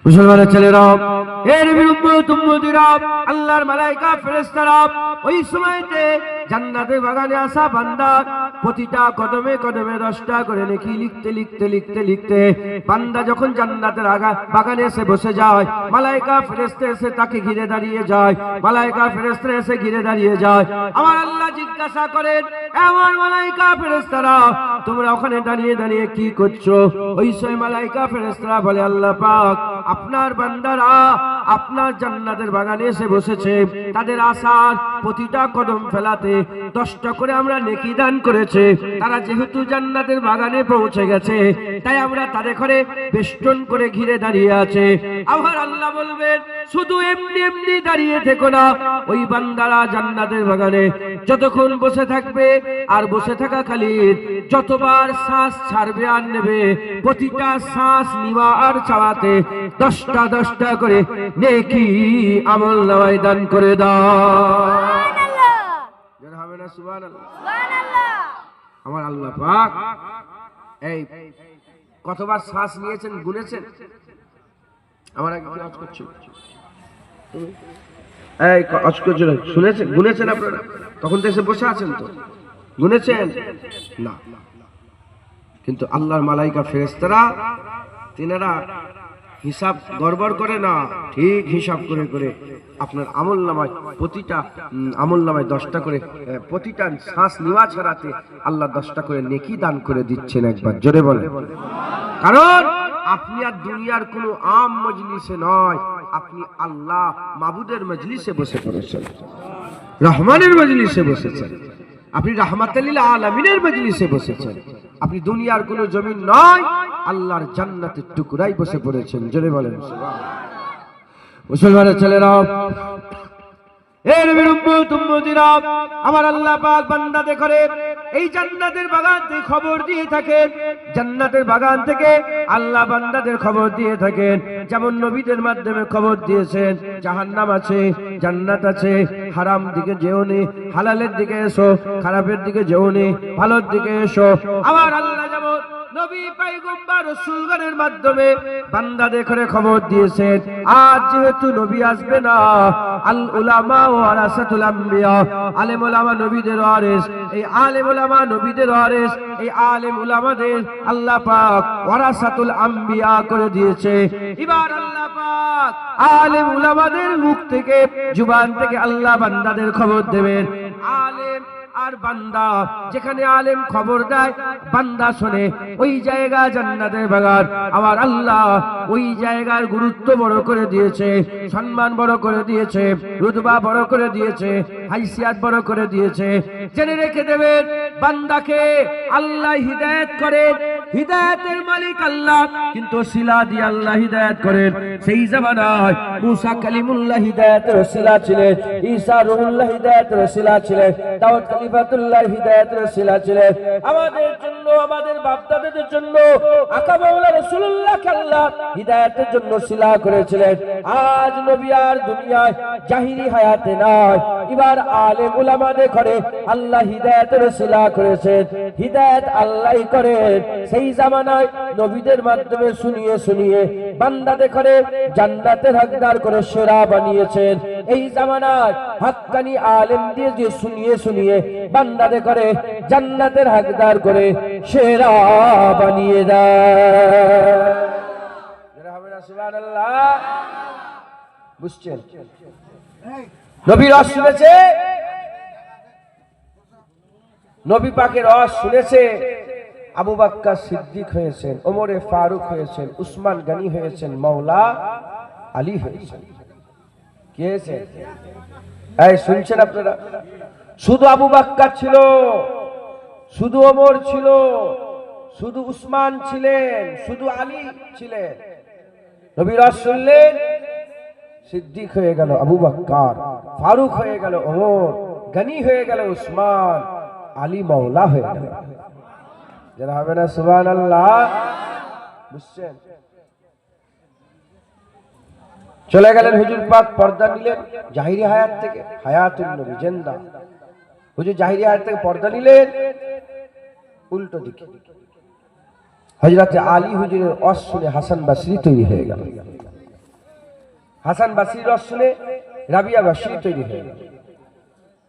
মুসলমানের ছেলেরা, এর বিরুদ্ধে আল্লাহর মালাইকা ফেরেশতারা ওই সময়তে জান্নাতের বাগানে আসা বান্দা প্রতিটা কদমে কদমে 10টা করে নেকি লিখতে লিখতে লিখতে লিখতে বান্দা যখন জান্নাতের বাগানে এসে বসে যায়, মালাইকা ফেরেশতা এসে তাকে ঘিরে দাঁড়িয়ে যায়। মালাইকা ফেরেশতা এসে ঘিরে দাঁড়িয়ে যায়। আমার আল্লাহ জিজ্ঞাসা করেন, আমার মালাইকা ফেরেশতারা তোমরা ওখানে দাঁড়িয়ে দাঁড়িয়ে কি করছো? ওই সময় মালাইকা ফেরেশতারা বলে, আল্লাহ পাক, আপনার বান্দারা আপনার জান্নাতের বাগানে এসে বসেছে, তাদের আসার প্রতিটা কদম ফেলাতে 10টা করে আমরা নেকি দান করেছে। তারা যেহেতু জান্নাতের বাগানে পৌঁছে গেছে, তাই আমরা তাদের ঘরে বেষ্টন করে ঘিরে দাঁড়িয়ে আছে। আমার আল্লাহ বলবেন, শুধু এমনি এমনি দাঁড়িয়ে থেকো না, ওই বান্দারা জান্নাতের বাগানে যতক্ষণ বসে থাকবে আর বসে থাকা কালীন যতবার শ্বাস ছাড়বে আর নেবে, প্রতিটা শ্বাস নিবা আর ছাড়াতে 10টা করে নেকি আমল নামায় দান করে দাও। আমার আল্লাহ পাক এই কতবার শ্বাস নিয়েছেন গুনেছেন? আমার আগে কাজ করছে এই কাজ করছে, শুনেছেন? গুনেছেন আপনারা? তখন তো এসে বসে আছেন, তো গুনেছেন না? কিন্তু আল্লাহর মালাইকা ফেরেশতারা তিনারা হিসাব গড়বড় করে না, ঠিক হিসাব করে করে আপনার আমল নামায় প্রতিটা আমল নামায় 10টা করে, প্রতিটা শ্বাস নেওয়া ছাড়াতে আল্লাহ 10টা করে নেকি দান করে দিচ্ছেন। একবার জোরে বলেন। কারণ আপনি আর দুনিয়ার কোনো আম মজলিসে নয়, আপনি আল্লাহ মাবুদের মজলিসে বসে পড়েছেন, রহমানের মজলিসে বসেছেন, আপনি রাহমাতুল লিল আলামিনের মজলিসে বসেছেন। আপনি দুনিয়ার কোনো জমিন নয়, আল্লাহর জান্নাতের টুকরাই বসে পড়েছেন। জোরে বলেন সুবহানাল্লাহ। মুসলমানের ছেলেরা, এর বিরুদ্ধে আমার আল্লাহ পাক বান্দাদের করে এই জান্নাতের বাগান থেকে খবর দিয়ে থাকেন। জান্নাতের বাগান থেকে আল্লাহ বান্দাদের খবর দিয়ে থাকেন। যেমন নবীদের মাধ্যমে খবর দিয়েছেন, জাহান্নাম আছে, জান্নাত আছে, হারাম দিকে যেও নে, হালালের দিকে এসো, খারাপের দিকে যেও নে, ভালোর দিকে এসো। আমার আল্লাহ যেমন নবী পয়গম্বর রাসূলগণের মাধ্যমে বান্দাদের করে খবর দিয়েছেন, আজ যেহেতু নবী আসবে না, আল উলামা ওয়ারাসাতুল আম্বিয়া, আলেম উলামা নবীদের ওয়ারিস, এই আলেম উলামা নবীদের ওয়ারিস, এই আলেম উলামাদের আল্লাহ পাক ওয়ারাসাতুল আম্বিয়া করে দিয়েছে। এবার আল্লাহ পাক আলেম উলামাদের মুখ থেকে, জুবান থেকে আল্লাহ বান্দাদের খবর দেবেন। আলেম আর বান্দা, যেখানে আলেম খবর দেয় বান্দা শোনে, ওই জায়গা জান্নাতের বাগান। আমার আল্লাহ ওই জায়গার গুরুত্ব বড় করে দিয়েছে, সম্মান বড় করে দিয়েছে, রুতবা বড় করে দিয়েছে, হাইসিয়াত বড় করে দিয়েছে। জেনে রেখে দেবেন, বান্দাকে আল্লাহ হিদায়াত করেন, হিদায়াতের মালিক আল্লাহ, কিন্তু ওসিলা দিয়ে আল্লাহ হিদায়াত করেন। সেই জামানায় মুসা কালিমুল্লাহ হিদায়াতের ওসিলা ছিলেন, ঈসা রুহুল্লাহ হিদায়াতের ওসিলা ছিলেন, দাউদ খলিফাতুল্লাহ হিদায়াতের ওসিলা ছিলেন। আমাদের জন্য, আমাদের বাপ-দাদাদের জন্য আকা মাওলা রাসূলুল্লাহকে আল্লাহ হিদায়াতের জন্য ওসিলা করেছিলেন। আজ নবী আর দুনিয়ায় জাহিরি হায়াতে নাই, এবার আলেম উলামাদের ঘরে আল্লাহ হিদায়াতের ওসিলা করেছেন। হিদায়াত আল্লাহই করেন। সেই জামানায় নবীদের মাধ্যমে শুনিয়ে শুনিয়ে বান্দাদের করে জান্নাতের হকদার করে সেরা বানিয়েছেন। এই জামানায় হাক্কানি আলেম দিয়ে যে শুনিয়ে শুনিয়ে বান্দাদের করে জান্নাতের হকদার করে সেরা বানিয়ে দেয়। সুবহানাল্লাহ। বুঝছেন? নবী রস শুনেছে, নবী পাকের রস শুনেছে। আবু বকর সিদ্দিক হয়েছেন, ওমরে ফারুক হয়েছেন, উসমান গনি হয়েছেন, মাওলা আলী হয়েছেন। কে হয়েছে? এই শুনছেন আপনারা? শুধু আবু বকর ছিল, শুধু ওমর ছিল, শুধু উসমান ছিলেন, শুধু আলী ছিলেন। নবী রস শুনলেন, সিদ্দিক হয়ে গেল আবু বকর, ফারুক হয়ে গেল ওমর, গনি হয়ে গেল উসমান, আলী মাওলা হয়ে গেল। যারা হবে না সুবহানাল্লাহ। বুঝছেন? চলে গেলেন হুজুর পাক, পর্দা নিলেন জাহিরি হায়াত থেকে, হায়াতুন নবী জিন্দা। হুজুর জাহিরি হায়াত থেকে পর্দা নিলেন উল্টো দিকে। হযরত আলী হুজুরের ওয়াজ শুনে হাসান বসরি তৈরি হয়ে গেল। হাসান বাসরির রস শুনে রাবিয়া বাসরি তৈরি হয়ে গেল।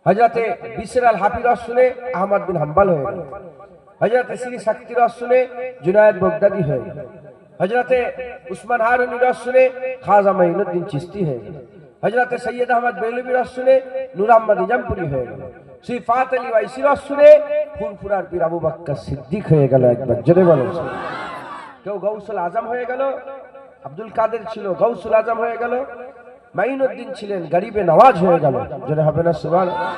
হযরতে বিশর আল হাফি রস শুনে আহমদ বিন হাম্বল হয়ে গেল। হযরতে সিরি সাক্তি রস শুনে জুনায়েদ বাগদাদি হয়ে গেল। হযরতে উসমান হারুনি রস শুনে খাজা মাইনুদ্দিন চিশতি হয়ে গেল। হযরতে সৈয়দ আহমদ বেলবি রস শুনে নূর আহমদ নিজামপুরি হয়ে গেল। শ্রী ফাত আলী ওয়াইসি রস শুনে ফুরফুরার পীর আবু বকর সিদ্দিক হয়ে গেল। একবার জোরে বলেন। কেউ গৌসুল আজম হয়ে গেল, আব্দুল কাদের ছিল গৌসুল আজম হয়ে গেল, মাইনুদ্দিন ছিলেন গরিবে নওয়াজ হয়ে গেল। জোরে হবে না সুবহানাল্লাহ।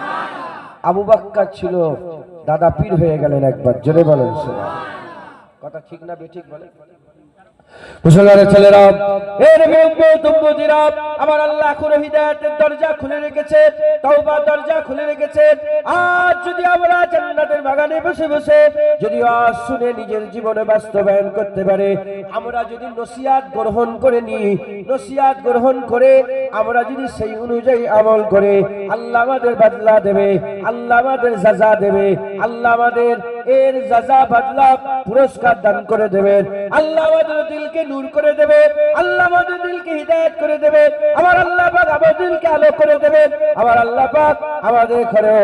আবু বকর ছিল দাদা পীর হয়ে গেলেন। একবার জোরে বলেন সুবহানাল্লাহ। কথা ঠিক না বেঠিক বলেন? মুসলমানের ছেলেরা, এর বিরুদ্ধে আমার আল্লাহ করে হিদায়াতের দরজা খুলে রেখেছে, তওবার দরজা খুলে রেখেছে। আজ যদি আমরা জান্নাতের বাগানে বসে বসে যদি আজ শুনে নিজের জীবনে বাস্তবায়ন করতে পারে, আমরা যদি নসিহত গ্রহণ করে নিই, নসিহত গ্রহণ করে আমরা যদি সেই অনুযায়ী আমল করে, আল্লাহ আমাদের বদলা দেবে, আল্লাহ আমাদের সাজা দেবে, আল্লাহ আমাদের এর সাজা বদলা পুরস্কার দান করে দেবেন। আল্লাহ আমাদের দিলকে নূর করে দেবে, আল্লাহ আমাদের দিলকে হিদায়াত করে দেবে, আমার আল্লাহ পাক আমাদের দিলকে আলো করে দেবেন, আমার আল্লাহ পাক আমাদের ঘরে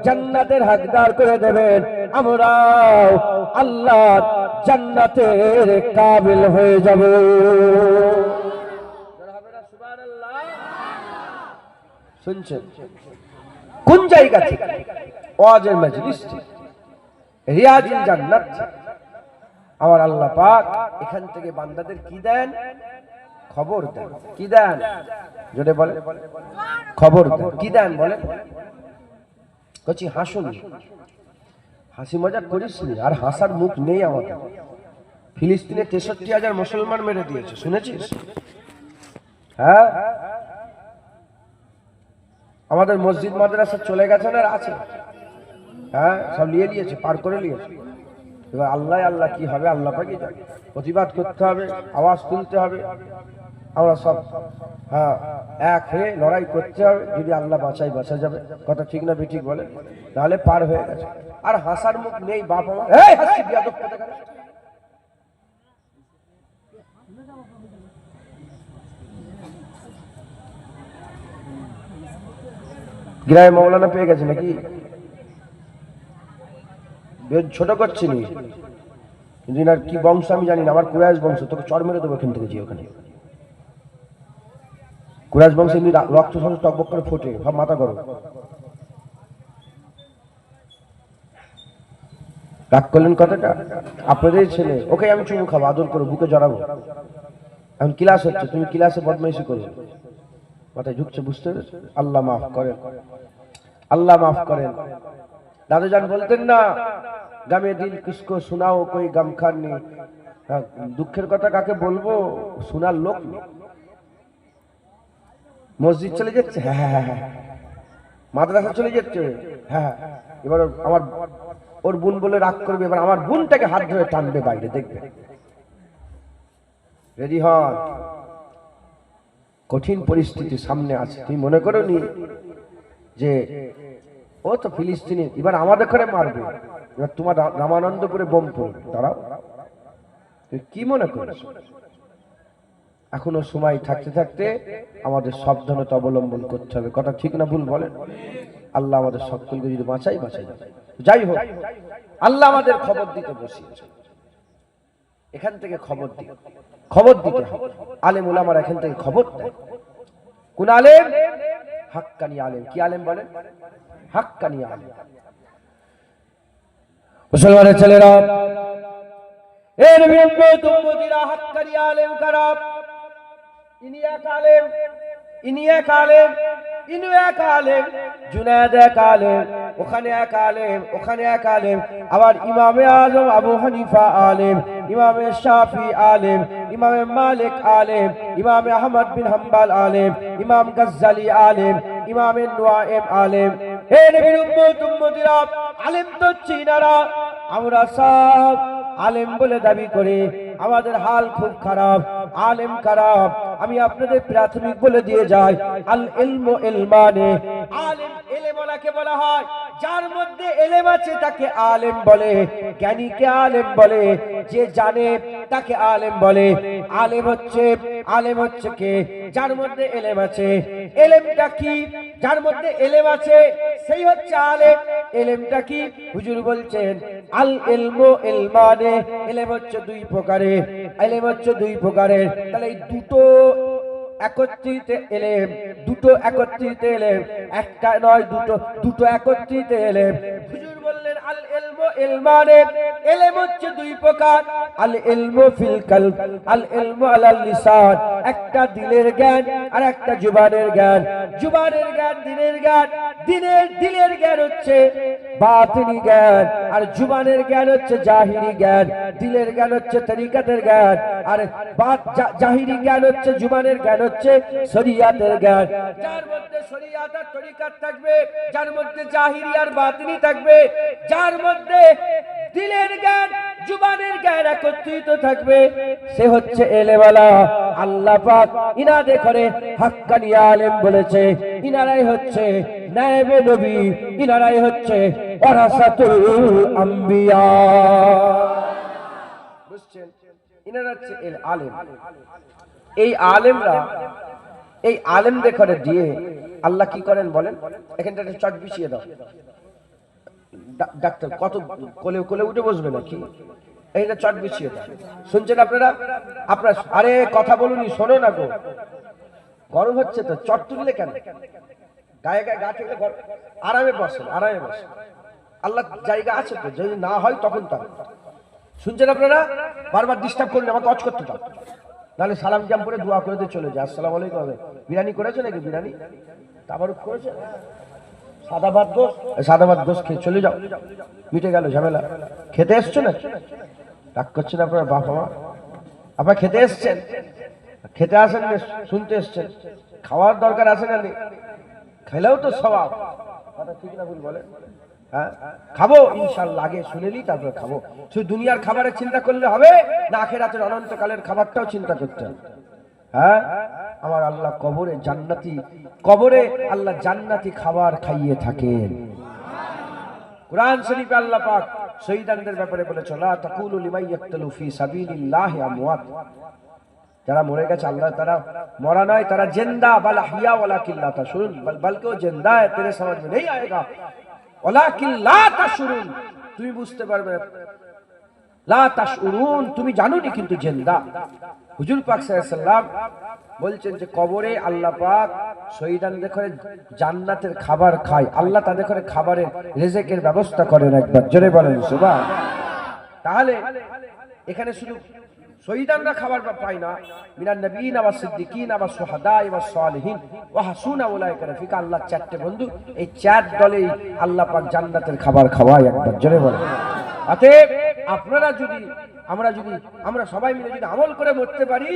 জান্নাতের হকদার করে দেবেন। আমরা আল্লাহর জান্নাতের কাবিল হয়ে যাব। শুনছেন কোন জায়গা থেকে? ওয়াজের মজলিস থেকে, রিয়াজুল জান্নাত। আমার আল্লাহ পাক এখান থেকে বান্দাদের কি দেন? খবর দেন। কি দেন? জোরে বলে খবর দেন। কি দেন বলে? কচি হাসুন, হাসি মজাক করিস নি, আর হাসার মুখ নেই আমাদের। ফিলিস্তিনে 63,000 মুসলমান মেরে দিয়েছে, শুনেছিস? হ্যাঁ, আমাদের মসজিদ মাদ্রাসা চলে গেছে না আছে? হ্যাঁ, সব নিয়ে নিয়েছে, পার করে নিয়েছে। এবার আল্লাহ আল্লাহ কি হবে আল্লাহ পাকই জানে। প্রতিবাদ করতে হবে, আওয়াজ তুলতে হবে, আমরা সব হ্যাঁ এক হয়ে লড়াই করতে হবে। যদি আল্লাহ বাঁচাই বাঁচা যাবে। কথা ঠিক না বেঠিক বলে? তাহলে পার হয়ে গেছে। আর হাসার মুখ নেই বাপ আমার। এই হাসি বিয়াদব কোথাকার। গ্রামে মৌলানা পেয়ে গেছে নাকি? ছোট করছি নি, কি বংশ আমি জানি না। আমার কুরাইশ বংশ, তোকে চর মেরে দেবো এখান থেকে। যে ওখানে কুরাইশ বংশ এমনি রক্ত সব টকবক করে ফোটে, ভাব মাথা করো। রাগ করলেন কথাটা? আপনাদের ছেলে, ওকে আমি চুমু খাবো, আদর করবো, বুকে জড়াবো। এখন ক্লাস হচ্ছে, তুমি ক্লাসে বদমাইশি করো, মাথায় ঢুকছে, বুঝতে পেরেছো? আল্লাহ মাফ করেন, আল্লাহ মাফ করেন। দাদুজান বলতেন না, গামে দিল কিসকো শোনাও কই গামখান নেই। দুঃখের কথা কাকে বলবো, শোনার লোক নেই। মসজিদ চলে যাচ্ছে, হ্যাঁ হ্যাঁ হ্যাঁ, মাদ্রাসা চলে যাচ্ছে, হ্যাঁ। এবার আমার ওর বোন বলে রাগ করবে, এবার আমার বোনটাকে হাত ধরে টানবে বাইরে, দেখবে। রেডি হন, কঠিন পরিস্থিতি সামনে আছে। তুমি মনে করো নি যে ও তো ফিলিস্তিনি, এবার আমাদের ঘরে মারবে, এবার তোমার রামানন্দপুরে বোম পড়বে। দাঁড়াও, কি মনে করছো? এখনো সময় থাকতে থাকতে আমাদের সাবধানতা অবলম্বন করতে হবে। কথা ঠিক না ভুল বলেন? আল্লাহ আমাদের সকলকে যদি বাঁচাই বাঁচাই। যাই হোক, আল্লাহ আমাদের খবর দিতে বসিয়েছে। এখান থেকে খবর দিতে হবে। আলেম উলামারা এখান থেকে খবর দেয়। কোন আলেম? হাক্কানি আলেম। কি আলেম বলেন? হাক্কানি আলেম। মুসলমানের ছেলেরা, এর বিরুদ্ধে উম্মতিরা হাক্কানি আলেম কারা? ইনি এক আলেম, ইনি এক আলেম, ইনি এক আলেম, জুনায়েদ এক আলেম, ওখানে এক আলেম, ওখানে এক আলেম। আবার ইমামে আজম আবু হানিফা আলেম, ইমামে শাফি আলেম, ইমামে মালিক আলেম, ইমামে আহমদ বিন হাম্বল আলেম, ইমাম গজ্জালি আলেম, ইমামে নুআইম আলেম। হে নবীর উম্মতিরা, আলেম তো চিনারা, আমরা সব আলেম বলে দাবি করি। আমাদের হাল খুব খারাপ, আলেম খারাপ। আমি আপনাদের প্রাথমিক বলে দিয়ে যাই, আল ইলমু ইলমানে। আলেম এলেমওয়ালাকে বলা হয় যার মধ্যে এলেম আছে তাকে আলেম বলে, জ্ঞানীকে আলেম বলে, যে জানে তাকে আলেম বলে। আলেম হচ্ছে কে? যার মধ্যে এলেম আছে। এলেমটা কি? যার মধ্যে এলেম আছে সেই হচ্ছে আলেম। এলেমটা কি? হুজুর বলছেন আল ইলমু ইলমানে, এলেম হচ্ছে দুই প্রকারের। এলেম হচ্ছে দুই প্রকারের। তাহলে এই দুটো একত্রিত এলেম, দুটো একত্রিত এলেম, একটা নয় দুটো, দুটো একত্রিত এলেম। হুজুর বললেন আল ইলমু ইলমানে, এলেম হচ্ছে দুই প্রকার। আল ইলমু ফিল কলব, আল ইলমু আলাল লিসান, একটা দিলের জ্ঞান আর একটা জুবানের জ্ঞান। জুবানের জ্ঞান দিলের জ্ঞান, দিলের জ্ঞান হচ্ছে বাতিনি জ্ঞান, আর জুবানের জ্ঞান হচ্ছে জাহিরি জ্ঞান। দিলের জ্ঞান হচ্ছে তরিকাতের জ্ঞান, আর জাহিরি জ্ঞান হচ্ছে, জুবানের জ্ঞান হচ্ছে শরিয়াতের জ্ঞান। যার মধ্যে শরিয়াত আর তরিকাত থাকবে, যার মধ্যে জাহিরি আর বাতিনি থাকবে, যার মধ্যে দিলের জ্ঞান জুবানের জ্ঞান একত্রিত থাকবে, সে হচ্ছে এলেওয়ালা। আল্লাহ পাক ইনাদের করে হাক্কানি আলেম বলেছে। ইনারাই হচ্ছে নায়েবে নবী, ইনারাই হচ্ছে ওয়ারাসাতুল আম্বিয়া। বুঝছেন? ইনারা হচ্ছে আলেম। এই আলেমরা, এই আলেমদের করে দিয়ে আল্লাহ কি করেন বলেন? এখানটা একটা চট বিছিয়ে দাও। ডাক্তার কত কোলে কোলে উঠে বসবে নাকি? এইটা চট বিছিয়ে দাও। শুনছেন আপনারা? আপনারা আরে কথা বলুনি, শোনো না গো, গরম হচ্ছে তো, চট তুললে কেন? গায়ে গায়ে গা থেকে আরামে বসেন, আরামে বসেন। আল্লাহ জায়গা আছে তো, যদি না হয় তখন তার। শুনছেন আপনারা? বারবার ডিস্টার্ব করলে আমাকে অজ করতে দাও, নাহলে সালাম জাম করে দোয়া করে দিয়ে চলে যায়। আসসালামু আলাইকুম। বিরিয়ানি করেছে নাকি? বিরিয়ানি তাবারুক করেছে? সাদা ভাত গোস খেয়ে চলে যাও, মিটে গেল ঝামেলা। খেতে এসছো না? রাগ করছেন আপনার বাবা মা? আপনার খেতে এসছেন? খেতে আসেন, শুনতে এসছেন। খাওয়ার দরকার আছে না? নেই? খেলেও তো স্বভাব। কথা ঠিক না ভুল বলে? হ্যাঁ, খাবো ইনশাআল্লাহ, আগে শুনেলি তারপরে খাবো। শুধু দুনিয়ার খাবারের চিন্তা করলে হবে না, আখিরাতের অনন্তকালের খাবারটাও চিন্তা করতে হবে। হ্যাঁ, আমার আল্লাহ কবরে জান্নাতি, কবরে আল্লাহ জান্নাতি খাবার খাইয়ে থাকেন। কুরআন শরীফে আল্লাহ পাক শহীদদের ব্যাপারে বলেছেন, লা তাকুলু লিমান ইয়াকতুলু ফি সাবিলিল্লাহি আমওয়াত। যারা মরে গেছে আল্লাহ তারা মরা নয়, তারা জিন্দা। বাল আহইয়া ওয়ালাকিন লা তাশউরুন, বলকে ও জিন্দা है, तेरे समझ में नहीं आएगा। ওয়ালাকিন লা তাশউরুন, তুমি বুঝতে পারবে না। লা তাশউরুন, তুমি জানোনি কিন্তু জিন্দা। হুজুর পাক সাল্লাল্লাহু আলাইহি সাল্লাম বলছেন যে কবরে আল্লাহ পাক শহীদদের করে জান্নাতের খাবার খায়। আল্লাহ তাদের করে খাবারের রিজিকের ব্যবস্থা করেন। একবার জোরে বলেন সুবহান। তাহলে এখানে শুধু শহীদরা খাবার পায় না, মিনান নবিয়িন ওয়া সিদ্দিকিন ওয়া শুহাদা ওয়া সালিহিন ওয়া হাসুনা উলাইকা রফিকা। আল্লাহ চারটে বন্ধু, এই চার দলেই আল্লাহ পাক জান্নাতের খাবার খাওয়ায়। একবার জোরে বলেন। অতএব আপনারা যদি, আমরা সবাই মিলে যদি আমল করে মরতে পারি,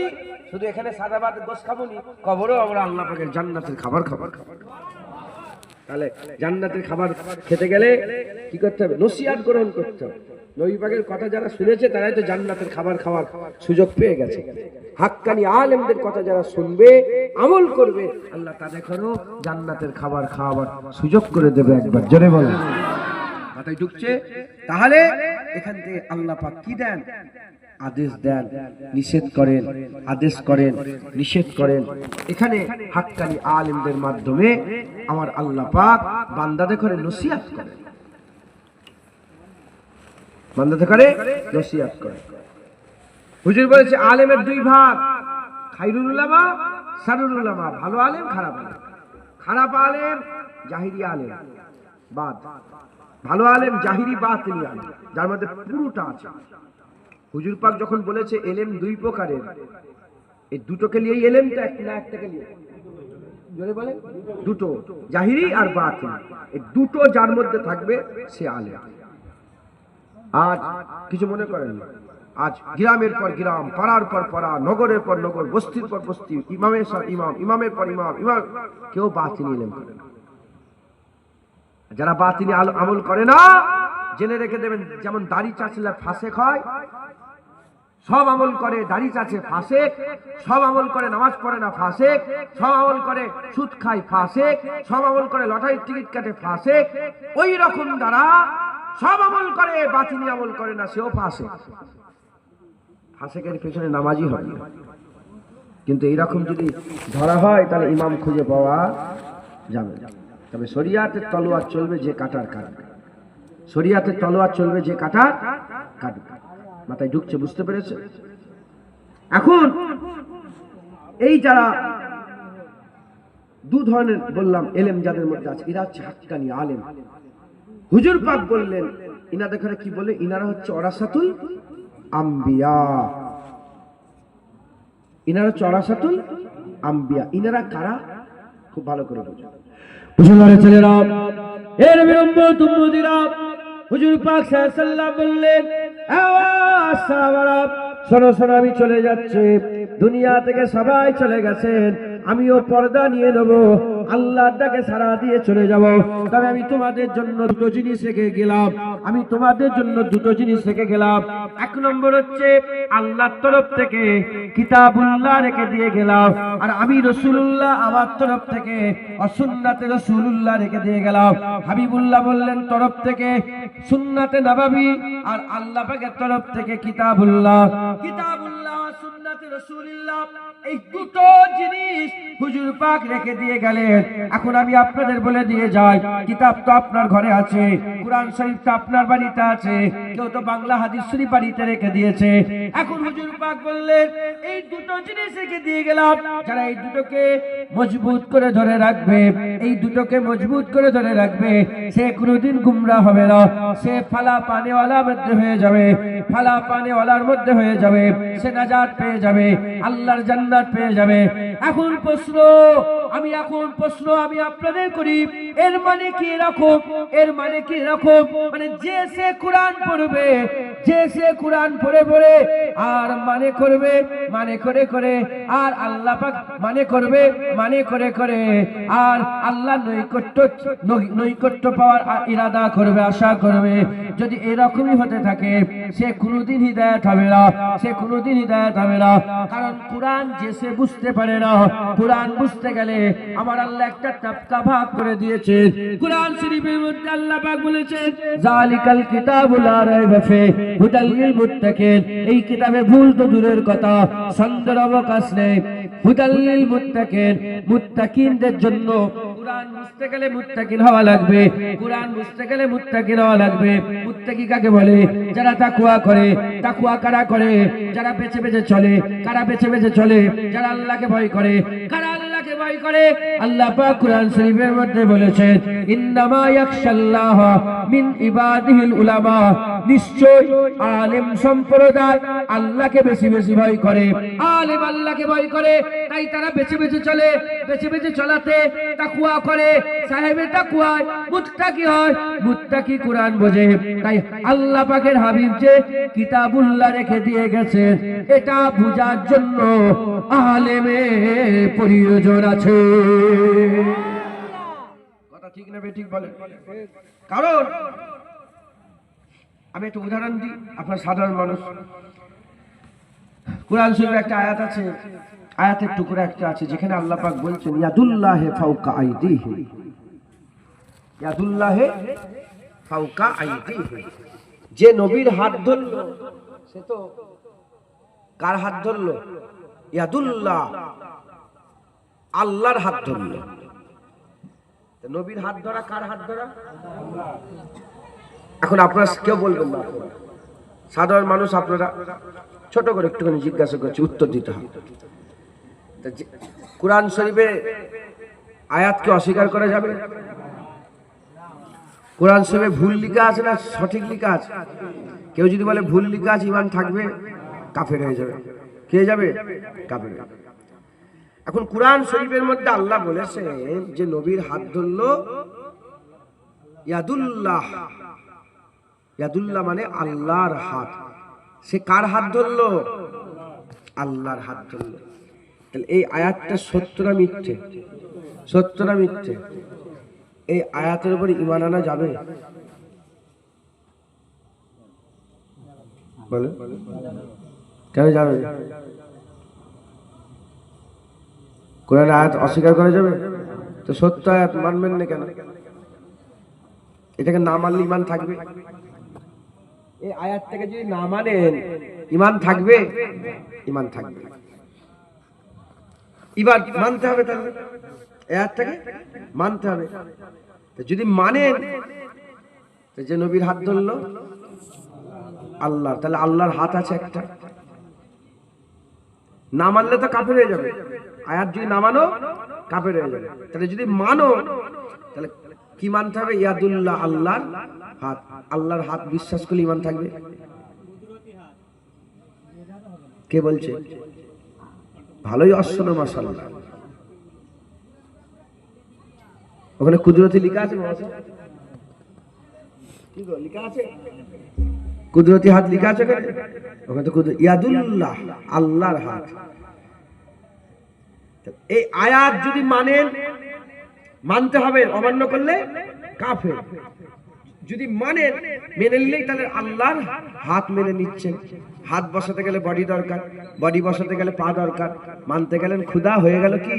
শুধু এখানে সাদা ভাত গোশ খাবনি, কবরেও আমরা আল্লাহ পাকের জান্নাতের খাবার। তাহলে জান্নাতের খাবার খেতে গেলে কি করতে হবে? নসিহত গ্রহণ করতে হবে। নবী পাকের কথা যারা শুনেছে তারাই তো জান্নাতের খাবার খাওয়ার সুযোগ পেয়ে গেছে। হাক্কানি আলেমদের কথা যারা শুনবে, আমল করবে, আল্লাহ তাদেরও জান্নাতের খাবার খাওয়ার সুযোগ করে দেবে। একবার জোরে বলেন। মাথায় ঢুকছে? তাহলে এখান থেকে আল্লাহ পাক কি দেন? আদেশ দেন, নিষেধ করেন, আদেশ করেন, নিষেধ করেন। এখানে হাক্কানি আলেমদের মাধ্যমে আমার আল্লাহ পাক বান্দাদের করে নসিহত করেন, বান্দাদের করে নসিহত করেন। হুজুর বলেছে আলেমের দুই ভাগ, খায়রুল উলামা, শারুল উলামা। ভালো আলেম, খারাপ আলেম। খারাপ আলেম জাহিরি আলেম, বাদ। ভালো আলেম জাহিরি বাতিনি আলেম, যার মধ্যে পুরোটা আছে। হুজুর পাক যখন বলেছে এলেম দুই প্রকারের, এই দুটোকে নিয়ে এলেমটা একটাকে নিয়ে জোরে বলে দুটো, জাহিরি আর বাতিনি। এই দুটো যার মধ্যে থাকবে সে আলেম। আজ কিছু মনে করেন না, আজ গ্রামের পর গ্রাম, পাড়ার পর পাড়া, নগরের পর নগর, বস্তির পর বস্তি, ইমামের পর ইমাম, ইমামের পর ইমাম, কেউ বাতিনি ইলম করে না। যারা বাতিনি আমল করে না, জেনে রেখে দেবেন, যেমন দাড়ি চাচলে ফাঁসেক হয়, সব আমল করে দাড়ি চাচে ফাসেক, সব আমল করে নামাজ পড়ে না ফাসেক, সব আমল করে সুদ খায় ফাসেক, সব আমল করে লটারির টিকিট কাটে ফাসেক, ওই রকম দ্বারা সব আমল করে বাতিনি আমল করে না সেও ফাসেক। ফাসেকের পেছনে নামাজই হয় না। কিন্তু এইরকম যদি ধরা হয় তাহলে ইমাম খুঁজে পাওয়া যাবে না। তবে শরিয়াতের তলোয়ার চলবে যে কাটার কাটবে, শরিয়াতের তলোয়ার চলবে যে কাটার কাটবে। মাথায় ঢুকছে, বুঝতে পেরেছে? এখন এই যারা দু ধরনের বললাম এলেম যাদের মধ্যে আছে, এরা হচ্ছে হাক্কানি আলেম। হুজুর পাক বললেন ইনাদের ঘরে কি বলে, ইনারা হচ্ছে ওরাসাতুল আম্বিয়া। ইনারা হচ্ছে ওরাসাতুল আম্বিয়া। ইনারা কারা? খুব ভালো করে বুঝুন। মুসলমানের ছেলেরা, এর বিরম্বত উম্মতিরা, হুজুর পাক সাল্লাল্লাহু আলাইহি ওয়াসাল্লাম বললেন, আওয়াজ সাহাবারা শোনো শোনো, আমি চলে যাচ্ছি, দুনিয়া থেকে সবাই চলে গেছেন, আমিও পর্দা নিয়ে নেব, আল্লাহর ডাকে সাড়া দিয়ে চলে যাব। তবে আমি তোমাদের জন্য দুটো জিনিস রেখে গেলাম, আমি তোমাদের জন্য দুটো জিনিস রেখে গেলাম। এক নম্বর হচ্ছে আল্লাহর তরফ থেকে কিতাবুল্লাহ রেখে দিয়ে গেলাম, আর আমি রাসূলুল্লাহ আমার তরফ থেকে সুন্নাতে রাসূলুল্লাহ রেখে দিয়ে গেলাম। হাবিবুল্লাহ বললেন তরফ থেকে সুন্নাতে নববী, আর আল্লাহ পাকের তরফ থেকে কিতাবুল্লাহ। কিতাবুল্লাহ সুন্নাতে রাসূলুল্লাহ, এই দুটো জিনিস হুজুর পাক রেখে দিয়ে গেলেন। এখন আমি আপনাদের বলে দিয়ে যাই, কিতাব তো আপনার ঘরে আছে, কুরআন শরীফ তো আপনার বাড়িতে আছে, কেউ তো বাংলা হাদিস শরীফ বাড়িতে রেখে দিয়েছে। এখন হুজুর পাক বললেন এই দুটো জিনিস রেখে দিয়ে গেলাম, যারা এই দুটোকে মজবুত করে ধরে রাখবে, এই দুটোকে মজবুত করে ধরে রাখবে, সে কোনোদিন গুমরা হবে না, সে ফালা পানেওয়ালার মধ্যে হয়ে যাবে, ফালা পানেওয়ালার মধ্যে হয়ে যাবে, সে নাজাত পেয়ে যাবে, আল্লাহর জান্নাত পেয়ে যাবে। এখন প্রশ্ন আমি আপনাদের করি, এর মানে কি এরকম? এর মানে কি এরকম? মানে যে সে কোরআন পড়বে, যে সে কোরআন পড়ে পড়ে আর মানে করবে, মানে করে করে আর আল্লাহ পাক মানে করবে, মানে করে করে আর আল্লাহ নৈকট্য পাওয়ার ইরাদা করবে, আশা করবে, যদি এরকমই হতে থাকে সে কোনোদিন হিদায়াত হবে না, সে কোনোদিন হিদায়াত হবে না। কারণ কোরআন যে সে বুঝতে পারে না, কোরআন বুঝতে গেলে আমার আল্লাহ একটা টাপকা ভাগ করে দিয়েছেন। কোরআন শরীফের মধ্যে আল্লাহ পাক বলেছেন, জালিকাল কিতাবুল লা রাইবা ফিহি হুদাল লিল মুত্তাকিন। এই কিতাবে ভুল তো দূরের কথা, সন্দেহের অবকাশ নেই। হুদাল লিল মুত্তাকিন, মুত্তাকিনদের জন্য। কোরআন বুঝতে গেলে মুত্তাকিন হওয়া লাগবে, কোরআন বুঝতে গেলে মুত্তাকিন হওয়া লাগবে। মুত্তাকি কাকে বলে? যারা তাকওয়া করে। তাকওয়া কারা করে? যারা বেঁচে বেঁচে চলে। কারা বেঁচে বেঁচে চলে? যারা আল্লাহকে ভয় করে। কারা আল্লাহকে ভয় করে? আল্লাহ পাক কোরআন শরীফের মধ্যে বলেছেন, ইন্নামা ইয়াখশাল্লাহ মিন ইবাদিহিল উলামা। নিশ্চয় আলেম সম্প্রদায় আল্লাহকে বেশি বেশি ভয় করে। আলেম আল্লাহকে ভয় করে, তাই তারা বেঁচে বেঁচে চলে, বেঁচে বেঁচে চলাতে তাকওয়া করে। সাহেবে তাকওয়া মুত্তাকি হয়, মুত্তাকি কোরআন বোঝে। তাই আল্লাহ পাকের হাবিব যে কিতাবুল্লাহ রেখে দিয়ে গেছেন, এটা বুঝার জন্য আলেমের প্রয়োজন আছে। কথা ঠিক না বেঠিক বলে? কারণ আমি একটু উদাহরণ দিই, আপনার সাধারণ মানুষ। কোরআন শরীফে একটা আয়াত আছে, আয়াতের টুকরা একটা আছে, যেখানে আল্লাহ পাক বলছেন ইয়াদুল্লাহি ফাওকা আইদিহি, ইয়াদুল্লাহি ফাওকা আইদিহি। যে নবীর হাত ধরলো সে তো কার হাত ধরলো? ইয়াদুল্লাহ, আল্লাহর হাত ধরলো। নবীর হাত ধরা কার হাত ধরা? এখন আপনারা কেউ বলবেন না, সাধারণ মানুষ আপনারা ছোট করে একটুখানি জিজ্ঞাসা করছি, উত্তর দিতে হবে। কোরআন শরীফে আয়াতকে অস্বীকার করা যাবে? কোরআন শরীফে ভুল লেখা আছে না সঠিক লেখা আছে? কেউ যদি বলে ভুল লেখা আছে, ঈমান থাকবে, কাফের হয়ে যাবে। কে যাবে? কাফের। এখন কোরআন শরীফের মধ্যে আল্লাহ বলেছেন যে নবীর হাত ধরলো ইয়াদুল্লাহ, ইয়াদুল্লাহ মানে আল্লাহর হাত। সে কার হাত ধরলো? আল্লাহর হাত ধরলো। তাহলে এই আয়াতটা সত্য না মিথ্যে? সত্য না মিথ্যে? এই আয়াতের উপর ঈমান আনা যাবে? বলে কেন যাবে? কোরআন আয়াত অস্বীকার করা যাবে? তো সত্য আয়াত মানবেন না কেন? এটাকে না মানলে ইমান থাকবে? এই আয়াতটাকে যদি না মানেন ইমান থাকবে? ইমান থাকবে। এবার মানতে হবে, তাহলে আয়াতটাকে মানতে হবে। তো যদি মানেন, যে নবীর হাত ধরলো আল্লাহ, তাহলে আল্লাহর হাত আছে একটা। না মানলে তো কাফের হয়ে যাবে। আয়াত যদি না মানো কাফের হয়ে যাবে। তাহলে যদি মানো, তাহলে কি মানতে হবে? ইয়াদুল্লাহ, আল্লাহর হাত। আল্লাহর হাত বিশ্বাস করলে ইমান থাকবে। কে বলছে? ভালোই অশ্বন, মাশাআল্লাহ। ওখানে কুদরতি লেখা আছে? কি গো লেখা আছে? কুদরতি হাত লেখা আছে ওখানে তো ইয়াদুল্লাহ, আল্লাহর হাত। এই আয়াত যদি মানেন মানতে হবে, অমান্য করলে কাফের। যদি মানেন মেনে নিলেই তাহলে আল্লাহর হাত মেনে নিচ্ছেন। হাত বসাতে গেলে বডি দরকার, বডি বসাতে গেলে পা দরকার। মানতে গেলেন খুদা, হয়ে গেল কি?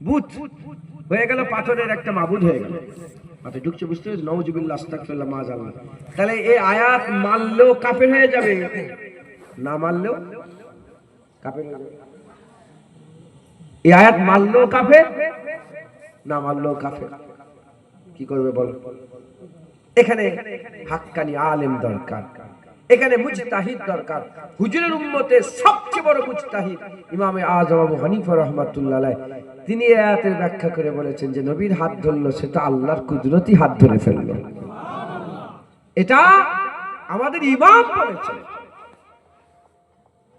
বুত হয়ে গেল, পাথরের একটা মাবুদ হয়ে গেল। মাথায় ঢুকছে? বুঝতে পেরেছি? নাউজুবিল্লাহ, আস্তাগফিরুল্লাহ, মাআযাল্লাহ। তাহলে এই আয়াত মানলেও কাফের হয়ে যাবে, না মানলেও কাফের হয়ে যাবে। এই আয়াত মানলেও কাফের, না মানলেও কাফের। কি করবে বলো? এখানে হাক্কানি আলেম দরকার, এখানে মুজতাহিদ দরকার। হুজুরের উম্মতের সবচেয়ে বড় মুজতাহিদ ইমামে আযম আবু হানিফা রাহমাতুল্লাহ আলাইহি, তিনি এই আয়াতের ব্যাখ্যা করে বলেছেন যে নবীর হাত ধরলো সেটা আল্লাহর কুদরতি হাত ধরে ফেললো। এটা আমাদের ইমাম বলেছেন।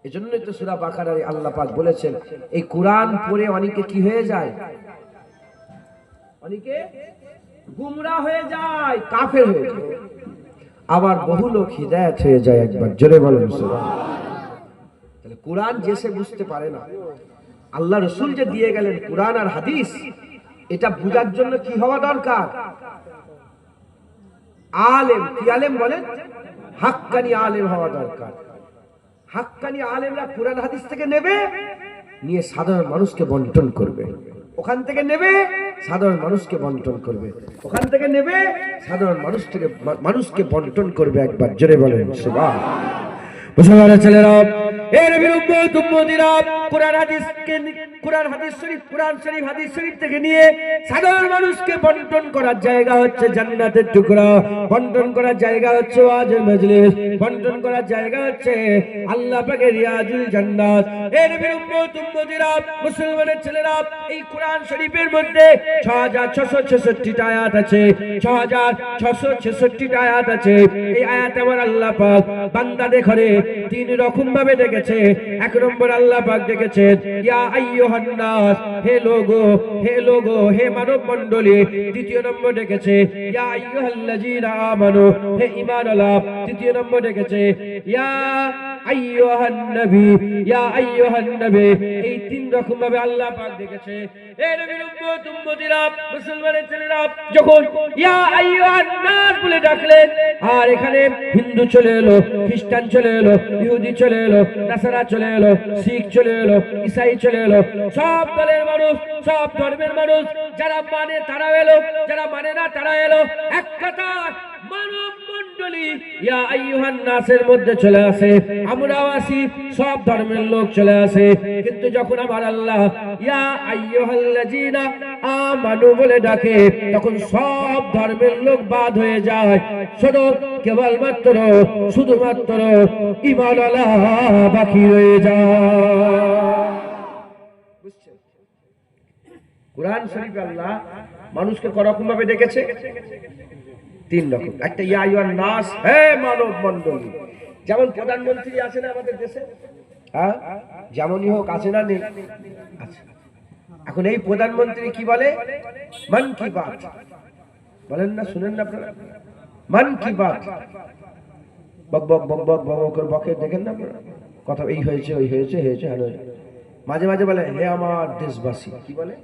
এজন্যই তো সূরা বাকারায় আল্লাহ পাক বলেছেন, এই কোরআন পড়ে অনেকে কি হয়ে যায়? অনেকে গুমরাহ হয়ে যায়, কাফের হয়ে যায়। আবার বহু লোক হিদায়াত হয়ে যায়। একবার জোরে বলেন সুবহানাল্লাহ। তাহলে কোরআন যে সে বুঝতে পারে না, আল্লাহ রাসূল যে দিয়ে গেলেন কোরআন আর হাদিস, এটা বোঝার জন্য কি হওয়া দরকার? আলেম। কি আলেম বলেন? হাক্কানি আলেম হওয়া দরকার। হাক্কানি আলেমরা কোরআন হাদিস থেকে নেবে, নিয়ে সাধারণ মানুষকে বন্টন করবে। ওখান থেকে নেবে, সাধারণ মানুষকে বন্টন করবে। ওখান থেকে নেবে, সাধারণ মানুষকে বন্টন করবে। একবার জোরে বলেন সুবহানাল্লাহ। মুসলমানের ছেলেরা, এর উম্মতিরা কোরআন হাদিস শরীফ থেকে নিয়ে সাধারণ মানুষকে বন্টন করার জায়গা হচ্ছে জান্নাতের টুকরা, বন্টন করার জায়গা হচ্ছে ওয়াজের মজলিস, বন্টন করার জায়গা হচ্ছে আল্লাহ পাকের রিয়াজুল জান্নাত। এর উম্মতিরা, মুসলমানের ছেলেরা, এই কোরআন শরীফের মধ্যে 6666টা আয়াত আছে। 6666টা আয়াত আছে। এই আয়াত আমার আল্লাহ পাক বান্দাদের ঘরে তিন রকম ভাবে ডেকেছে। এক নম্বর আল্লাহ পাক ডেকেছেন ইয়া আইয়ুহান নাস, হে লোগো, হে মানব মণ্ডলী। দ্বিতীয় নম্বর ডেকেছে ইয়া আইয়ুহাল্লাযীনা আমানু, হে ঈমানওয়ালা। তৃতীয় নম্বর ডেকেছে ইয়া আইয়ুহান নবী, ইয়া আইয়ুহান নবী। এই তিন রকম ভাবে আল্লাহ পাক ডেকেছে। হে নবীর উম্মতিরা, মুসলমানের ছেলেরা, যখন ইয়া আইয়ুহান নাস বলে ডাকলেন, আর এখানে হিন্দু চলে এলো, খ্রিস্টান চলে এলো, ইহুদি চলে এলো, নাসারা চলে এলো, শিখ চলে এলো, ঈসাই চলে এলো, সব দলের মানুষ, সব ধর্মের মানুষ, যারা মানে তারা এলো, যারা মানে না তারা এলো। এক কথা মানব মণ্ডলী ইয়া আইয়ুহান নাসের মধ্যে চলে আসে। আমরাও আসি, সব ধর্মের লোক চলে আসে। কিন্তু যখন আমার আল্লাহ ইয়া আইয়ুহাল্লাযীনা আমানু বলে ডাকে, তখন সব ধর্মের লোক বাদ হয়ে যায়। শুধু কেবলমাত্র শুধুমাত্র ঈমানওয়ালা বাকি রয়ে যায়। কোরআন শরীফে আল্লাহ মানুষকে করকম ভাবে ডেকেছে? তিন রকম। একটা ইয়া আইয়ুহান নাস, হে মানব মণ্ডলী। যেমন প্রধানমন্ত্রী আছে না আমাদের দেশে, হ্যাঁ, যেমনই হোক, আছে না নেই? আচ্ছা, এখন এই প্রধানমন্ত্রী কি বলে? মান কি বাত বলেন না, শুনেন না আপনারা? মান কি বাত বক বক বক বক বক করে বকে, দেখেন না আপনারা? কথা এই হয়েছে, ওই হয়েছে, হয়েছে, হ্যাঁ হয়েছে। মাঝে মাঝে বলে হে আমার দেশবাসী। কি বলে?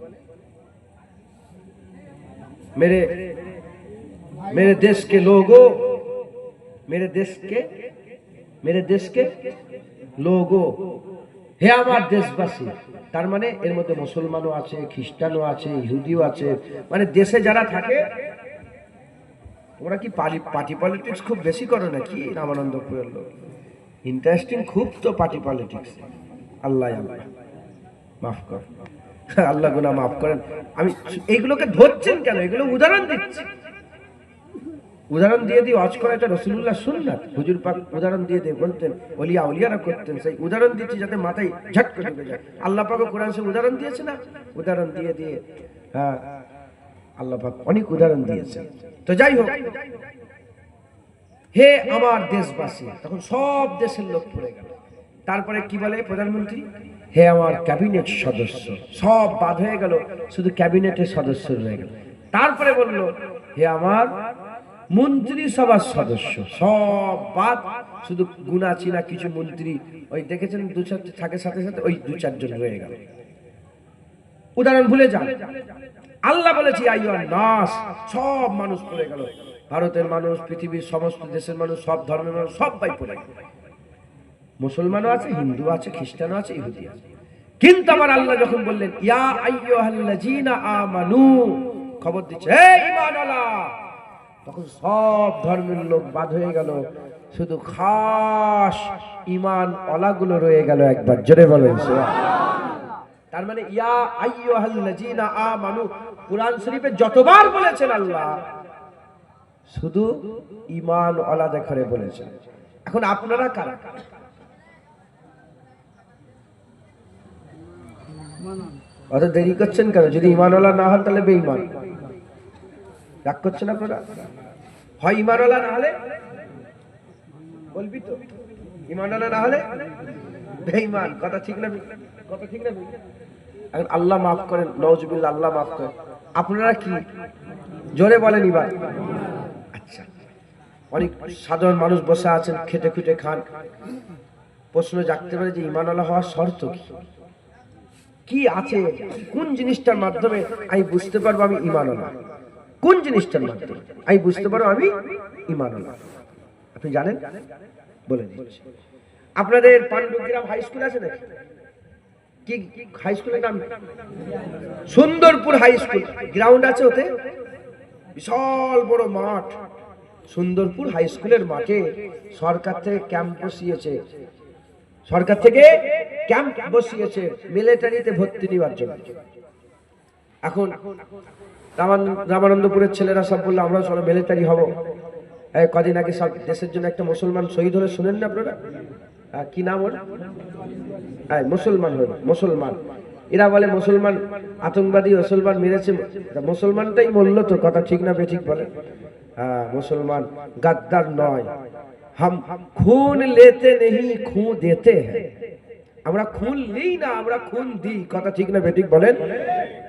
मेरे देश के लोगों, मेरे देश के মেরে দেশকে লোগো, হে আমার দেশবাসী। তার মানে এর মধ্যে মুসলমানও আছে, খ্রিস্টানও আছে, ইহুদিও আছে। মানে দেশে যারা থাকে, তোমরা কি পার্টি পলিটিক্স খুব বেশি করো নাকি রামানন্দপুরের লোক? ইন্টারেস্টিং খুব তো পার্টি পলিটিক্স। আল্লাহ আল্লাহ মাফ কর, আল্লাহ গুনাহ মাফ করেন। আমি এইগুলোকে ধরছেন কেন? এগুলো উদাহরণ দিচ্ছি। উদাহরণ দিয়ে দিয়ে ওয়াজ করা এটা রাসূলুল্লাহ সুন্নাত। হুজুর পাক উদাহরণ দিয়ে দিয়ে বলতেন, ওলিয়া ওলিয়ারা করতেন। সেই উদাহরণ দিচ্ছি যাতে মাথায় ঝট করে ঢুকে যায়। আল্লাহ পাকও কোরআন সে উদাহরণ দিয়েছে না? উদাহরণ দিয়ে দিয়ে হ্যাঁ, আল্লাহ পাক অনেক উদাহরণ দিয়েছে। তো যাই হোক, হে আমার দেশবাসী, তখন সব দেশের লোক পড়ে গেল। তারপরে কি বলে প্রধানমন্ত্রী? হে আমার ক্যাবিনেট সদস্য। সব বাদ হয়ে গেল, শুধু ক্যাবিনেটের সদস্য রয়ে গেল। তারপরে বলল, হে আমার মন্ত্রিসভার সদস্য। সব বাদ, শুধু গুনা চিনা কিছু মন্ত্রী, ওই দেখেছেন দু চারটে থাকে সাথে সাথে, ওই দু চারজন রয়ে গেল। উদাহরণ ভুলে যান। আল্লাহ বলেছি আইয়ুহান নাস, সব মানুষ পড়ে গেল। ভারতের মানুষ, পৃথিবীর সমস্ত দেশের মানুষ, সব ধর্মের মানুষ, সবাই পড়ে গেল। মুসলমানও আছে, হিন্দু আছে, খ্রিস্টানও আছে, ইহুদি আছে। কিন্তু আমার আল্লাহ যখন বললেন ইয়া আইয়ুহাল্লাযীনা আমানু, খবর দিচ্ছে হে ঈমানওয়ালা, তখন সব ধর্মের লোক বাদ হয়ে গেল, শুধু খাস ঈমান ওয়ালাগুলো রয়ে গেল। একবার জোরে বলেন সুবহানাল্লাহ। তার মানে ইয়া আইয়ুহাল্লাযীনা আমানু কুরআন শরীফে যতবার বলেছেন আল্লাহ, শুধু ঈমান ওয়ালাদের করে বলেছেন। এখন আপনারা কারা? অত দেরি করছেন কেন? যদি ঈমানওয়ালা না হন তাহলে বেঈমান। রাগ করছেন আপনারা? হয় ঈমানওয়ালা না হলে বলবি তো, ঈমানওয়ালা না হলে বেঈমান। কথা ঠিক না? কথা ঠিক না? এখন আল্লাহ মাফ করেন, নাউজুবিল্লাহ, আল্লাহ মাফ করেন। আপনারা কি জোরে বলেন ঈমান? আচ্ছা, অনেক সাধারণ মানুষ বসে আছেন, খেটে খুটে খান। প্রশ্ন জাগতে পারে যে ঈমানওয়ালা হওয়ার শর্ত কি? কি আছে? কোন জিনিসটার মাধ্যমে আমি বুঝতে পারবো আমি ঈমানওয়ালা? কোন জিনিসটার মাধ্যমে আমি বুঝতে পারবো আমি ঈমানওয়ালা? আপনি জানেন? বলে দিচ্ছি। আপনাদের পান্ডুগ্রাম হাই স্কুল আছে নাকি? কি হাই স্কুলের নাম? Sundarpur high school. গ্রাউন্ড আছে ওতে, বিশাল বড় মাঠ। সুন্দরপুর হাই স্কুলের মাঠে সরকার থেকে ক্যাম্প বসিয়েছে। সরকার থেকে ক্যাম্প বসিয়েছে মিলিটারিতে ভর্তি নেওয়ার জন্য। এখন রামানন্দপুরের ছেলেরা সব বললো আমরা চলো মিলিটারি হব। কদিন আগে সব দেশের জন্য একটা মুসলমান শহীদ হলে শুনেন না আপনারা? কি নাম ওর? মুসলমান হলো, মুসলমান। এরা বলে মুসলমান আতঙ্কবাদী, মুসলমান মেরেছে। মুসলমানটাই মরলো তো, কথা ঠিক না বেঠিক বলে? হ্যাঁ, মুসলমান গাদ্দার নয়। हम खून लेते नहीं खून देते हैं। আমরা খুন নেই না, আমরা খুন দিই। কথা ঠিক না বেঠিক বলেন?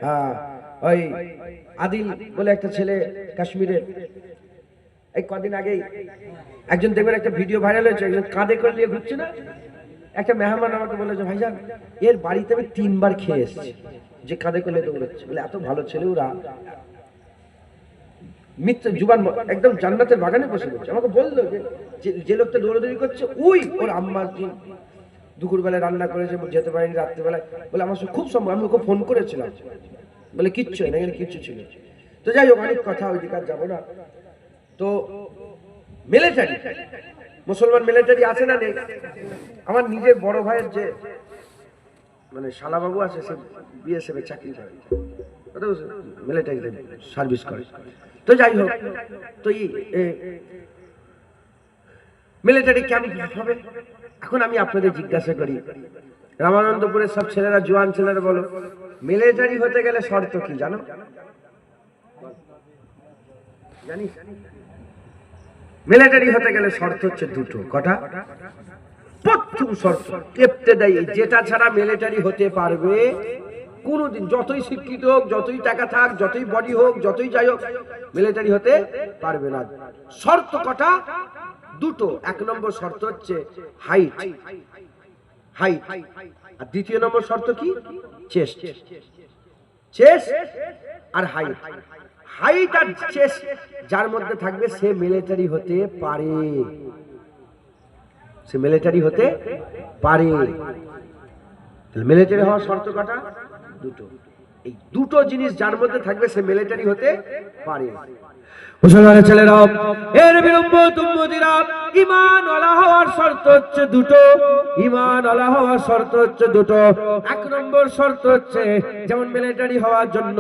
হ্যাঁ, ওই আদিল বলে একটা ছেলে কাশ্মীরের, এই কদিন আগে একজন দেখবেন একটা ভিডিও ভাইরাল হয়েছে, একজন কাঁধে করে নিয়ে ঘুরছে না। একটা মেহমান আমাকে বলেছে, ভাইজান এর বাড়িতে আমি 3 বার খেয়ে এসেছি, যে কাঁধে করে দৌড়াচ্ছে। বলে এত ভালো ছেলে ওরা, মিথ্যে জুবান, একদম জান্নাতের বাগানে বসে গেছে। আমাকে বললো যে লোকটা দৌড়াদৌড়ি করছে ওই ওর আম্মা দুপুরবেলায় রান্না করেছে, যেতে পারিনি রাত্রিবেলায়। বলে আমার সাথে খুব সম্ভব, আমি ওকে ফোন করেছিলাম। বলে কিচ্ছু হয় না, এখানে কিচ্ছু ছিল। তো যাই হোক, অনেক কথা, ওই দিকে আর যাবো না। তো মিলিটারি, মুসলমান মিলিটারি আছে না নেই? আমার নিজের বড় ভাইয়ের যে মানে শালাবাবু আছে, সে বিএসএফ এ চাকরি করে, মিলিটারিতে সার্ভিস করে। তো যাই হোক, তো মিলিটারি ক্যাম্প হবে। এখন আমি আপনাদের জিজ্ঞাসা করি, রামানন্দপুরের সব ছেলেরা, জোয়ান ছেলেরা বলো, মিলিটারি হতে গেলে শর্ত কি জানো? জানিস? মিলিটারি হতে গেলে শর্ত হচ্ছে দুটো। কটা? প্রথম শর্ত ইবতেদায়ী, যেটা ছাড়া মিলিটারি হতে পারবে কোনদিন, যতই শিক্ষিত হোক, যতই টাকা থাক, যতই বডি হোক, যতই যাই হোক, মিলিটারি হতে পারবে না। শর্ত কটা? দুটো। 1 নম্বর শর্ত হচ্ছে হাইট, হাইট। আর 2য় নম্বর শর্ত কি? চেস্ট, চেস্ট আর হাইট। হাইট আর চেস্ট যার মধ্যে থাকবে সে মিলিটারি হতে পারে। সে মিলিটারি হতে পারে। মিলিটারি হওয়ার শর্ত কটা? দুটো। এই দুটো জিনিস যার মধ্যে থাকবে সে মিলিটারি হতে পারে। মুসলমানের ছেলেরা, এর বিলম্ব তুম্মদিরা, ঈমান ওয়ালা হওয়ার শর্ত হচ্ছে দুটো। ঈমান ওয়ালা হওয়ার শর্ত হচ্ছে দুটো। এক নম্বর শর্ত হচ্ছে, যেমন মিলিটারি হওয়ার জন্য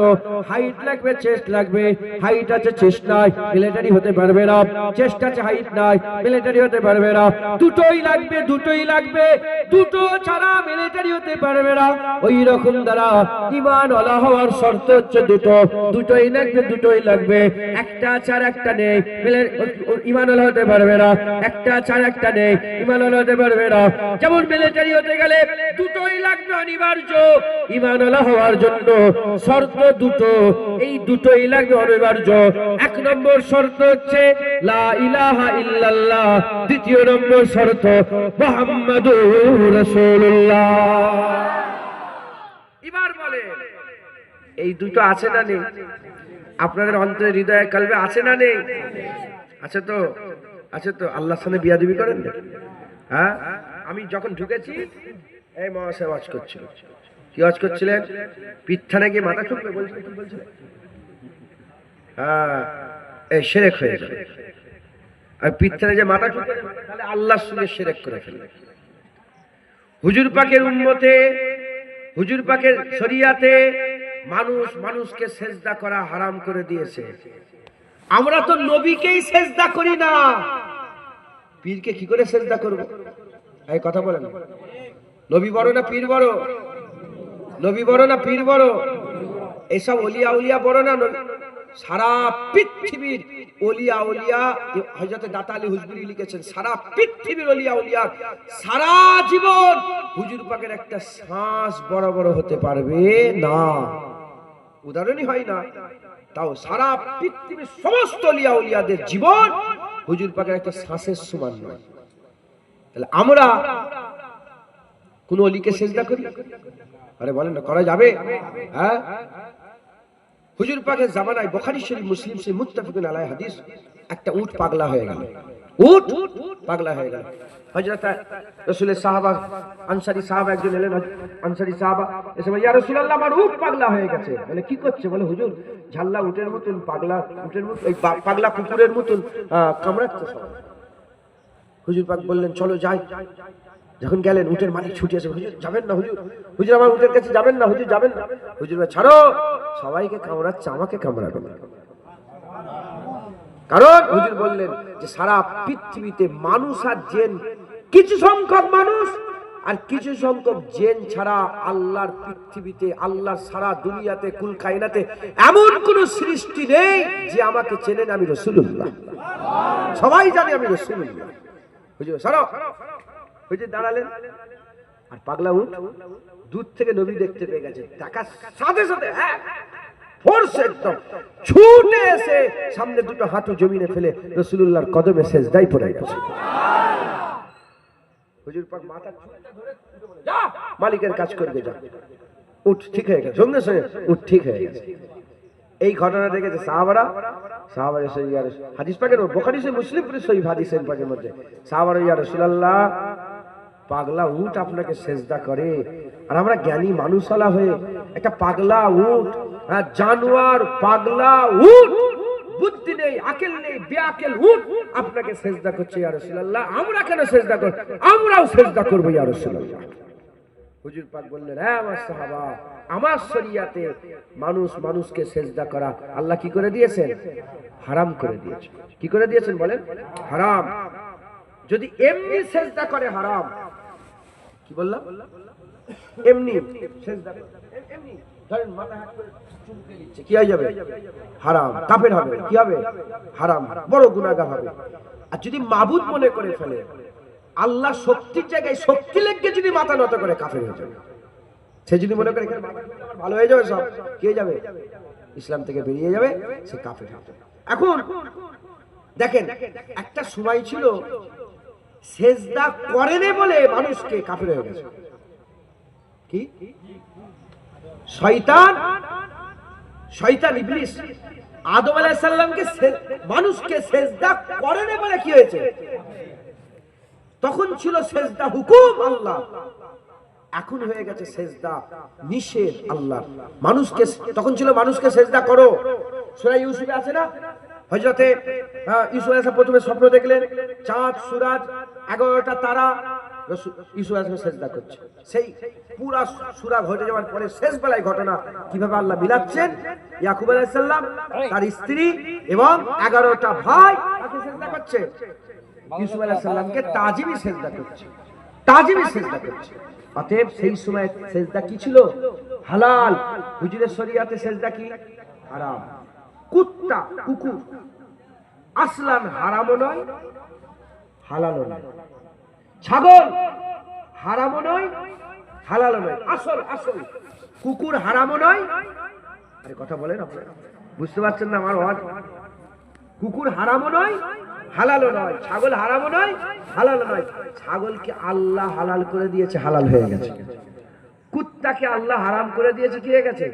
হাইট লাগবে, চেস্ট লাগবে। হাইট আছে চেস্ট নাই, মিলিটারি হতে পারবে না। চেস্ট আছে হাইট নাই, মিলিটারি হতে পারবে না। দুটোই লাগবে, দুটোই লাগবে। দুটো ছাড়া মিলিটারি হতে পারবে না। ওই রকম দ্বারা ঈমান ওয়ালা হওয়ার শর্ত হচ্ছে দুটো। দুটোই লাগবে, দুটোই লাগবে। একটা চার একটা নেই, ঈমান ওয়ালা হতে পারবে না। একটা চার একটা নেই, ঈমান ওয়ালা হতে পারবে না। যেমন মিলিটারি হতে গেলে দুটোই লাগবে অনিবার্য। ঈমান ওয়ালা হওয়ার জন্য শর্ত দুটো, এই দুটোই লাগবে অনিবার্য। এক নম্বর শর্ত হচ্ছে লা ইলাহা ইল্লাল্লাহ। দ্বিতীয় নম্বর শর্ত মুহাম্মাদুর রাসূলুল্লাহ। এবার বলে, এই দুটো আছে না নেই? আপনাদের অন্তরে, হৃদয়ে, কলবে আছে না নেই? আছে তো, আছে তো। আল্লাহর সামনে বিয়াদবি করেন না? হ্যাঁ, আমি যখন ঢুকেছি এই মহাশয় ওয়াজ করছিল। কি ওয়াজ করছিলেন? পিঠানে গিয়ে মাথা ঠুকবে বলছিলেন, কি বলছিলেন? হ্যাঁ, এই শিরক হয়ে যাবে। আর পিঠানে যে মাথা ঠুকবে তাহলে আল্লাহর সঙ্গে শিরক করে ফেলবে। হুজুর পাকের উম্মতে, হুজুর পাকের শরিয়াতে মানুষ মানুষকে সেজদা করা হারাম করে দিয়েছে। আমরা তো নবীকেই সেজদা করি না, পীরকে কি করে সেজদা করব? এই কথা বলেন। নবী বড় না পীর বড়? নবী বড় না পীর বড়? এসব ওলিয়া উলিয়া বড় না? সারা পৃথিবীর ওলিয়া উলিয়া, হযরত দাতা আলী হুজবুরি লিখেছেন, সারা পৃথিবীর ওলিয়া উলিয়া সারা জীবন হুজুর পাকের একটা শ্বাস বড় বড় হতে পারবে না। উদাহরণই হয় না, তাও সারা পৃথিবীর সমস্ত ওলিয়া উলিয়াদের জীবন হুজুর পাকের একটা শ্বাসের সমান নয়। তাহলে আমরা কোন ওলিকে সেজদা করি? আরে বলেন না, করা যাবে? হ্যাঁ, হুজুর পাকের জামানায় বুখারী শরীফ, মুসলিম শরীফ, মুত্তাফিকুন আলাইহি হাদিস, একটা উট পাগলা হয়ে গেল। উট পাগলা হয়ে গেল। হযরত রাসূলের সাহাবা, আনসারী সাহাবা একজন এলেন, আনসারী সাহাবা এসে বলে, ইয়া রাসূলুল্লাহ, আমার উট পাগলা হয়ে গেছে। বলে কি করছে? বলে হুজুর, ঝাল্লা উটের মতন, পাগলা উটের মতন, এই পাগলা কুকুরের মতন কামড়াচ্ছে সব। হুজুর পাক বললেন, চলো যাই। যখন গেলেন, উটের মালিক ছুটে এসে, হুজুর যাবেন না, হুজুর, হুজুর আমার উটের কাছে যাবেন না, হুজুর যাবেন না। হুজুর বলে, ছাড়ো, সবাইকে কামড়াচ্ছে, আমাকে কামড়াবে না। কারণ হুজুর বললেন যে সারা পৃথিবীতে মানুষ আর জিন, কিছু সংখ্যক মানুষ আর কিছু সংখ্যক জিন ছাড়া আল্লাহর পৃথিবীতে, আল্লাহর সারা দুনিয়াতে, কুল কায়নাতে এমন কোন সৃষ্টি নেই যে আমাকে চেনেন আমি রাসূলুল্লাহ। সবাই জানে আমি রাসূলুল্লাহ। হুজুর ছাড়ো। হুজুর দাঁড়ালেন, আর পাগলা উট দূর থেকে নবী দেখতে পেয়ে গেছে। দেখার সাথে সাথে ফোর্স একদম ছুটে এসে সামনে দুটো হাঁটু জমিনে ফেলে রাসূলুল্লাহর কদমে সেজদায় পড়ে গেছে। হুজুর পাক মাথা ধরে যা, মালিকের কাজ করবে, যা। উট ঠিক হয়ে গেছে, সঙ্গে সঙ্গে উট ঠিক হয়ে গেছে। এই ঘটনা দেখেছে সাহাবারা। সাহাবারা সেই হাদিস পাকের বুখারী শরীফ, মুসলিম শরীফ হাদিসের পাকের মধ্যে সাহাবারা, ইয়া রাসূলুল্লাহ, পাগলা উট আপনাকে সেজদা করে, আর আমরা জ্ঞানী মানুষওয়ালা হয়ে একটা পাগলা উট, জানোয়ার পাগলা উট, বুদ্ধি নেই, আকল নেই, বেআকেল উট আপনাকে সেজদা করছে, ইয়া রাসূলুল্লাহ, আমরা কেন সেজদা করব? আমরাও সেজদা করব ইয়া রাসূলুল্লাহ। হুজুর পাক বললেন, হ্যাঁ আমার সাহাবা, আমার শরিয়াতে মানুষ মানুষকে সেজদা করা আল্লাহ কি করে দিয়েছেন? হারাম করে দিয়েছেন। কি করে দিয়েছেন বলেন? হারাম। যদি এমনি সেজদা করে হারাম। কি বললাম? এমনি সেজদা করে, এমনি ধরেন মাথা হাত করে চুমকে দিচ্ছে, কি হয়ে যাবে? হারাম, কাফের হবে। কি হবে? হারাম, বড় গুনাহগার হবে। আর যদি মাবুদ মনে করে ফেলে, আল্লাহ শক্তির জায়গায় শক্তি লেগে যদি মাথা নত করে, কাফের হয়ে যাবে। সে যদি মনে করে ভালো হয়ে যাবে, সব কি হয়ে যাবে? ইসলাম থেকে বেরিয়ে যাবে, সে কাফের হবে। এখন দেখেন, একটা সময় ছিল সেজদা করেনি বলে মানুষকে কাফের হয়ে গেছে। কি? শয়তান, শয়তান ইবলিস আদম আলাইহিস সালামকে মানুষকে সেজদা করেনি বলে কি হয়েছে? তখন ছিল সেজদা হুকুম আল্লাহ, এখন হয়ে গেছে সেজদা নিষেধ আল্লাহ। মানুষকে তখন ছিল মানুষকে সেজদা করো, সূরা ইউসুফে আছে না, হযরতে ইউসুফ আলাইহিস সালাম প্রথমে স্বপ্ন দেখলেন, চাঁদ সূরজ 11টা তারা ইউসুফ আলাইহিস সালাম সেজদা করছে। সেই পুরা সূরা ঘটে যাওয়ার পরে শেষ বেলায় ঘটনা কিভাবে আল্লাহ মিলাচ্ছেন, ইয়াকুব আলাইহিস সালাম তার স্ত্রী এবং 11টা ভাই তাকে সেজদা করছে, ইউসুফ আলাইহিস সালামকে তাজিমি সেজদা করছে, তাজিমি সেজদা করছে। অতএব সেই সময় সেজদা কি ছিল? হালাল। হুজুরের শরীয়তে সেজদা কি? হারাম। কুত্তা, কুকুর আসলান হারামও নয়, হালালও নয়। ছাগল হারামও নয়, হালালও নয়। আসল আসল কুকুর হারামও নয়। আরে কথা বলেন আপনারা, বুঝতে পারছেন না আমার আওয়াজ? কুকুর হারামও নয়, হালালও নয়। ছাগল হারামও নয়, হালালও নয়। ছাগলকে আল্লাহ হালাল করে দিয়েছে, হালাল হয়ে গেছে। কুত্তাকে আল্লাহ হারাম করে দিয়েছে, কি হয়ে গেছে?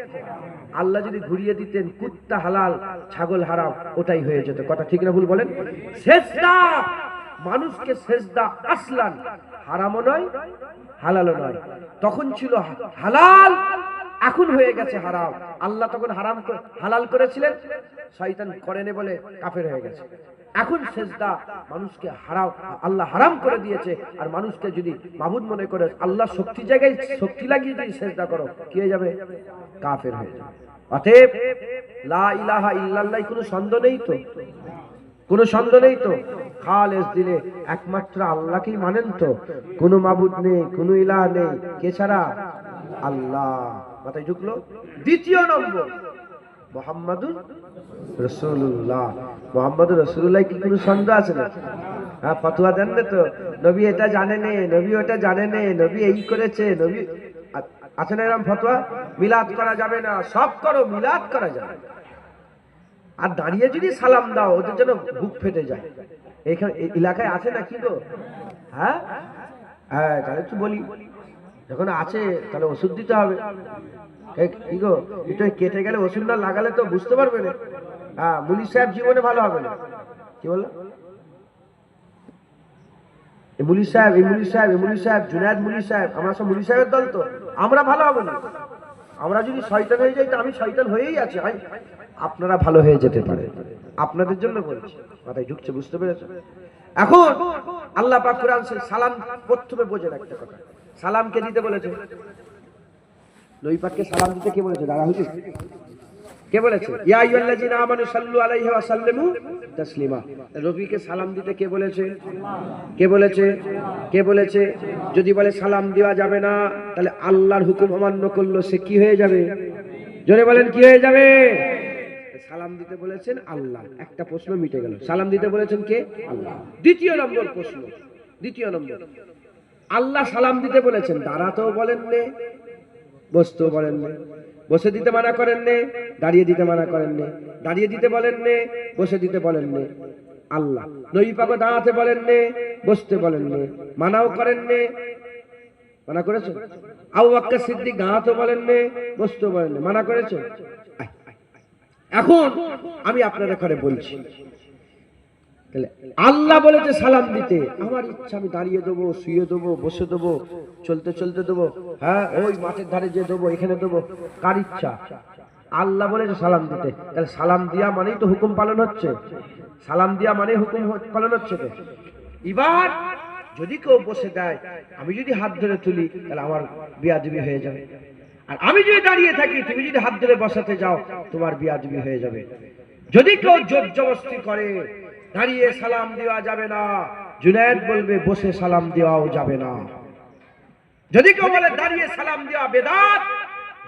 আল্লাহ যদি ঘুরিয়ে দিতেন কুত্তা হালাল ছাগল হারাম, ওটাই হয়ে যেত। কথা ঠিক না ভুল বলেন? সেজদা, মানুষকে সেজদা আসলান হারামও নয়, হালালও নয়। তখন ছিল হালাল, এখন হয়ে গেছে হারাম। আল্লাহ তখন হালাল করেছিলেন, শয়তান করেনি বলে কাফের হয়ে গেছে। এখন সেজদা মানুষকে হারাম, আল্লাহ হারাম করে দিয়েছে। আর মানুষকে যদি মাবুদ মনে করে আল্লাহ শক্তি জায়গায় শক্তি লাগিয়ে যদি সেজদা করো, কি হয়ে যাবে? কাফের হয়ে যাবে। অতএব লা ইলাহা ইল্লাল্লাহ কোনো সন্দেহ নেই তো, কোনো সন্দেহ নেই তো। খালেস দিলে একমাত্র আল্লাহকেই মানেন তো, কোনো মাবুদ নেই, কোনো ইলাহ নেই, কে ছাড়া? আল্লাহ। মাথায় ঢুকলো? দ্বিতীয় নম্বর মুহাম্মাদুর রাসূলুল্লাহ। মুহাম্মাদুর রাসূলুল্লাহ কি কোনো সন্দেহ আছে না? হ্যাঁ, ফতোয়া দেন না তো, নবী এটা জানে নে, নবী ওটা জানে নে, নবী এই করেছে, নবী আছে না এরকম ফতোয়া? মিলাদ করা যাবে না, সব করো, মিলাদ করা যাবে। আর দাঁড়িয়ে যদি সালাম দাও, ওদের যেন বুক ফেটে যায়। এখানে এলাকায় আছে না কি গো? হ্যাঁ হ্যাঁ, তাহলে একটু বলি, যখন আছে তাহলে ওষুধ দিতে হবে। কি গো, এটা কেটে গেলে ওষুধ না লাগালে তো বুঝতে পারবে না। হ্যাঁ, মুলি সাহেব জীবনে ভালো হবে না। কি বললো? মুলি সাহেব, এই মুলি সাহেব, এই মুলি সাহেব, জুনায়েদ মুলি সাহেব, আমরা সব মুলি সাহেবের দল তো, আমরা ভালো হবে না। আমরা যদি শয়তান হয়ে যাই, তো আমি শয়তান হয়েই আছি, আপনারা ভালো হয়ে যেতে পারে, আপনাদের জন্য বলছি। মাথায় ঢুকছে, বুঝতে পেরেছো? এখন আল্লাহ পাক কোরআন সালাম প্রথমে বোঝেন একটা কথা, সালামকে দিতে বলেছে। নবী পাককে সালাম দিতে কে বলেছে? দাঁড়া হুজুর, কে বলেছে? ইয়া আইয়ুহাল্লাযিনা আমানু সাল্লু আলাইহি ওয়া সাল্লিমু তাসলিমা। নবীকে সালাম দিতে কে বলেছে? কে বলেছে? কে বলেছে? যদি বলে সালাম দেওয়া যাবে না, তাহলে আল্লাহর হুকুম অমান্য করলো, সে কি হয়ে যাবে? জোরে বলেন, কি হয়ে যাবে? সালাম দিতে বলেছেন আল্লাহ, একটা প্রশ্ন মিটে গেল। সালাম দিতে বলেছেন কে? আল্লাহ। দ্বিতীয় নম্বর প্রশ্ন, দ্বিতীয় নম্বর, আল্লাহ সালাম দিতে বলেছেন, দাঁড়াতেও বলেন নে, বসতেও বলেন নে। বসে দিতে মানা করেন নে, দাঁড়িয়ে দিতে মানা করেন নে। দাঁড়িয়ে দিতে বলেন নে, বসে দিতে বলেন নে। আল্লাহ নবী পাক দাঁড়াতে বলেন নে, বসতে বলেন নে, মানাও করেন নে। মানা করেছে? আবু বকর সিদ্দিক দাঁড়াতে বলেন নে, বসতে বলেন নে, মানা করেছে? এখন আমি আপনাদের ঘরে বলছি, তাহলে আল্লাহ বলেছে সালাম দিতে, আমার ইচ্ছা আমি দাঁড়িয়ে দেবো, শুয়ে দেবো, বসে দেবো, চলতে চলতে দেবো, হ্যাঁ ওই মাঠের ধারে যে দেবো, এখানে দেবো, কার ইচ্ছা? আল্লাহ বলেছে সালাম দিতে, তাহলে সালাম দিয়া মানেই তো হুকুম পালন হচ্ছে, সালাম দিয়া মানে হুকুম পালন হচ্ছে তো। এবার যদি কেউ বসে দেয়, আমি যদি হাত ধরে তুলি, তাহলে আমার বিয়াদবি হয়ে যাবে। আর আমি যদি দাঁড়িয়ে থাকি, তুমি যদি হাত ধরে বসাতে যাও, তোমার বিয়াদবি হয়ে যাবে। যদি কেউ জোর জবরদস্তি করে, দাঁড়িয়ে সালাম দেওয়া যাবে না, জুনায়েদ বলবে বসে সালাম দেওয়াও যাবে না। যদি কেউ বলে দাঁড়িয়ে সালাম দেওয়া বেদাত,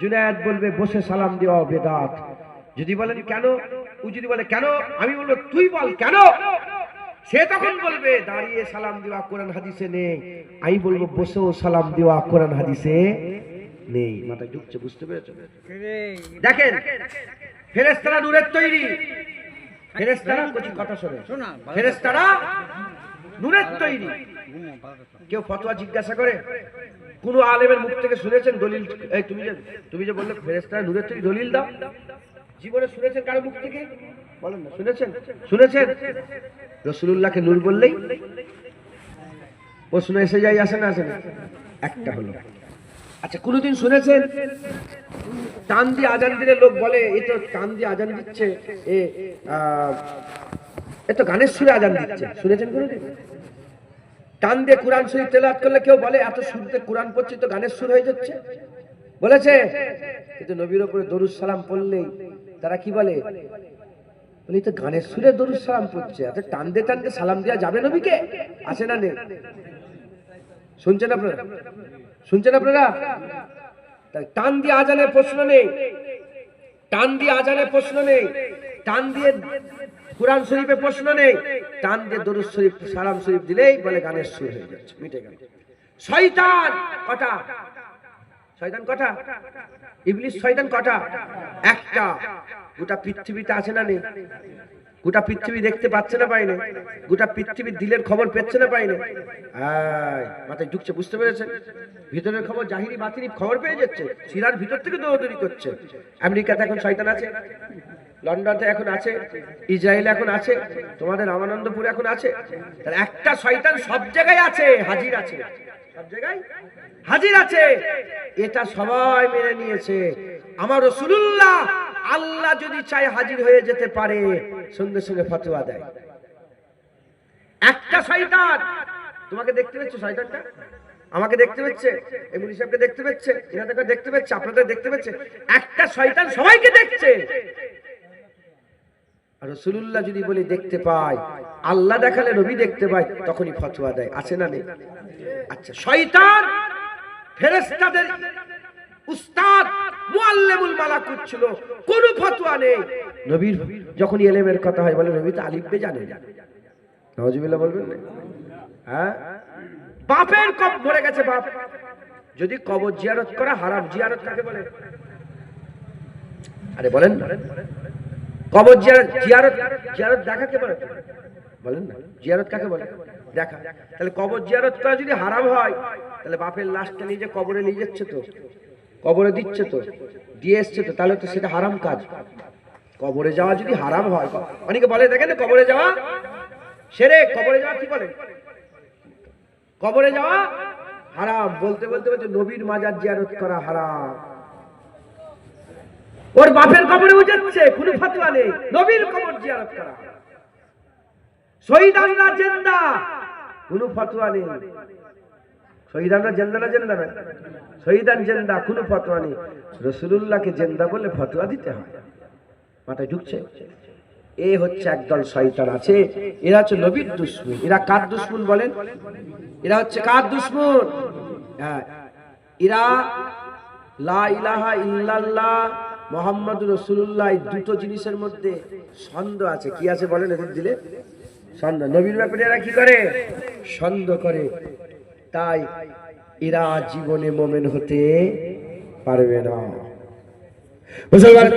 জুনায়েদ বলবে বসে সালাম দেওয়াও বেদাত। যদি বলেন কেন, ও যদি বলে কেন, আমি বলবো তুই বল কেন। সে তখন বলবে দাঁড়িয়ে সালাম দেওয়া কোরআন হাদিসে নেই, আমি বলবো বসেও সালাম দেওয়া কোরআন হাদিসে নেই। মাথায় ঢুকছে, বুঝতে পেরেছো? দেখেন, ফেরেশতারা নূরের তৈরি, ফেরেশতারা কথা শোনে, ফেরেশতারা নূরের তৈরি। কেউ ফতোয়া জিজ্ঞাসা করে, কোন আলেমের মুখ থেকে শুনেছেন দলিল? এই তুমি যে বললে ফেরেশতারা নূরের তৈরি, দলিল দাও। জীবনে শুনেছেন কারো মুখ থেকে? বলেন না, শুনেছেন? শুনেছেন? রাসূলুল্লাহকে নূর বললেই প্রশ্ন এসে যায়, আসে না আসে না? একটা হলো। আচ্ছা, কোনোদিন শুনেছেন টান দিয়ে আজান দিলে লোক বলে এ তো টান দিয়ে আজান দিচ্ছে, এ তো গানের সুরে আজান দিচ্ছে? শুনেছেন কোনোদিন? টান দিয়ে কোরআন শরীফ তেলাওয়াত করলে কেউ বলে এত সুরে কোরআন পড়ছে, তো গানের সুর হয়ে যাচ্ছে? বলেছে? কিন্তু নবীর উপরে দরুদ সালাম পড়লেই তারা কি বলে? বলে তো গানের সুরে দরুদ সালাম পড়ছে, এত টান দিয়ে সালাম দেওয়া যাবে নবীকে? আছে না নেই? শুনছেন আপনারা? শুনছেন আপনারা? টান দিয়ে আজানের প্রশ্ন নেই, টান দিয়ে আজানের প্রশ্ন নেই, টান দিয়ে কোরআন শরীফে প্রশ্ন নেই, টান দিয়ে দরুদ শরীফ সালাম শরীফ দিলেই বলে গানের সুর হয়ে যাচ্ছে, মিটে গেল। শয়তান কটা? শয়তান কটা? ইবলিস শয়তান কটা? একটা। গোটা পৃথিবীতে আছে না নেই? গোটা পৃথিবী দেখতে পাচ্ছে না পাইনি? গোটা পৃথিবীর দিলের খবর পেচ্ছে না পাইনি? মাথায় ঢুকছে, বুঝতে পেরেছেন? ভিতরের খবর জাহিরি বাতিনি খবর পেয়ে যাচ্ছে, শিরার ভিতর থেকে দৌড়দৌড়ি করছে। আমেরিকাতে এখন শয়তান আছে, লন্ডনে এখন আছে, ইসরায়েল এখন আছে, তোমাদের রামানন্দপুরে এখন আছে। তাহলে একটা শয়তান সব জায়গায় আছে, হাজির আছে, সব জায়গায় হাজির আছে। এটা সবাই মেনে নিয়েছে। আমার রাসূলুল্লাহ আল্লাহ যদি চায় হাজির হয়ে যেতে পারে, সঙ্গে সঙ্গে ফতোয়া দেয়। একটা শয়তান তোমাকে দেখতে পাচ্ছে, শয়তানটা আমাকে দেখতে পাচ্ছে, এমনি সাহেবকে দেখতে পাচ্ছে, এনাদেরকে দেখতে পাচ্ছে, আপনাদের দেখতে পাচ্ছে। একটা শয়তান সবাইকে দেখছে। আর রাসূলুল্লাহ যদি বলি দেখতে পায়, আল্লাহ দেখালে নবী দেখতে পায়, তখনই ফতোয়া দেয়। আছে না নেই? আচ্ছা, শয়তান ফেরেশতাদের উস্তাদ মুআল্লিমুল মালাকুত ছিল, কোনো ফতোয়া নেই। নবীর যখন ইলমের কথা হয় বলে নবী তো আলিফ বে জানে। নাউজুবিল্লাহ বলবেন না? হ্যাঁ, বাপের কব মরে গেছে বাপ, যদি কবর জিয়ারত করা হারাম। জিয়ারত কাকে বলে? আরে বলেন না। কবর জিয়ারত, জিয়ারত জিয়ারত দেখাকে বলে? বলেন না। জিয়ারত কাকে বলে? দেখা। তাহলে কবর জিয়ারত করা যদি হারাম হয়, তাহলে বাপের লাশটা নিয়ে যে কবরে নিয়ে যাচ্ছে, তো কবরে দিচ্ছে, তো দিয়ে এসছে, তো তাহলে তো সেটা হারাম কাজ। কবরে যাওয়া যদি হারাম হয়, অনেকে বলে দেখেন কবরে যাওয়া শিরক, কবরে যাওয়া কি বলে? কবরে যাওয়া হারাম। বলতে বলতে বলতে নবীর মাজার জিয়ারত করা হারাম। ওর বাপের কবরে যাচ্ছে, কোনো ফতোয়া নেই। নবীর কবর জিয়ারত করা। শহীদানরা জিন্দা, কোনো ফতোয়া নেই। শহীদানরা জিন্দা না জিন্দা না? শহীদান জিন্দা, কোনো ফতোয়া নেই। রাসূলুল্লাহকে জিন্দা বলে ফতোয়া দিতে হয়। মাথায় ঢুকছে? এ হচ্ছে একদল শয়তান আছে, এরা হচ্ছে নবীর দুশমন। এরা কার দুশমন বলেন? এরা হচ্ছে কার দুশমন? হ্যাঁ, এরা লা ইলাহা ইল্লাল্লাহ মুহাম্মাদুর রাসূলুল্লাহ, এই দুটো জিনিসের মধ্যে সন্দেহ আছে। কি আছে বলেন? এদের দিলে সন্দেহ। নবীর ব্যাপারে এরা কি করে? সন্দেহ করে। তাই এরা জীবনে মুমিন হতে পারবে না। মুসলমান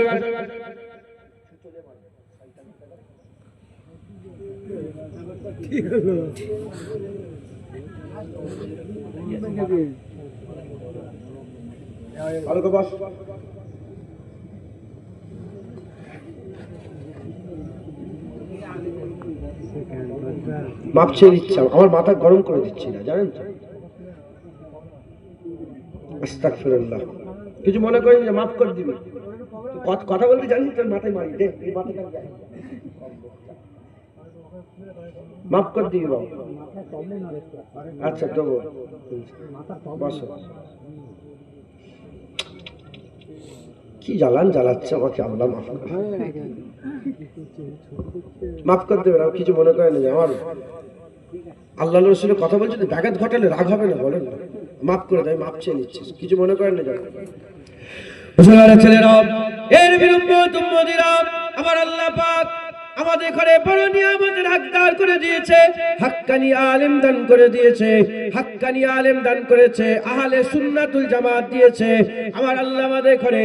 মাপ চেয়ে দিচ্ছি, আমার মাথা গরম করে দিচ্ছি না, জানেন তো? আস্তাগফিরুল্লাহ। কিছু মনে করেন যে মাফ করে দিবি, কথা বলতে জানিস, তোর মাথায় মারি দে, মাফ করে দিবি বাবা। আচ্ছা দেবো, বসো। কি জ্বালান জ্বালাচ্ছে আমাকে, আল্লাহ মাফ করে, মাফ করে দেবেন। আর কিছু মনে করেন যে আমার আল্লাহ রসুলের কথা বলছি, ব্যাঘাত ঘটালে রাগ হবে না? বলেন না, মাফ করে দেয়, মাফ চেয়ে নিচ্ছি। কিছু মনে করেন না মুসলমানের ছেলেরা, এর বিরুদ্ধে উম্মতিরা, আমার আল্লাহ পাক আমাদের ঘরে বড় নিয়ামতের হকদার করে দিয়েছে। হাক্কানি আলেম দান করে দিয়েছে, হাক্কানি আলেম দান করেছে, আহলে সুন্নাতুল জামাত দিয়েছে। আমার আল্লাহ আমাদের ঘরে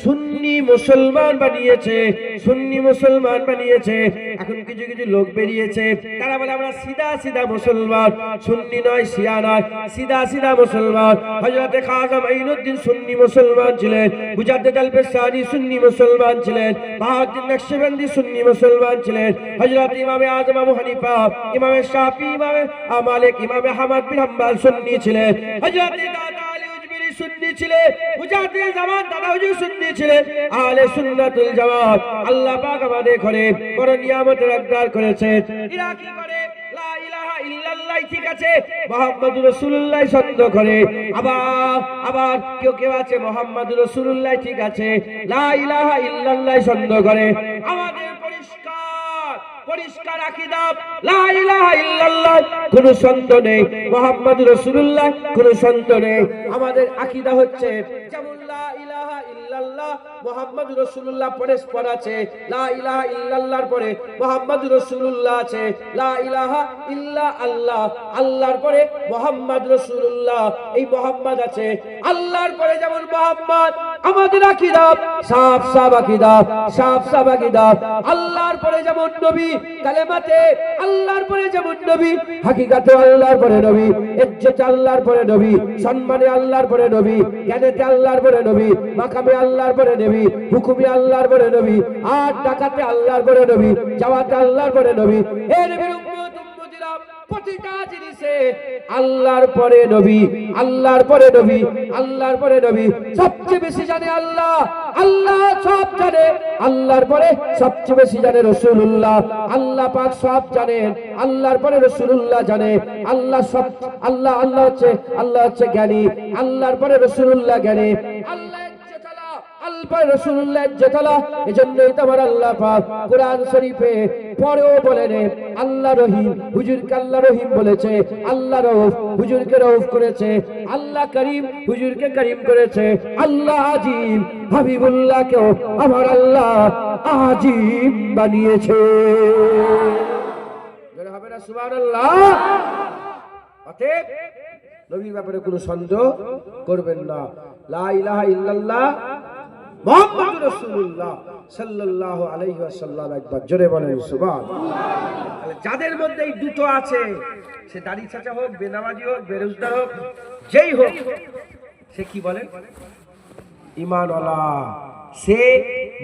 সুন্নি মুসলমান বানিয়েছে, সুন্নি মুসলমান বানিয়েছে। এখন কিছু কিছু লোক বেরিয়েছে, তারা বলে আমরা সিধা সিধা মুসলমান, সুন্নি নয় শিয়া নয়, সিধা সিধা মুসলমান। হযরতে খাজা মাইনুদ্দিন সুন্নি মুসলমান ছিলেন, মুজাদ্দিদ আল বেসানি সুন্নি মুসলমান ছিলেন, বাহাউদ্দিন নকশবন্দি সুন্নি মুসলমান ছিলেন, হযরত ইমামে আযম আবু হানিফা, ইমামে শাফি, ইমামে মালিক, ইমামে আহমদ বিন হাম্বল সুন্নি ছিলেন, হযরত দাদা আলী উজবেরি সুন্নি ছিলেন, মুজাদ্দিদ জামান দাদা হুজুর সুন্নি ছিলেন, আহলে সুন্নাতুল জামাত। আল্লাহ পাক আমাদের ঘরে বড় নিয়ামতের হকদার করেছেন। এরা কি করে? লা ইলাহা ইল্লাল্লাহ ঠিক আছে, মুহাম্মাদুর রাসূলুল্লাহ সন্দেহ করে। আবার কেউ আছে মুহাম্মাদুর রাসূলুল্লাহ ঠিক আছে, লা ইলাহা ইল্লাল্লাহ সন্দেহ করে। আমাদের পরিষ্কার আকীদা, লা ইলাহা ইল্লাল্লাহ কোন সন্দেহ নেই, মুহাম্মাদুর রাসূলুল্লাহ কোন সন্দেহ নেই। আমাদের আকীদা হচ্ছে যেমন লা ইলাহা ইল্লাল্লাহ মুহাম্মাদুর রাসূলুল্লাহ পরস্পর আছে, লা ইলাহা ইল্লাল্লাহর পরে মুহাম্মাদুর রাসূলুল্লাহ আছে, লা ইলাহা ইল্লা আল্লাহ, আল্লাহর পরে মুহাম্মদ রাসূলুল্লাহ, এই মুহাম্মদ আছে। আল্লাহর পরে যেমন মুহাম্মদ, আমাদের আকীদা সাফ সাফ আকীদা, সাফ সাফ আকীদা। আল্লাহর পরে যেমন নবী, কালেমাতে আল্লাহর পরে যেমন নবী, হাকিকাতে আল্লাহর পরে নবী, ইজ্জতে আল্লাহর পরে নবী, সম্মানে আল্লাহর পরে নবী, জ্ঞানেতে আল্লাহর পরে নবী, মাকামে আল্লাহর পরে নবী, হুকুমে আল্লাহর পরে নবী, আর ডাকাতে আল্লাহর পরে নবী, যাওয়াতে আল্লাহর পরে নবী। এই নবীর উম্মত উম্মতিরা প্রতিটা জিনিসে আল্লাহর পরে নবী, আল্লাহর পরে নবী, আল্লাহর পরে নবী। সবচেয়ে বেশি জানে আল্লাহ, আল্লাহ সব জানে, আল্লাহর পরে সবচেয়ে বেশি জানে রাসূলুল্লাহ। আল্লাহ পাক সব জানেন, আল্লাহর পরে রাসূলুল্লাহ জানে। আল্লাহ সব, আল্লাহ হচ্ছে জ্ঞানী, আল্লাহর পরে রাসূলুল্লাহ জ্ঞানী। আল্লাহ রাসূলুল্লাহ ইজ্জতালা, এজন্যই তো আমার আল্লাহ পাক কোরআন শরীফে পরেও বলেন আল্লাহ রহিম, হুজুরকে আল্লাহ রহিম বলেছে, আল্লাহ রউফ, হুজুরকে রউফ করেছে, আল্লাহ করিম, হুজুরকে করিম করেছে, আল্লাহ আজিম, হাবিবুল্লাহকেও আমার আল্লাহ আজিম বানিয়েছে। হবে না সুবহানাল্লাহ? অতএব নবীর ব্যাপারে কোনো সন্দেহ করবেন না। লা ইলাহা ইল্লাল্লাহ মুহাম্মাদুর রাসূলুল্লাহ সাল্লাল্লাহু আলাইহি ওয়াসাল্লাম, একবার জোরে বলেন সুবহানাল্লাহ। যাদের মধ্যে এই দুটো আছে, সে দাড়ি চাচা হোক, বেনামাজি হোক, বেরোজগার হোক, যেই হোক, সে কি বলে? ঈমানওয়ালা, সে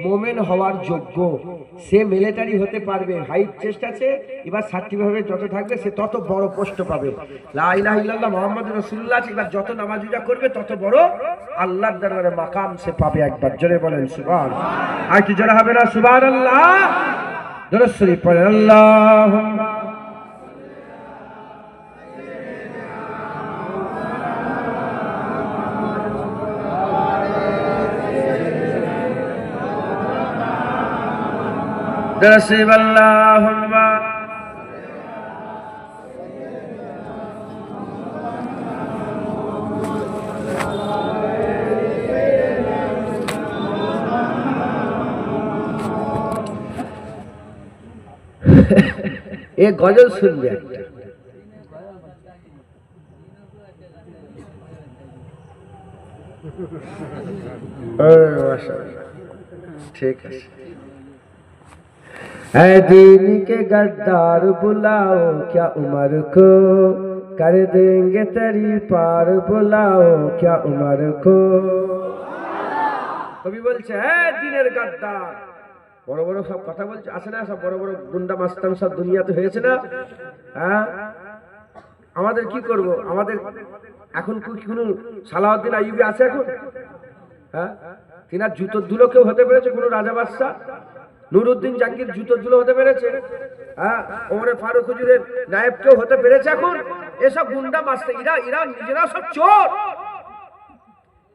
মোমেন হওয়ার যোগ্য, সে মিলিটারি হতে পারবে, হাইট চেস্ট আছে, এবার সার্টিফিকেট যত থাকবে সে তত বড় পোস্ট পাবে। লা ইলাহা ইল্লাল্লাহ মুহাম্মাদুর রাসূলুল্লাহ, এবার যত নামাজিটা করবে তত বড় আল্লাহর দরবারে মাকাম সে পাবে। একবার জোরে বলেন সুবহানাল্লাহ। আর কি জোরে হবে না সুবহানাল্লাহ? দরুদ শরীফ পড়েন। আল্লাহুম্মা দরসিব আল্লাহুম্মা एक गजल सुनबे একটা माशाअल्लाह ठीक है। ऐ दीन के गद्दार बुलाओ क्या उमर को, कर देंगे तेरी पार बुलाओ क्या उमर को। कभी বলছে হ্যাঁ দিনের গদ্দার, বড় বড় সব কথা বলছে, আছে না সব বড় বড় গুন্ডা মাস্তান সব দুনিয়াতে হয়েছে না? হ্যাঁ, আমাদের কি করব? আমাদের এখন কি কোনো সালাউদ্দিন আইয়ুবী আছে এখন? হ্যাঁ, তিনার জুতোর ধুলো কেউ হতে পেরেছে? কোনো রাজা বাদশা নুরুদ্দিন জাহাঙ্গীর জুতোর ধুলো হতে পেরেছে? হ্যাঁ, ওমরে ফারুক হুজুরের নায়েব কেউ হতে পেরেছে এখন? এসব গুন্ডা মাস্তান, এরা নিজেরা সব চোর।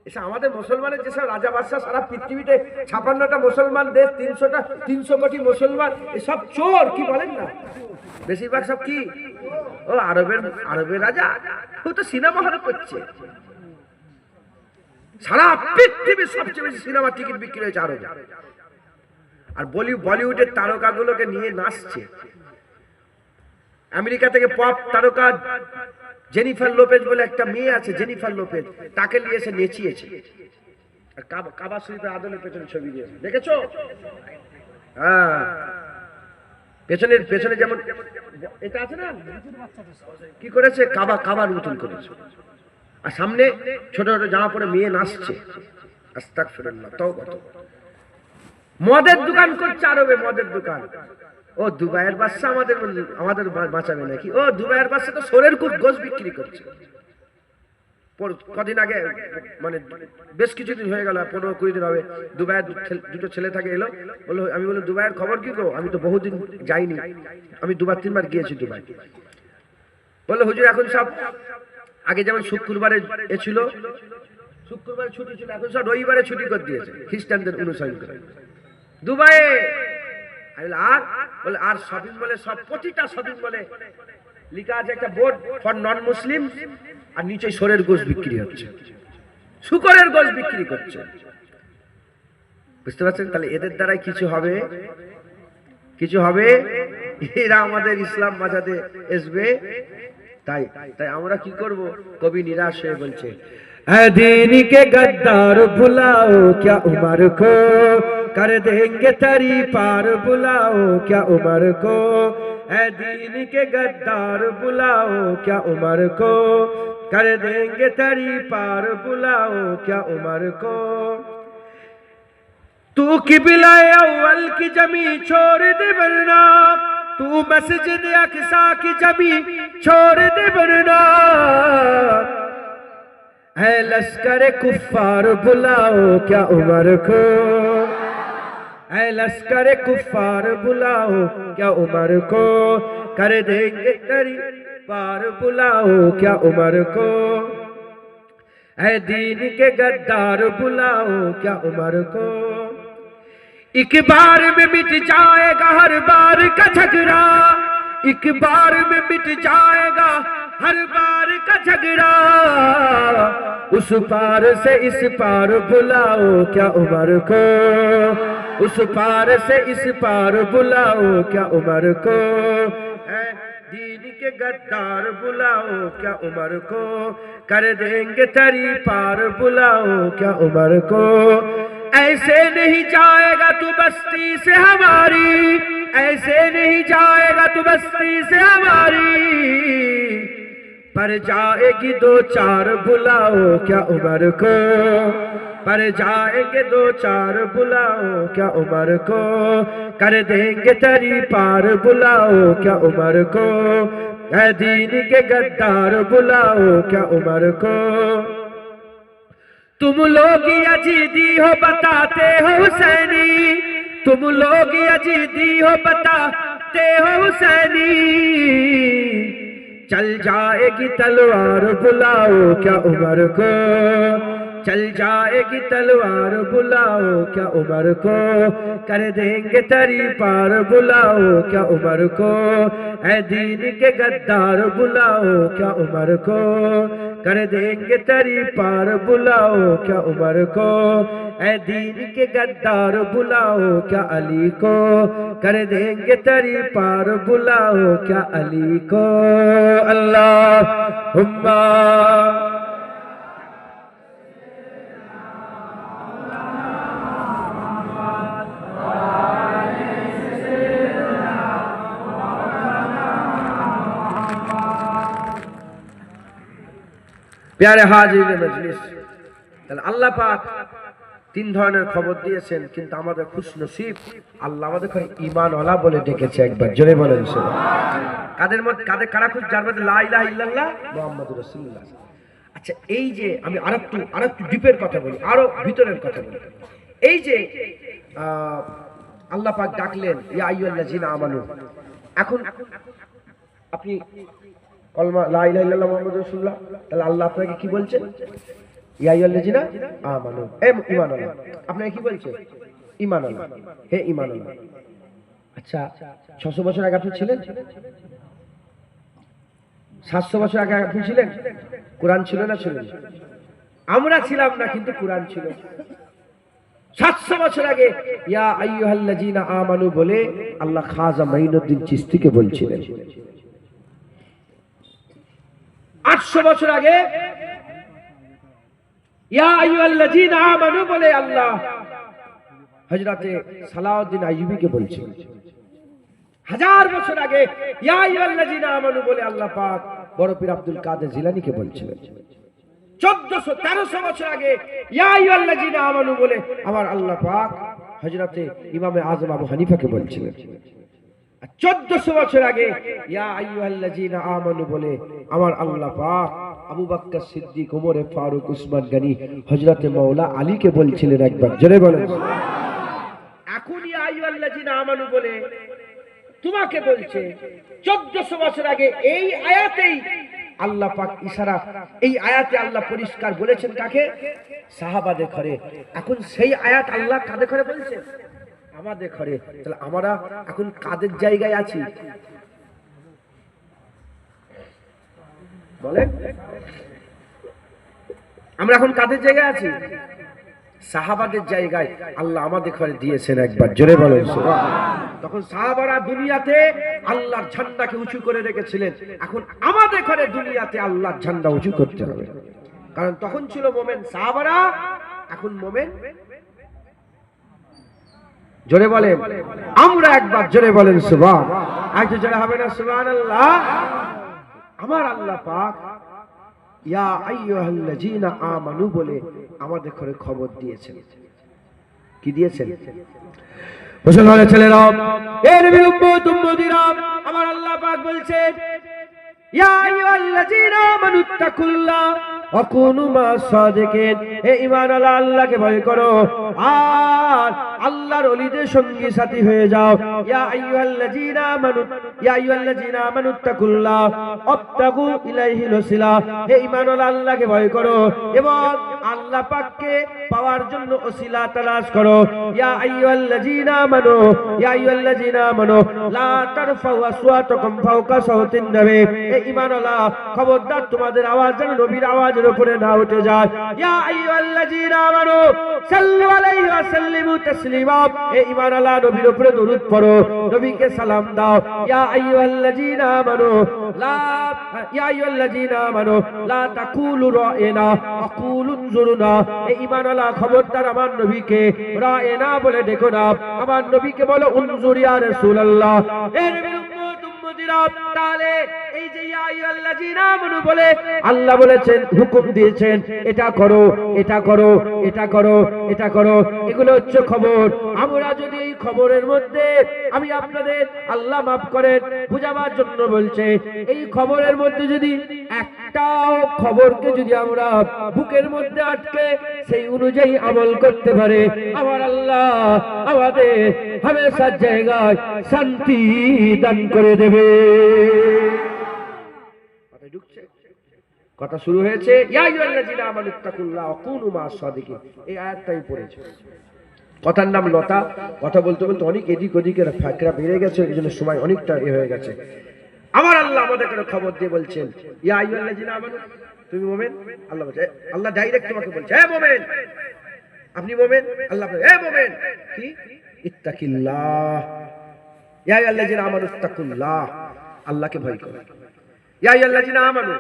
এসে আমাদের মুসলমানের যেসব রাজা বাদশা সারা পৃথিবীতে 56টা মুসলমান দেশ, 300 কোটি মুসলমান, এসব চোর। কি বলেন না? বেশিরভাগ সব কি ও আরবের রাজা, ও তো সিনেমা হলে করছে। সারা পৃথিবীর সবচেয়ে বেশি সিনেমা টিকিট বিক্রি হয়েছে আরবে। আর বলিউডের তারকাগুলোকে নিয়ে নাচছে। আমেরিকা থেকে পপ তারকা জেনিফার লোপেজ বলে একটা মেয়ে আছে, জেনিফার লোপেজ, তাকে নিয়ে এসে নেচিয়েছে। আর কাবা শরীফের আদলের পেছনে ছবি দিয়েছে, দেখেছো? হ্যাঁ, পেছনে যেমন এটা আছে না, কি করেছে, কাবার মতন করেছে, আর সামনে ছোট ছোট জামা পরে মেয়ে নাচছে। আস্তাগফিরুল্লাহ, তওবা। মদের দোকান করছে আরবে, মদের দোকান। ও দুবাইয়ের বাচ্চা আমাদের বাঁচাবে নাকি? ও দুবাইয়ের বাচ্চা তো সোরের খুব গোশ বিক্রি করছে। কদিন আগে, মানে বেশ কিছুদিন হয়ে গেল, 15-20 দিন হবে, দুবাইয়ের দুটো ছেলে থাকে এলো, বললো, আমি বললাম দুবাইয়ের খবর কি গো? আমি তো বহুদিন যাইনি, আমি 2-3 বার গিয়েছি দুবাই। বললো হুজুর এখন সব, আগে যেমন শুক্রবারে ছিল, শুক্রবারে ছুটি ছিল, এখন সব রবিবারে ছুটি করে দিয়েছে খ্রিস্টানদের অনুসরণ করে দুবাইয়ে। আর শপিং মলে সব, প্রতিটা শপিং মলে লেখা আছে একটা বোর্ড, ফর নন মুসলিম, আর নিচে সোরের গোশ বিক্রি হচ্ছে, শুকরের গোশ বিক্রি করছে। বুঝতে পারছেন? তাহলে এদের দ্বারাই কিছু হবে, কিছু হবে? এরা আমাদের ইসলাম বাঁচাতে আসবে। তাই আমরা কি করব? কবি নিরাশ হয়ে বলছে, दीन के गद्दार बुलाओ क्या उमर को, कर देंगे तरी पार बुलाओ क्या उमर को, दीन के गद्दार बुलाओ क्या उमर को, कर देंगे तरी पार बुलाओ क्या उमर को। तू किबला अव्वल की जमी छोड़ दे वरना, तू मस्जिद अक्सा की जमी छोड़ दे वरना, है लश्कर कुफ्फार बुलाओ क्या उमर को, है लश्कर कुफ्फार बुलाओ क्या उमर को, कर देंगे तरी पार बुलाओ क्या उमर को, है दीन के गद्दार बुलाओ क्या उमर को। एक बार में मिट जाएगा हर बार का झगड़ा, एक बार में मिट जाएगा हर बार का झगड़ा, उस पार से इस पार बुलाओ क्या उमर को, उस पार से इस पार बुलाओ क्या उमर को, दीन के गद्दार बुलाओ क्या उमर को, कर देंगे तरी पार बुलाओ क्या उमर को। ऐसे नहीं जाएगा तू बस्ती से हमारी, ऐसे नहीं जाएगा तू बस्ती से हमारी, पर जाएगी 2-4 बुलाओ क्या उमर को, पर जाएंगे 2-4 बुलाओ क्या उमर को, कर देंगे तरी पार बुलाओ क्या उमर को, दीन के गद्दार बुलाओ क्या उमर को। तुम लोग यजीदी हो बताते हो हुसैनी, तुम लोग यजीदी हो बताते हो हुसैनी, चल जाएगी तलवार बुलाओ क्या उमर को, चल जाएगी तलवार बुलाओ क्या उमर को, कर देंगे तरी पार बुलाओ क्या उमर को, ऐ दीन के गद्दार बुलाओ क्या उमर को, कर देंगे तरी पार बुलाओ क्या उमर को, ऐ दीन के गद्दार बुलाओ क्या अली को, कर देंगे तरी पार बुलाओ क्या अली को। अल्लाहुम्मा প্যারে হাজির মজলিস, তাহলে আল্লাহ পাক 3 ধরনের খবর দিয়েছেন, কিন্তু আমাদের খুশনসিব, আল্লাহ আমাদের ঈমানওয়ালা বলে ডেকেছে। একবার জোরে বলেন সুবহানাল্লাহ। কাদের মধ্যে, কারা খুশ? যার মধ্যে লা ইলাহা ইল্লাল্লাহ মুহাম্মাদুর রাসূলুল্লাহ। আচ্ছা, এই যে আমি আরেকটু ডিপের কথা বলি, আরো ভিতরের কথা বলি। এই যে আল্লাহ পাক ডাকলেন ইয়া আইয়ুহাল্লাযিনা আমানু, এখন আপনি কলমা লা ইলাহা ইল্লাল্লাহ মুহাম্মাদুর রাসূলুল্লাহ, তাহলে আল্লাহ আপনাকে কি বলছেন? ইয়া আইয়ুহাল্লাযিনা আমানু, হে ঈমানওয়ালা। আপনাকে কি বলছে? ঈমানওয়ালা, হে ঈমানওয়ালা। আচ্ছা, 600 বছর আগে আপনি ছিলেন? 700 বছর আগে আপনি ছিলেন? কোরআন ছিল না? ছিল। আমরা ছিলাম না, কিন্তু কোরআন ছিল। 700 বছর আগে ইয়া আইয়ুহাল্লাযিনা আমানু বলে আল্লাহ খাজা মাইনুদ্দিন চিশতিকে বলছিলেন। 800 বছর আগে ইয়া আইয়ুহাল্লাযিনা আমানু বলে আল্লাহ হযরতে সালাউদ্দিন আইয়ুবীকে বলছিলেন। 1000 বছর আগে ইয়া আইয়ুহাল্লাযীনা আমানু বলে আল্লাহ পাক বড় পীর আব্দুল কাদের জিলানীকে বলছিলেন। 1300 বছর আগে ইয়া আইয়ুহাল্লাযীনা আমানু বলে আমার আল্লাহ পাক হযরতে ইমামে আযম আবু হানিফাকে বলছিলেন। 1400 বছর আগে ইয়া আইয়ুহাল্লাযীনা আমানু বলে আমার আল্লাহ পাক আবু বকর সিদ্দিক, ওমর ফারুক, উসমান গনি, হযরতে মাওলা আলীকে বলছিলেন। একবার জোরে বলেন। এখন ইয়া আইয়ুহাল্লাযীনা আমানু বলে তোমাকে বলছে 1400 বছর আগে এই আয়াতেই আল্লাহ পাক ইশারা, এই আয়াতে আল্লাহ পরিষ্কার বলেছেন কাকে? সাহাবাদের ঘরে। এখন সেই আয়াত আল্লাহ কাদের ঘরে বলছেন? আমাদের ঘরে। তাহলে আমরা এখন কাদের জায়গায় আছি বলেন? আমরা এখন কাদের জায়গায় আছি? সাহাবাদের জায়গায় আল্লাহ আমাদের ঘরে দিয়েছেন। একবার জোরে বলেন সুবহানাল্লাহ। তখন সাহাবারা দুনিয়াতে আল্লাহর ঝান্ডাকে উঁচু করে রেখেছিলেন, এখন আমাদের ঘরে দুনিয়াতে আল্লাহর ঝান্ডা উঁচু করতে হবে। কারণ তখন ছিল মোমেন সাহাবারা, এখন মোমেন। জোরে বলেন আমরা। একবার জোরে বলেন সুবহানাল্লাহ। একটু জোরে হবে না সুবহানাল্লাহ? আমার আল্লাহ পাক ইয়া আইয়ুহাল্লাযীনা আমানু বলে আমাদের ঘরে খবর দিয়েছেন। কি দিয়েছেন? মুসলমানের ছেলেরা, এ নবীর উম্মত উম্মতিরা, আমার আল্লাহ পাক বলছেন ইয়া আইয়ুহাল্লাযীনা আমানুত্তাকুল্লাহ ওয়া কুনু মা'আস সাদিকিন। হে ঈমানওয়ালা, আল্লাহকে ভয় করো আর আল্লাহর ওলিদের সঙ্গী সাথী হয়ে যাও। ইয়া আইয়ুহাল্লাযীনা আমানুত্তাকুল্লাহ ওয়াবতাগু ইলাইহিল ওসিলা। হে ঈমানওয়ালা, আল্লাহকে ভয় করো এবং আল্লাহ পাককে পাওয়ার জন্য ওসিলা তালাশ করো। ইয়া আইয়ুহাল্লাযীনা আমানু লা তারফাউ আসওয়াতাকুম ফাওকা সাওতিন নবী। হে ঈমানওয়ালা, খবরদার তোমাদের আওয়াজ যেন নবীর আওয়াজের উপরে না উঠে যায়। ইয়া আইয়ুহাল্লাযীনা আমানু সাল্লু আলাইহি ওয়া সাল্লিমু তাসলিমা। হে ঈমানওয়ালা, নবীর উপরে দরুদ পড়ো, নবীকে সালাম দাও। ইয়া আইয়ুহাল্লাযীনা আমানু লা তাকুলু রা'ইনা ওয়া কুলু উনজুরনা। হে ঈমানওয়ালা, খবরদার আমার নবীকে রা'ইনা বলে ডেকো না, আমার নবীকে বলো উনজুর ইয়া রাসূলুল্লাহ। হে নবীর উম্মত উম্মতিরা, তাহলে এই যে ইয়া আইয়ুহাল্লাযীনা আমানু বলে আল্লাহ বলেছেন, হুকুম দিয়েছেন, এটা করো, এটা করো, এটা করো, এটা করো, এগুলো হচ্ছে খবর। আমরা যদি এই খবরের মধ্যে, আমি আপনাদের আল্লাহ মাফ করেন বুঝাবার জন্য বলছে, এই খবরের মধ্যে যদি একটাও খবরকে যদি আমরা বুকের মধ্যে আটকে সেই অনুযায়ী আমল করতে পারে, আমার আল্লাহ আমাদের হামেশার জায়গায় শান্তি দান করে দেবে। কথা শুরু হয়েছে ইয়া আইয়ুহাল্লাযীনা আমানুত্তাকুল্লাহ ওয়া কুনু মা'আস সাদিকিন। এই আয়াতটাই পড়েছে। কথার নাম লতা। কথা বলতে বলতে অনেক এদিক ওদিকের ফাঁকরা বেড়ে গেছে, এই জন্য সময় অনেকটা হয়ে গেছে। আমার আল্লাহ আমাদেরকে খবর দিয়ে বলছেন ইয়া আইয়ুহাল্লাযীনা আমানু, তুমি মুমিন? আল্লাহ বলছে, আল্লাহ ডাইরেক্ট তোমাকে বলছে হে মুমিন, আপনি মুমিন? আল্লাহ বলে হে মুমিন, কি? ইত্তাকিল্লাহ। ইয়া আইয়ুহাল্লাযীনা আমানুত্তাকুল্লাহ, আল্লাহকে ভয় করো। ইয়া আইয়ুহাল্লাযীনা আমানু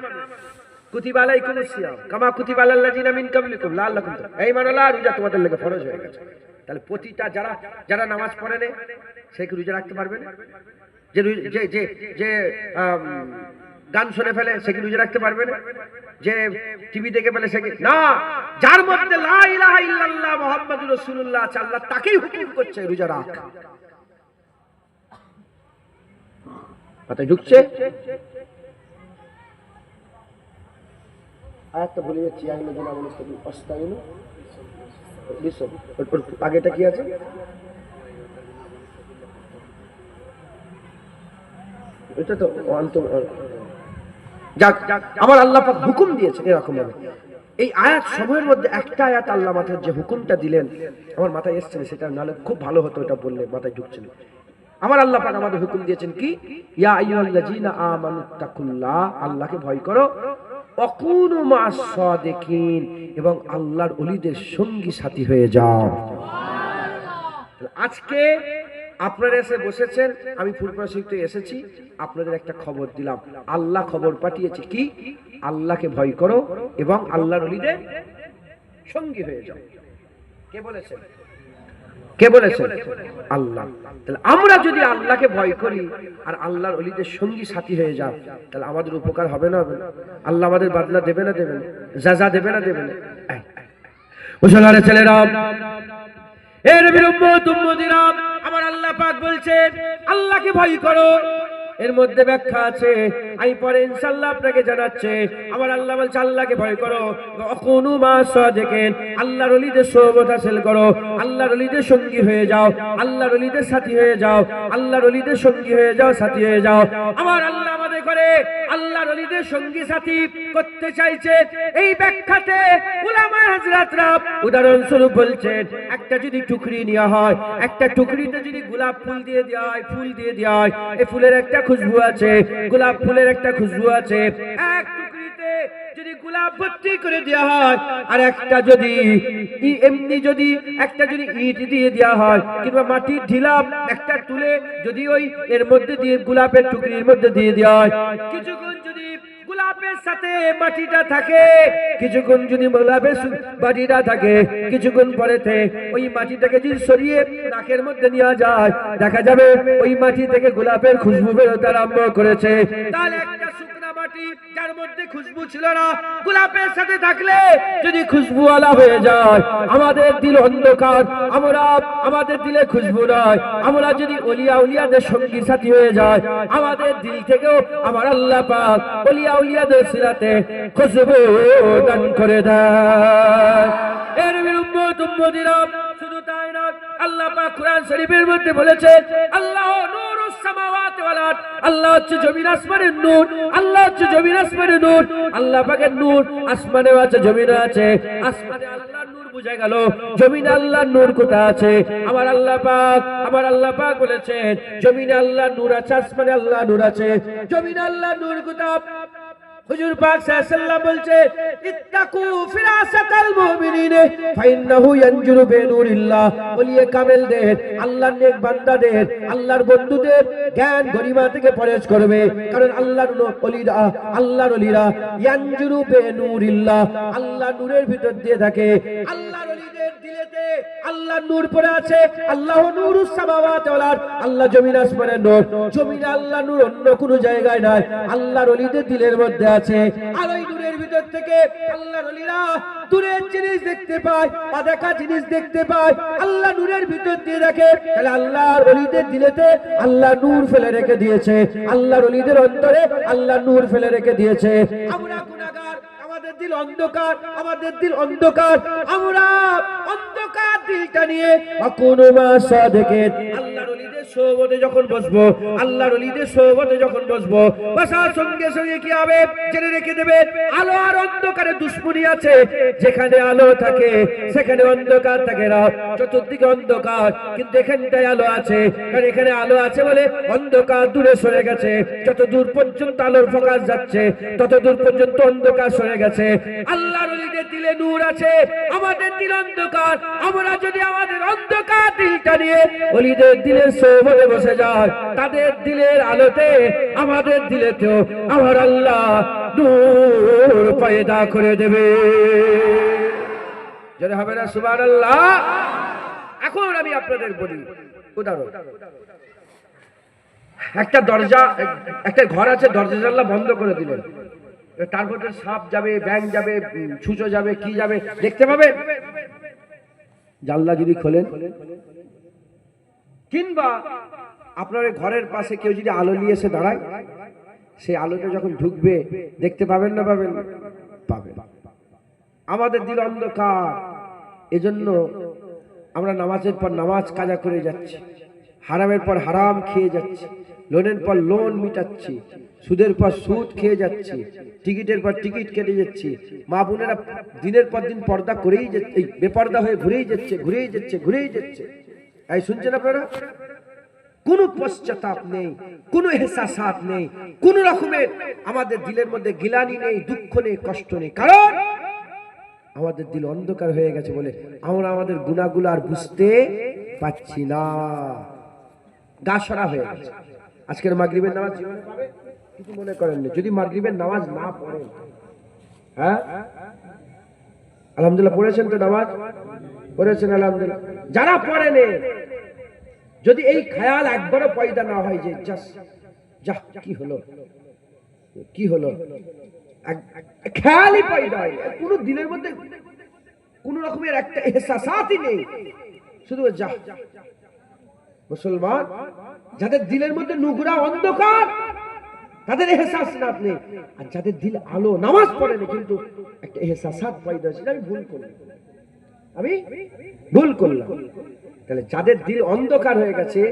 কুতিবা আলাইকুমুস সিয়াম কামা কুতিবা আলাল লাযীনা মিন ক্বাবলিকুম লাআল্লাকুম তাত্তাকুন। এই মানালা, রোজা তোমাদের লেগে ফরজ হয়ে গেছে। তাহলে প্রতিটা যারা নামাজ পড়ে না সে কি রোজা রাখতে পারবে না? যে যে যে গান শুনে ফেলে সে কি রোজা রাখতে পারবে না? যে টিভি দেখে ফেলে সে কি না? যার মধ্যে লা ইলাহা ইল্লাল্লাহ মুহাম্মাদুর রাসূলুল্লাহ আছে, আল্লাহ তাকেই হুকুম করছে রোজা রাখ। কথা ঢুকছে? আয়াতটা বলে যাচ্ছি, আগেটা কি আছে? এটা তো যাক, আমার আল্লাহ পাক হুকুম দিয়েছে এরকম ভাবে। এই আয়াত সময়ের মধ্যে একটা আয়াত আল্লাহ মাথায় যে হুকুমটা দিলেন আমার মাথায় এসছে, সেটা নাহলে খুব ভালো হতো, এটা বললে মাথায় ঢুকছে না। আমার আল্লাহ পাক আমাদের হুকুম দিয়েছেন কি? ইয়া আইয়ুহাল্লাযীনা আমানুত্তাকুল্লাহ, আল্লাহকে ভয় করো, ওয়া কুনু মা'আস সাদিকিন, এবং আল্লাহর ওলিদের সঙ্গী সাথী হয়ে যাও। আজকে আপনারা এসে বসেছেন, আমি ফুলপ্রাশিতে এসেছি, আপনাদের একটা খবর দিলাম। আল্লাহ খবর পাঠিয়েছে কি? আল্লাহকে ভয় করো এবং আল্লাহর ওলিদের সঙ্গী হয়ে যাও। কে বলেছেন? কে বলেছেন? আল্লাহ। তাহলে আমরা যদি আল্লাহকে ভয় করি আর আল্লাহর ওলিদের সঙ্গী সাথী হয়ে যাও, তাহলে আমাদের উপকার হবে না? হবে না? আল্লাহ আমাদের বদলা দেবে না? দেবে না? যাজা দেবে না? দেবে না? মুসলমানের ছেলেরা, এ নবীর উম্মত উম্মতিরা, আমার আল্লাহ পাক বলছেন আল্লাহকে ভয় করো। এর মধ্যে ব্যাখ্যা আছে, আমি পরে ইনশাআল্লাহ আপনাকে জানাচ্ছি। আমার আল্লাহ বলছে আল্লাহকে ভয় করো, ওয়াকুনু মা সাদিকিন, আল্লাহর ওলিদের সোহবত হাসিল করো, আল্লাহর ওলিদের সঙ্গী হয়ে যাও, আল্লাহর ওলিদের সাথী হয়ে যাও, আল্লাহর ওলিদের সঙ্গী হয়ে যাও, সাথী হয়ে যাও। আমার আল্লাহ আমাদের করে আল্লাহর ওলিদের সঙ্গী সাথী করতে চাইছে। এই ব্যাখ্যাতে উলামায়ে হযরতরা উদাহরণস্বরূপ বলছেন, একটা যদি টুকরি নেওয়া হয়, একটা টুকরিতে যদি গোলাপ ফুল দিয়ে দেওয়া হয়, ফুল দিয়ে দেওয়া হয়, এই ফুলের একটা খুশবু আছে, গোলাপ ফুলের একটা খুশবু আছে। এক টুকরিতে যদি গোলাপ ভর্তি করে দেওয়া হয়, আর একটা যদি এমনি যদি একটা যদি ইট দিয়ে দেওয়া হয় কিংবা মাটির ঢিলা একটা তুলে যদি ওই এর মধ্যে দিয়ে গোলাপের টুকরির মধ্যে দিয়ে দেওয়া হয়, কিছুক্ষণ যদি গোলাপের সাথে মাটিটা থাকে, কিছুক্ষণ যদি গোলাপের মাটিটা থাকে, কিছুক্ষণ পরেতে ওই মাটিটাকে যদি সরিয়ে নাকের মধ্যে নেওয়া যায়, দেখা যাবে ওই মাটি থেকে গোলাপের খুশবু বেরোতে আরম্ভ করেছে। তাহলে একটা শুকনা মাটি যার মধ্যে খুশবু ছিল না, গোলাপের সাথে থাকলে যদি খুশবুওয়ালা হয়ে যায়, আমাদের দিল অন্ধকার, আমরা আমাদের দিলে খুশবু নয়, আমরা যদি ওলিয়া উলিয়াদের সঙ্গী সাথী হয়ে যায়, আমাদের দিল থেকেও আমার আল্লাহ পাক ওলিয়া উলিয়াদের সিরাতে খুশবু দান করে দেয়। এর উম্মত উম্মতিরা, শুধু তাই না, আল্লাহ পাক কোরআন শরীফের মধ্যে বলেছে আল্লাহ নূরুস সামাওয়াতি ওয়াল আরদ, আল্লাহ হচ্ছে জমিন আসমানের নূর, আল্লাহ হচ্ছে জমিন আসমানের নূর। আল্লাহ পাকের নূর আসমানেও আছে, জমিনে আছে। আসমানে আল্লাহর নূর বুঝা গেল, জমিনে আল্লাহর নূর কোথায় আছে? আমার আল্লাহ পাক বলেছেন জমিনে আল্লাহর নূর আছে, আসমানে আল্লাহর নূর আছে। জমিনে আল্লাহর নূর কোথায়? হুজুর পাক সাল্লাল্লাহু আলাইহি ওয়াসাল্লাম বলছে ইত্তাকু ফিরাসাতাল মুমিনিন ফাইন্নাহু ইয়ানজুরু বিনুরিল্লাহ। ওলিয়ে কামেলদের, আল্লাহর নেক বান্দাদের, আল্লাহর বন্ধুদের জ্ঞান গরিমা থেকে পরহেজ করবে, কারণ আল্লাহর ওলিরা, আল্লাহর ওলিরা ইয়ানজুরু বিনুরিল্লাহ, আল্লাহর নূরের ভিতর দিয়ে থাকে। আল্লাহর ওলিদের দিলেতে আল্লাহর নূর পড়ে আছে। আল্লাহ নূরুস সামাওয়াতি ওয়াল আরদ, আল্লাহ জমিন আসমানের নূর। জমিনে আল্লাহর নূর অন্য কোনো জায়গায় নাই, আল্লাহর ওলিদের দিলের মধ্যে আছে। আর ওই নূরের ভিতর থেকে আল্লাহর ওলিরা দূরের জিনিস দেখতে পায়, অদেখা জিনিস দেখতে পায়, আল্লাহ নূরের ভিতর দিয়ে রাখে। তাহলে আল্লাহর ওলিদের দিলেতে আল্লাহ নূর ফেলে রেখে দিয়েছে, আল্লাহর ওলিদের অন্তরে আল্লাহ নূর ফেলে রেখে দিয়েছে। আমরা গুনাহগার, আমাদের দিল অন্ধকার, আমাদের দিল অন্ধকার, আমরা অন্ধকার দিলটা নিয়ে অকুনু মা সাদিকিন, আল্লাহর ওলিদের সোহবতে যখন বসবো, আল্লাহর ওলিদের সোহবতে যখন বসবো, বসার সঙ্গে সঙ্গে কি হবে জেনে রেখে দেবে, আলো আর অন্ধকারের দুশ্মনী আছে। যেখানে আলো থাকে সেখানে অন্ধকার থাকে না, চতুর্দিকে অন্ধকার, কিন্তু এখানটায় আলো আছে। কারণ এখানে আলো আছে বলে অন্ধকার দূরে সরে গেছে। যত দূর পর্যন্ত আলোর ফোকাস যাচ্ছে, তত দূর পর্যন্ত অন্ধকার সরে গেছে। আল্লাহর ওলিদের দিলে নূর আছে, আমাদের দিল অন্ধকার। আমরা যদি আমাদের অন্ধকার দিলটা নিয়ে ওলিদের দিলের সোহবতে বসে যায়, তাদের দিলের আলোতে আমাদের দিলেতেও আমার আল্লাহ নূর পয়দা করে দেবে। যদি হবে না সুবহানাল্লাহ। এখন আমি আপনাদের বলি উদাহরণ, একটা দরজা, একটা ঘর আছে, দরজা জানলা বন্ধ করে দিলেন, তার মধ্যে সাপ যাবে, ব্যাঙ যাবে, ছুঁচো যাবে, কি যাবে দেখতে পাবেন? জানলা যদি খোলেন, কিংবা আপনার ঘরের পাশে কেউ যদি আলো নিয়ে এসে দাঁড়ায়, সেই আলোটা যখন ঢুকবে দেখতে পাবেন না পাবেন? পাবেন। আমাদের দিল অন্ধকার, এজন্য আমরা নামাজের পর নামাজ কাজা করে যাচ্ছি, হারামের পর হারাম খেয়ে যাচ্ছি, লোনের পর লোন মিটাচ্ছি, সুদের পর সুদ খেয়ে যাচ্ছি, টিকিটের পর টিকিট কেটে যাচ্ছি। মা বোনেরা দিনের পর দিন পর্দা করেই যাচ্ছে, বেপর্দা হয়ে ঘুরেই যাচ্ছে। এই শুনছেন আপনারা? কোনো পশ্চাতাপ নেই, কোনো এহসাসাত নেই, কোন রকমের আমাদের দিলের মধ্যে গিলানি নেই, দুঃখ নেই, কষ্ট নেই। কারণ আমাদের দিল অন্ধকার হয়ে গেছে বলে আমরা আমাদের গুনাহগুলো আর বুঝতে পাচ্ছি না, গা সরা হয়ে গেছে। আজকের মাগরিবের নামাজ জীবনে পাবে কিছু মনে করেন না, যদি মাগরিবের নামাজ না পড়েন, হ্যাঁ আলহামদুলিল্লাহ পড়েছেন তো নামাজ, পড়েছেন আলহামদুলিল্লাহ। যারা পড়েনি, যদি এই খেয়াল একবারও পয়দা না হয় যে যা কি হলো কি হলো, খেয়ালই পয়দা হয়, কোনো দিনের মধ্যে কোন রকমের একটা এহসাসই নেই, শুধু যা। মুসলমান যাদের দিলের মধ্যে নুগুরা অন্ধকার, তাদের এহসাস না নেই, আর যাদের দিল আলো, নামাজ পড়েনি কিন্তু একটা এহসাসাত পয়দা হয়েছে, আমি ভুল করলাম। তাহলে যাদের দিল অন্ধকার হয়ে গেছে,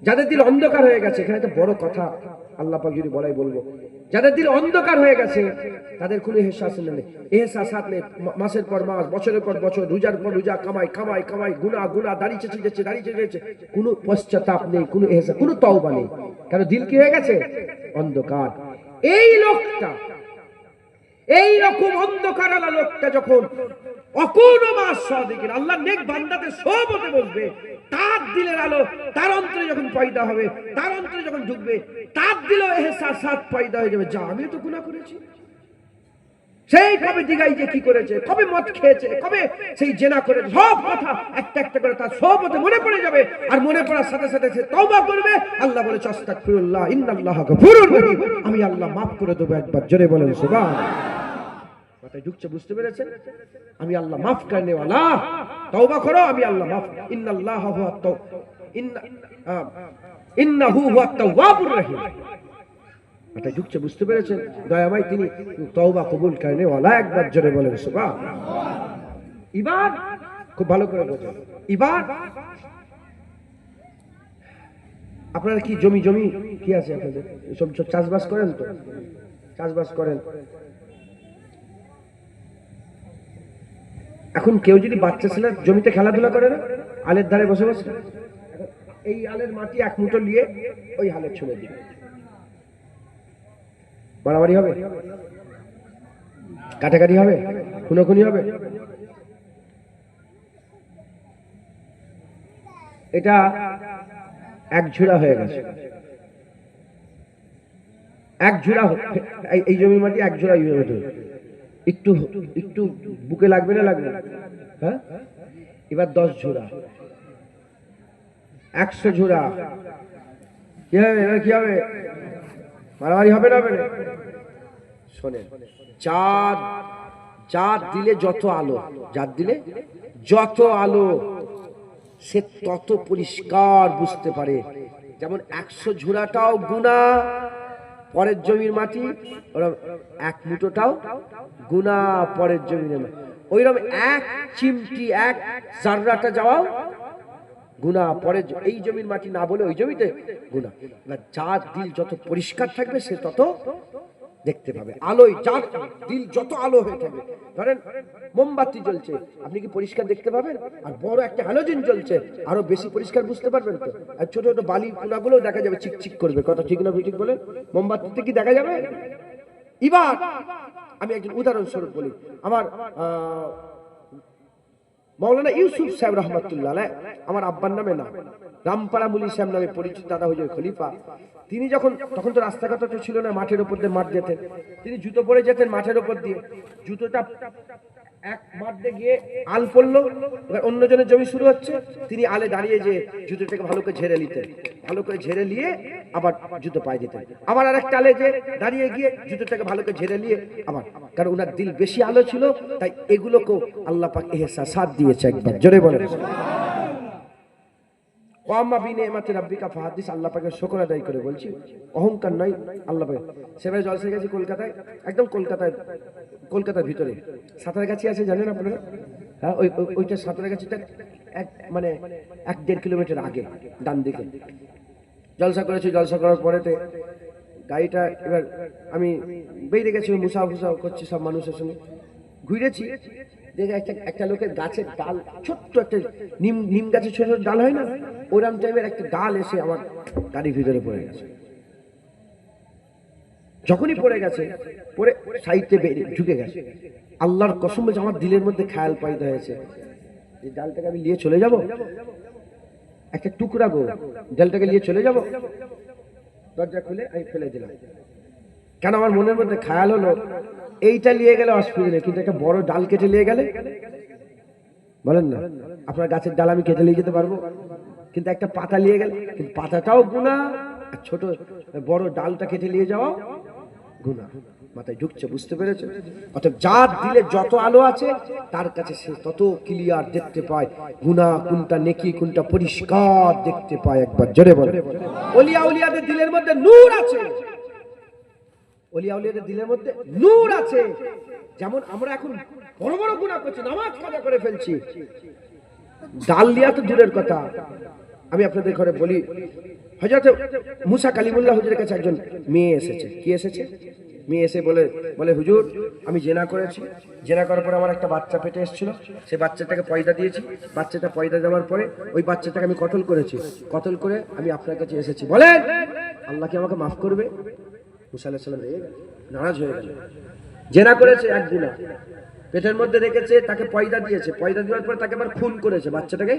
যাদের দিল অন্ধকার হয়ে গেছে, এখানে একটা বড় কথা আল্লাহ পাক যদি বলাই বলবো, যাদের দিল অন্ধকার হয়ে গেছে তাদের কোনো এহসাস নেই, এহসাসাত নেই। মাসের পর মাস, বছরের পর বছর, রোজার পর রোজা, কামাই, গুনাহ, দাড়ি চেঁচেছে, কোনো পশ্চাতাপ নেই, কোনো এহসাস, কোনো তওবা নেই। কারণ দিল কি হয়ে গেছে? অন্ধকার। এই লোকটা, এই রকম অন্ধকার আলা লোকটা যখন আল্লাহ নেক বান্দাদের সোহবতে বসবে, তার দিলের আলো তার অন্তরে যখন পয়দা হবে, তার অন্তরে যখন ঢুকবে, তার দিলেও এহসাসাত পয়দা হয়ে যাবে, যা আমি তো গুনাহ করেছি। সেই কবে দিগাই যে কি করেছে, কবে মদ খেয়েছে, কবে সেই জেনা করেছে, সব কথা একটা একটা করে তার সোহবতে মনে পড়ে যাবে। আর মনে পড়ার সাথে সাথে সে তওবা করবে। আল্লাহ বলে আস্তাগফিরুল্লাহ ইন্নাল্লাহা গফুরুর রহিম, আমি আল্লাহ মাফ করে দেবো। একবার জোরে বলেন সুবহানাল্লাহ। কথায় ঢুকছে, বুঝতে পেরেছেন? আমি আল্লাহ মাফ করনে ওয়ালা, তওবা করো, আমি আল্লাহ মাফ, ইন্নাল্লাহা হুয়া ইন্নাহু হুয়াত তাওয়াবুর রহিম। কথায় ঢুকছে, বুঝতে পেরেছেন? দয়াময় তিনি তওবা কবুল করনে ওয়ালা। একবার জোরে বলেন সুবহানাল্লাহ। এবার খুব ভালো করে বোঝেন, এবার আপনারা কি জমি কি আছে আপনাদের? সব চাষবাস করেন তো? চাষবাস করেন। এখন কেউ যদি বাচ্চা ছেলে জমিতে খেলাধুলা করে না, আলের ধারে বসে বসে, এই আলের মাটি এক মুঠো নিয়ে ওই হালে ছুঁড়ে দিবে, মারামারি হবে, কাটাকাটি হবে, খুনোখুনি হবে। এটা এক ঝুড়া হয়ে গেছে, এক ঝুড়া। এই জমির মাটি এক ঝুড়া একটু একটু বুকে লাগবে না, লাগবে? হ্যাঁ, এবার 10 ঝুড়া, 100 ঝুড়া, কি হবে? এবার কি হবে? মারামারি হবে না? হবে না? শোনেন, যার দিলে যত আলো, যার দিলে যত আলো, সে তত পরিষ্কার বুঝতে পারে। যেমন 100 ঝুড়াটাও গুনাহ, পরের জমির মাটি, ওরকম এক মুঠোটাও গুনাহ, পরের জমির মাটি। ওইরকম এক চিমটি, এক জাররাটা যাওয়াও গুনাহ, পরের এই জমির মাটি না বলে ওই জমিতে গুনাহ। যার দিল যত পরিষ্কার থাকবে সে তত দেখতে পাবে আলোয়। যার দিল যত আলো হয়ে থাকবে, ধরেন মোমবাতি জ্বলছে, আপনি কি পরিষ্কার দেখতে পাবেন? আর বড় একটা হ্যালোজেন জ্বলছে, আরো বেশি পরিষ্কার বুঝতে পারবেন তো। আর ছোট ছোট বালি কোনাগুলো দেখা যাবে, চিকচিক করবে। কথা ঠিক না ঠিক বলেন? মোমবাতিতে কি দেখা যাবে? এবার আমি একজন উদাহরণস্বরূপ বলি। আমার মাওলানা ইউসুফ সাহেব রহমাতুল্লাহ আলাইহি, আমার আব্বার নামে না, রামপাড়া মুলি সাহেব নামে পরিচিত দাদা হুজুর খলিফা। তিনি যখন, তখন তো রাস্তাঘাট তো ছিল না, মাঠের উপর দিয়ে মাঠ যেতেন। তিনি জুতো পরে যেতেন মাঠের উপর দিয়ে, জুতোটা এক মাঠ দিয়ে গিয়ে আল পড়লো, এবার অন্যজনের জমি শুরু হচ্ছে, তিনি আলে দাঁড়িয়ে যে জুতোটাকে ভালো করে ঝেড়ে নিতেন, ভালো করে ঝেড়ে নিয়ে আবার জুতো পায়ে দিতেন। আবার আরেকটা আলে যে দাঁড়িয়ে গিয়ে জুতোটাকে ভালো করে ঝেড়ে নিয়ে আবার, কারণ ওনার দিল বেশি আলো ছিল, তাই এগুলোকেও আল্লাহ পাক এহসাসাত দিয়েছে। একবার জোরে বলেন আল্লাহ পাকের শুকর আদায় করে বলছি, অহংকার নয়। আল্লাহ পাক সেবারে জলসা গেছি কলকাতায়, একদম কলকাতার ভিতরে সাঁতরাগাছি আছে, জানেন আপনারা? হ্যাঁ, ওইটা সাঁতরাগাছিটা মানে 1-1.5 কিলোমিটার আগে ডান দিকে জলসা করেছি। জলসা করার পরেতে গাড়িটা, এবার আমি বেরিয়ে গেছি, মুসা করছি সব মানুষের সঙ্গে, ঘুরেছি, দেখে একটা লোকের গাছের ডাল, ছোট্ট একটা নিম গাছের ছোট ছোট ডাল হয় না, ওরকম টাইপের একটা ডাল এসে আমার গাড়ির ভিতরে পড়ে গেছে। যখনই পড়ে গেছে, পড়ে সাইডে ঢুকে গেছে, আল্লাহর কসম বলছে আমার দিলের মধ্যে খেয়াল পয়দা হয়েছে, এই ডালটাকে আমি নিয়ে চলে যাব, একটা টুকরা গো, ডালটাকে নিয়ে চলে যাব। দরজা খুলে আমি ফেলে দিলাম। কেন? আমার মনের মধ্যে খেয়াল হলো এইটা নিয়ে গেলে অসুবিধা নেই, কিন্তু একটা বড় ডাল কেটে নিয়ে গেলে বলেন না, আপনার গাছের ডাল আমি কেটে নিয়ে যেতে পারবো, কিন্তু একটা পাতা নিয়ে গেলে, কিন্তু পাতাটাও গুনাহ, আর ছোট বড় ডালটা কেটে নিয়ে যাওয়া গুনাহ। মাথায় ঢুকছে, বুঝতে পেরেছে? অতএব যার দিলে যত আলো আছে তার কাছে সে তত ক্লিয়ার দেখতে পায় গুনাহ কোনটা, নেকি কোনটা, পরিষ্কার দেখতে পায়। একবার জোরে বলে। ওলিয়া উলিয়াদের দিলের মধ্যে নূর আছে, ওলিয়া উলিয়াদের দিলের মধ্যে নূর আছে। যেমন আমরা এখন বড় বড় গুনাহ করছি, নামাজ কাজা করে ফেলছি, ডাল লিয়া তো দূরের কথা। আমি আপনাদের ঘরে বলি, হযরত মুসা কালিমুল্লাহ হুজুরের কাছে একজন মেয়ে এসেছে। কি এসেছে? মেয়ে এসে বলে হুজুর আমি জেনা করেছি, জেনা করার পরে আমার একটা বাচ্চা পেটে এসেছিল, সেই বাচ্চাটাকে পয়দা দিয়েছি, বাচ্চাটা পয়দা দেওয়ার পরে ওই বাচ্চাটাকে আমি কতল করেছি, কতল করে আমি আপনার কাছে এসেছি, বলেন আল্লাহ কি আমাকে মাফ করবে? মুসা আলাইহিস সালাম রেগে গেল, নারাজ হয়ে গেল। জেনা করেছে এক গুনাহ, পেটের মধ্যে রেখেছে, তাকে পয়দা দিয়েছে, পয়দা দেওয়ার পরে তাকে আবার খুন করেছে, বাচ্চাটাকে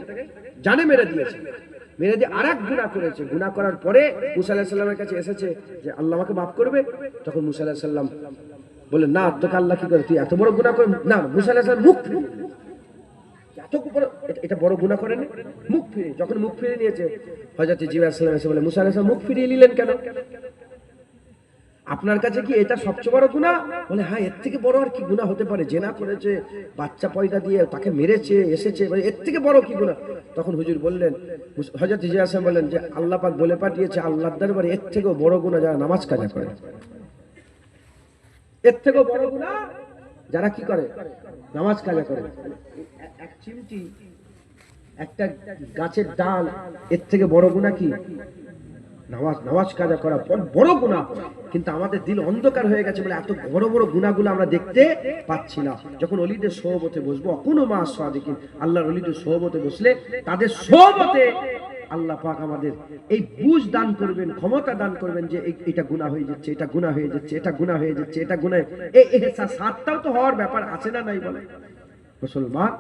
জানে মেরে দিয়েছে, মেরে দিয়ে আরেক গুনাহ করেছে। গুনাহ করার পরে মুসা আলাইহিস সালামের কাছে এসেছে যে আল্লাহ আমাকে মাফ করবে। তখন মুসা আলাইহিস সালাম বলে না, তোকে আল্লাহ কি করে, তুই এত বড় গুনাহ করে না। মুসা আলাইহিস সালাম মুখ ফিরিয়ে নিল। এত বড়, এটা বড় গুনাহ করেন, মুখ ফিরিয়ে, যখন মুখ ফিরিয়ে নিয়েছে হযরত জিবরাইল আলাইহিস সালাম এসে বলে মুসা আলাইহিস সালাম মুখ ফিরিয়ে নিলেন কেন? আপনার কাছে কি এটা সবচেয়ে বড় গুনাহ? বলে হ্যাঁ, এর থেকে বড় আর কি গুনাহ হতে পারে? জেনা করেছে, বাচ্চা পয়দা দিয়ে তাকে মেরেছে, এসেছে, এর থেকে বড় কি গুনাহ? তখন হুজুর বললেন, হযরত জিবরাইল আলাইহিস সালাম বললেন যে আল্লাহ পাক বলে পাঠিয়েছে আল্লাহর দরবারে এর থেকেও বড় গুনাহ যারা নামাজ কাজা করে, এর থেকেও বড় গুনাহ যারা কি করে, নামাজ কাজা করে। এক চিমটি, একটা গাছের ডাল, এর থেকে বড় গুনাহ কি? নামাজ কাজা করা বড় গুনাহ। কিন্তু আমাদের দিল অন্ধকার হয়ে গেছে বলে এত বড় বড় গুনাহগুলো আমরা দেখতে পাচ্ছি না। যখন ওলিদের সোহবতে বসবো, কোনো মা সাদিকিন, আল্লাহর ওলিদের সোহবতে বসলে তাদের সোহবতে আল্লাহ পাক আমাদের এই বুঝ দান করবেন, ক্ষমতা দান করবেন যে এটা গুনাহ হয়ে যাচ্ছে, এটা গুনাহ হয়ে যাচ্ছে, এটা গুনাহ হয়ে যাচ্ছে, এটা গুনাহ, এই এহসাসটাও তো হওয়ার ব্যাপার আছে না নাই বলে মুসলমান?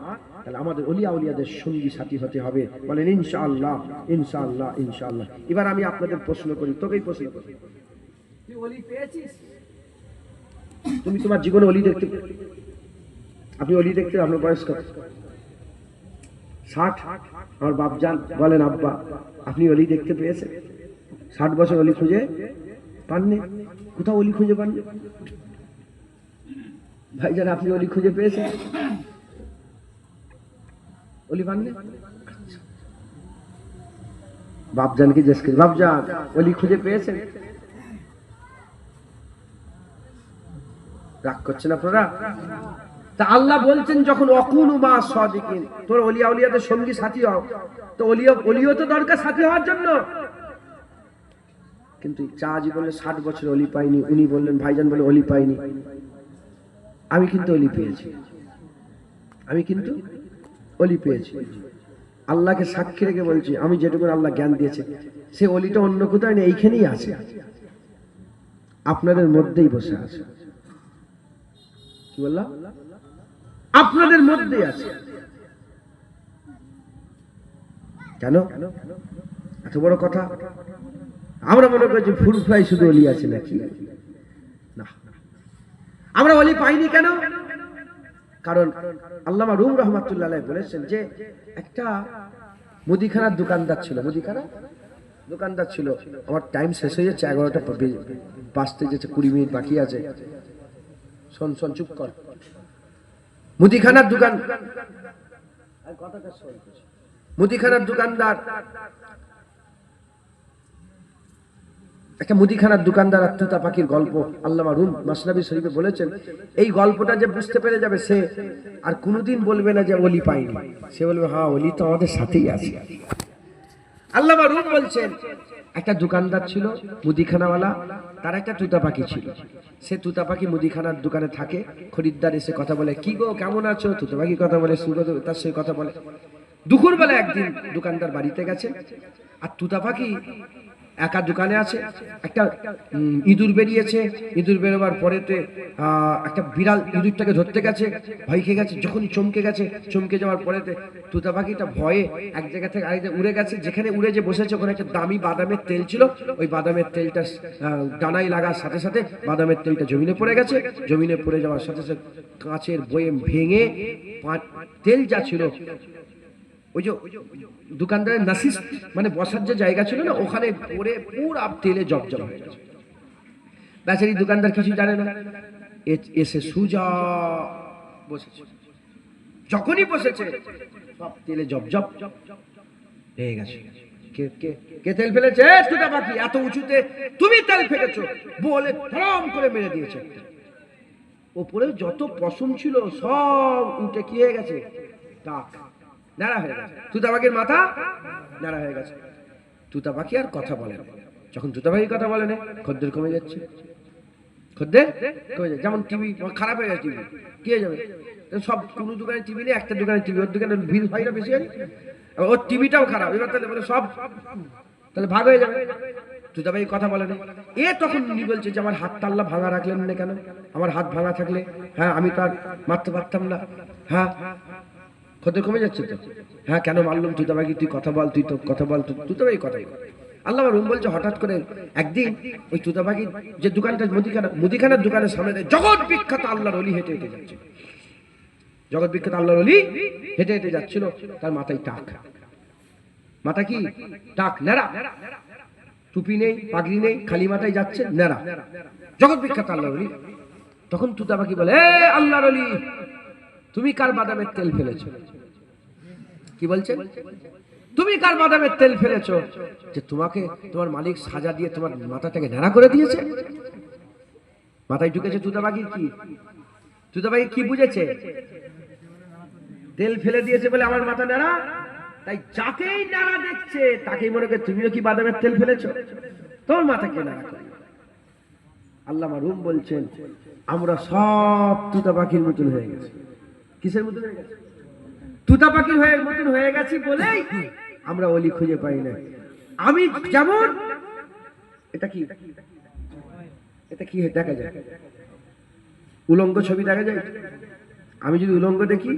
তাহলে আমাদের ওলিয়া উলিয়াদের সঙ্গী সাথী হতে হবে। বলেন ইনশাআল্লাহ, ইনশাআল্লাহ, ইনশাআল্লাহ। এবার আমি আপনাদের প্রশ্ন করি, তোকেই প্রশ্ন করি, তুই ওলি পেয়েছিস? তুমি তোমার জীবনে ওলি দেখতে, আপনি ওলি দেখতে আপনার বয়স কত? 60। আমার বাপজান বলেন আব্বা আপনি ওলি দেখতে পেয়েছেন? 60 বছর ওলি খুঁজে পাননি? কোথাও ওলি খুঁজে পাননি? ভাইজান আপনি ওলি খুঁজে পেয়েছেন? ওলি পাননি? বাপজানকে জিজ্ঞেস করি, বাপজান ওলি খুঁজে পেয়েছেন? রাগ করছেন আপনারা? তা আল্লাহ বলছেন যখন অকুনু মা সাদিকিন, তোর ওলিয়া উলিয়াদের সঙ্গী সাথী হও, তো ওলিও তো দরকার সাথী হওয়ার জন্য। কিন্তু চাচি বললেন 60 বছর ওলি পাইনি, উনি বললেন ভাইজান বলে ওলি পাইনি। আমি কিন্তু ওলি পেয়েছি, আমি কিন্তু ওলি পেয়েছি। আল্লাহকে সাক্ষী রেখে বলছি, আমি যেটুকু আল্লাহ জ্ঞান দিয়েছে সে ওলিটা অন্য কোথাও নেই, এইখানেই আছে, আপনাদের মধ্যেই বসে আছে। কি বললাম? আপনাদের মধ্যেই আছে। কেন এত বড় কথা? আমরা মনে করছি ফুল ফ্রাই শুধু ওলি আছে নাকি? না, আমরা ওলি পাইনি কেন? কারণ আল্লামা রুম রহমাতুল্লাহ আলাইহি বলেছেন যে একটা মুদিখানার দোকানদার ছিল, মুদিখানা দোকানদার ছিল। আমার টাইম শেষ হয়ে যাচ্ছে, 11টা বাজতে যাচ্ছে, 20 মিনিট বাকি আছে। শোন শোন, চুপ কর। মুদিখানার দোকান, মুদিখানার দোকানদার, একটা মুদিখানার দোকানদার আর তুতা পাখির গল্প আল্লামা রুম মাসনাবি শরীফে বলেছেন। এই গল্পটা যে বুঝতে পেরে যাবে সে আর কোনোদিন বলবে না যে ওলি পাইনি, সে বলবে হ্যাঁ ওলি তো আমাদের সাথেই আছে। আল্লামা রুম বলছেন একটা দোকানদার ছিল মুদিখানাওয়ালা, তার একটা তুতা পাখি ছিল। সে তুতা পাখি মুদিখানার দোকানে থাকে, খরিদ্দার এসে কথা বলে, কি গো কেমন আছো? তুতা পাখি কথা বলে, তার সঙ্গে কথা বলে। দুপুরবেলা একদিন দোকানদার বাড়িতে গেছে, আর তুতা পাখি একা দোকানে আছে, একটা ইঁদুর বেরিয়েছে, ইঁদুর বেরোবার পরেতে একটা বিড়াল ইঁদুরটাকে ধরতে গেছে, ভয় খেয়ে গেছে, যখনই চমকে গেছে, চমকে যাওয়ার পরেতে তুতা পাখিটা ভয়ে এক জায়গা থেকে আরেক জায়গায় উড়ে গেছে, যেখানে উড়ে যে বসেছে ওখানে একটা দামি বাদামের তেল ছিল, ওই বাদামের তেলটা ডানায় লাগার সাথে সাথে বাদামের তেলটা জমিনে পড়ে গেছে, জমিনে পড়ে যাওয়ার সাথে সাথে কাঁচের বয়েম ভেঙে তেল যা ছিল, ওই যে দোকানদারের নাসিস মানে বসার যে জায়গা ছিল না, ওখানে পড়ে পুরো তেলে জবজব হয়ে গেছে। বেচারি দোকানদার কিছু জানে না, এসে সুজা বসেছে, যখনই বসেছে সব তেলে জবজব হয়ে গেছে। কে তেল ফেলেছে? তুতা পাখি। এত উঁচুতে তুমি তেল ফেলেছো বলে ধরম করে মেরে দিয়েছে। ওপরে যত পশম ছিল সব উঠে কি হয়ে গেছে, টাক নাড়া হয়ে গেছে। তুতা পাখির মাথা নাড়া হয়ে গেছে। তুতা পাখি আর কথা বলে না। যখন তুতা পাখি কথা বলে না, খদ্দের কমে যাচ্ছে, খদ্দের কমে যাচ্ছে। যেমন টিভি খারাপ হয়ে গেছে, টিভি কি হয়ে যাবে, সব কোনো দোকানে টিভি নেই, একটা দোকানে টিভি, ওর দোকানে ভিড় হয় না বেশি, ওর টিভিটাও খারাপ, এবার তাহলে বলে সব তাহলে ভাগ হয়ে যাবে। তুতা পাখি কথা বলে না। এ তখন বলছে যে আমার হাতটা আল্লাহ ভাঙা রাখলেন না কেন, আমার হাত ভাঙা থাকলে হ্যাঁ আমি তো আর মারতে পারতাম না। হ্যাঁ খদ্দের কমে যাচ্ছে তো, হ্যাঁ কেন মারলাম? তুতা পাখি তুই কথা বল, তুই তো কথা বল, তুতা পাখি কথা বল। আল্লাহ রুম বলছে হঠাৎ করে একদিন ওই তুতা পাখি যে দোকানটা মুদিখানার দোকানের সামনে জগৎ বিখ্যাত আল্লাহর ওলি হেঁটে হেঁটে যাচ্ছে, জগৎ বিখ্যাত আল্লাহর ওলি হেঁটে হেঁটে যাচ্ছিল, তার মাথায় টাক, মাথা কি টাক নেড়া, টুপি নেই, পাগড়ি নেই, খালি মাথায় যাচ্ছে নেড়া, জগৎ বিখ্যাত আল্লাহর ওলি। তখন তুতা পাখি বলে, এ আল্লাহর ওলি, তুমি কার বাদামের তেল ফেলেছো? কি বলছে? তুমি কার বাদামের তেল ফেলেছো যে তোমাকে তোমার মালিক সাজা দিয়ে তোমার মাথাটাকে ন্যাড়া করে দিয়েছে? মাথায় ঢুকেছে তুতা পাখি কি? তুতা পাখি কি বুঝেছে? তেল ফেলে দিয়েছে বলে আমার মাথা ন্যাড়া, তাই যাকেই ন্যাড়া দেখছে তাকেই মনে করে তুমিও কি বাদামের তেল ফেলেছো, তোর মাথাকে ন্যাড়া করে। আল্লামা রুম বলছেন আমরা সব তুতা পাখির মতন হয়ে গেছি। কিসের মতন হয়ে গেছে? তুতা পাখির মতন হয়ে গেছি বলেই আমরা ওলি খুঁজে পাই না। আমি যেমন, এটা কি, এটা কি দেখা যায়? উলঙ্গ ছবি দেখা যায়। আমি যদি উলঙ্গ দেখি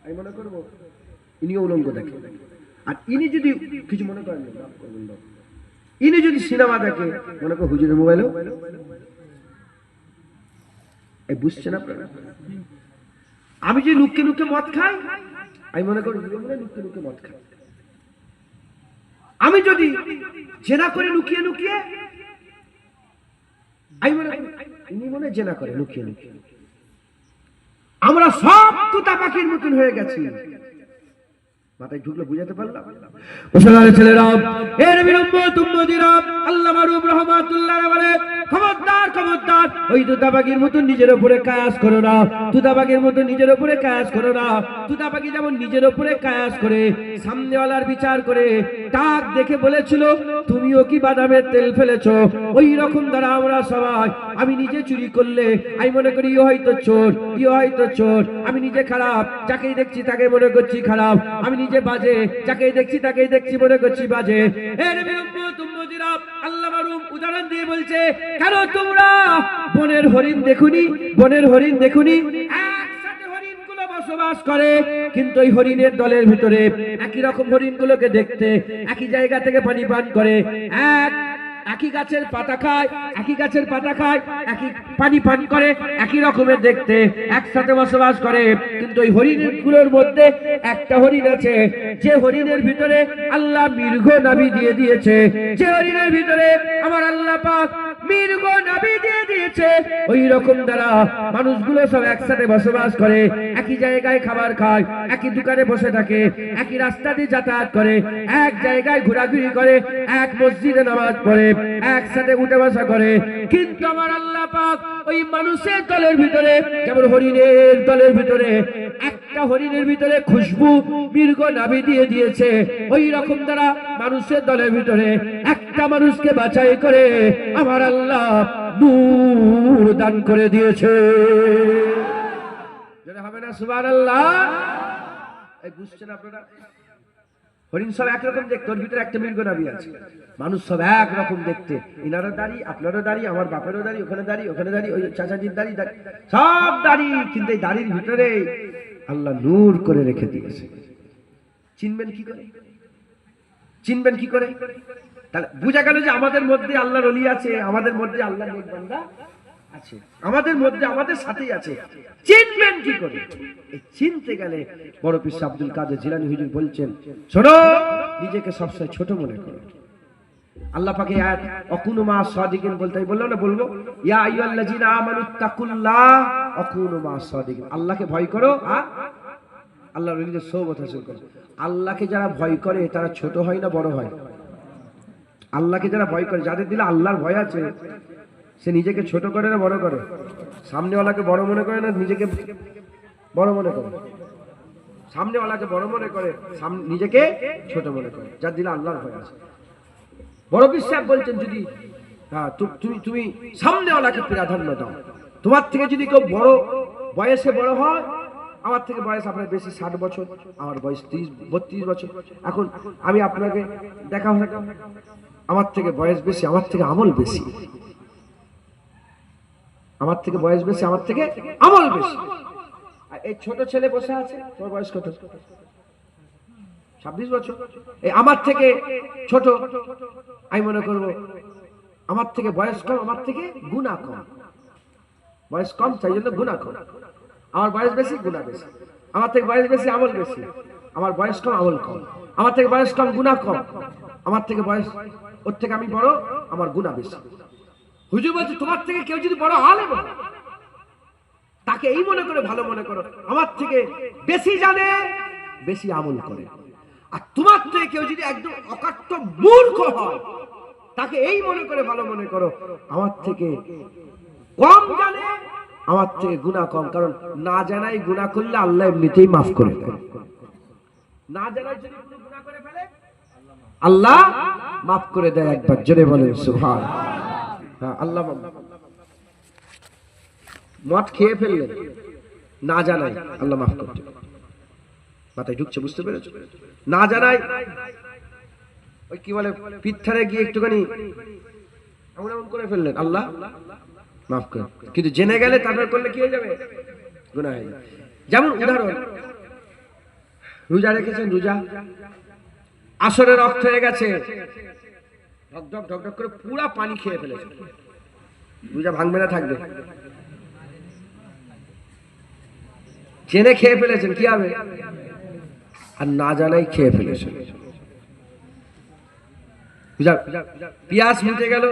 আমি মনে করবো ইনিও উলঙ্গ দেখে, আর ইনি যদি কিছু মনে করেন, ইনি যদি সিনেমা দেখে মনে করো হুজুরের মোবাইলেও, এই বুঝছেন আপনারা? আমি যদি লুকিয়ে লুকিয়ে মদ খাই আমি মনে করি লুকিয়ে লুকিয়ে মদ খাই। আমি যদি জেনা করে লুকিয়ে লুকিয়ে আমি মনে করি ইনি মনে জেনা করে লুকিয়ে লুকিয়ে। আমরা সব তুতা পাখির মতন হয়ে গেছি। মাথায় ঢুকলে বুঝাতে পারলাম? মুসলমানের ছেলেরা, এর বিরম্বত উম্মতিরা, আল্লামা রুম রাহমাতুল্লাহ বলে খবরদার খবরদার, ওই তুতা পাখির মতন নিজের উপরে কায়াস করো না, তুতা পাখির মতন নিজের উপরে কায়াস করো না। তুতা পাখি যেমন নিজের উপরে কায়াস করে সামনেওয়ালার বিচার করে টাক দেখে বলেছিল তুমিও কি বাদামের তেল ফেলেছো, ওই রকম দ্বারা আমরা সবাই, আমি নিজে চুরি করলে আমি মনে করি ইও হয়তো চোর, ইও হয়তো চোর, আমি নিজে খারাপ, যাকেই দেখছি তাকে মনে করছি খারাপ, আমি নিজে বাজে, যাকেই দেখছি তাকেই দেখছি মনে করছি বাজে। এর বিরম্বত উম্মতিরা, আল্লামা রুম উদাহরণ দিয়ে বলছে কেন তোমরা বনের হরিণ দেখুনি, বনের হরিণ দেখুনি, একসাথে হরিণগুলো বসবাস করে, কিন্তু ওই হরিণের দলের ভিতরে একই রকম হরিণগুলোকে দেখতে, একই জায়গা থেকে পানি পান করে, একই গাছের পাতা খায়, একই গাছের পাতা খায়, একই পানি পান করে, একই রকমের দেখতে, একসাথে বসবাস করে, কিন্তু ওই হরিণগুলোর মধ্যে একটা হরিণ আছে যে হরিণের ভিতরে আল্লাহ মৃগ নাভি দিয়ে দিয়েছে, যে হরিণের ভিতরে আমার আল্লাহ পাক মৃগ নাভি দিয়ে দিয়েছে। ওই রকম দ্বারা মানুষগুলো সব একসাথে বসবাস করে, একই জায়গায় খাবার খায়, একই দোকানে বসে থাকে, একই রাস্তা দিয়ে যাতায়াত করে, এক জায়গায় ঘোরাঘুরি করে, এক মসজিদে নামাজ পড়ে, একসাথে উঠে বসা করে। কিন্তু আমার আল্লাহ পাক ওই মানুষের দলের ভিতরে যেমন হরিণের দলের ভিতরে একটা হরিণের ভিতরে খুশবু মৃগ নাভি দিয়ে দিয়েছে, ওই রকম দ্বারা মানুষের দলের ভিতরে একটা মানুষকে বাছাই করে আমার আল্লাহ নূর দান করে দিয়েছে। যেটা হবে না সুবহানাল্লাহ? এই বুঝছেন আপনারা? হরিণ সব একরকম দেখতে, ওর ভিতরে একটা মৃগ নাভি আছে। মানুষ সব একরকম দেখতে, ইনারও দাড়ি, আপনারও দাড়ি, আমার বাপেরও দাড়ি, ওখানে দাড়ি, ওখানে দাড়ি, ওই চাচাজির দাড়ি, সব দাড়ি, কিন্তু এই দাড়ির ভিতরে আল্লাহ নূর করে রেখে দিয়েছে। চিনবেন কি করে? চিনবেন কি করে? তাহলে বোঝা গেল যে আমাদের মধ্যে আল্লাহর ওলি আছে, আমাদের মধ্যে আল্লাহর নেক বান্দা আছে, আমাদের মধ্যে, আমাদের সাথেই আছে। চিনবেন কি করে? এই চিনতে গেলে বড় পীর আব্দুল কাদের জিলানী হুজুর বলছেন, শোনো, নিজেকে সবসময় ছোট মনে করো। আল্লাহ পাকে আয়াত অকুনু মা সাদিকিন বলতে বললাম না, বলবো ইয়া আইয়ুহাল্লাযিনা আমানুত্তাকুল্লাহ অকুনু মা সাদিকিন, আল্লাহকে ভয় করো আর আল্লাহর ওলিদের সোহবত হাসিল করো। আল্লাহকে যারা ভয় করে তারা ছোট হয় না বড় হয়? আল্লাহকে যারা ভয় করে, যাদের দিলে আল্লাহর ভয় আছে, সে নিজেকে ছোট করে না বড় করে? সামনেওয়ালাকে বড় মনে করে না নিজেকে বড় মনে করে? সামনেওয়ালাকে বড় মনে করে, নিজেকে ছোট মনে করে, যার দিলে আল্লাহর ভয় আছে। বড় বিশ্বাস বলছেন, যদি হ্যাঁ তুমি সামনেওয়ালাকে প্রাধান্য দাও। তোমার থেকে যদি কেউ বড় বয়সে বড় হয়, আমার থেকে বয়স আপনার বেশি 60 বছর, আমার বয়স 30-32 বছর, এখন আমি আপনাকে দেখা হয়, আমার থেকে বয়স বেশি, আমার থেকে আমল বেশি, আমার থেকে বয়স বেশি, আমার থেকে আমল বেশি। আর এই ছোট ছেলে বসে আছে, তোমার বয়স কত? 26 বছর। এই আমার থেকে ছোট, আমি মনে করব আমার থেকে বয়স কম, আমার থেকে গুনাহ কম, বয়স কম তাই জন্য গুনাহ কম, আমার বয়স বেশি গুনাহ বেশি, আমার থেকে বয়স বেশি আমল বেশি, আমার বয়স কম আমল কম, আমার থেকে বয়স কম গুনাহ কম, আমার থেকে বয়স, ওর থেকে আমি বড়, আমার গুনাহ বেশি। হুজুর বলছে তোমার থেকে কেউ যদি বড় আলেম হয়, তাকে এই মনে করে ভালো মনে করো, আমার থেকে বেশি জানে, বেশি আমল করে। আর তোমার থেকে কেউ যদি একদম অকাট্য মূর্খ হয়, তাকে এই মনে করে ভালো মনে করো, আমার থেকে কম জানে, আমার থেকে গুনাহ কম। কারণ না জানাই গুনাহ করলে আল্লাহ এমনিতেই মাফ করে দেন। না জানাই যদি কোনো গুনাহ করে ফেলে, আল্লাহ মাফ করে দেয়। একবার জোরে বলেন সুবহানাল্লাহ। হ্যাঁ, আল্লাহ মদ খেয়ে ফেললেন, না জানাই আল্লাহ মাফ করতে, মাথায় ঢুকছে, বুঝতে পেরেছো? না জানাই ওই কি বলে পিঠারে গিয়ে একটুখানি এমন এমন করে ফেললেন, আল্লাহ মাফ করে। কিন্তু জেনে গেলে তারপর করলে কি হয়ে যাবে? গুনাহ হয়ে যাবে। যেমন উদাহরণ, রোজা রেখেছেন, রোজা আসরের রক্ত হয়ে গেছে, ঢকঢক ঢকঢক করে পুরা পানি খেয়ে ফেলেছে, রোজা ভাঙবে না থাকবে? জেনে খেয়ে ফেলেছেন, কি হবে? আর না জানাই খেয়ে ফেলেছেন, পিয়াস মিটে গেল,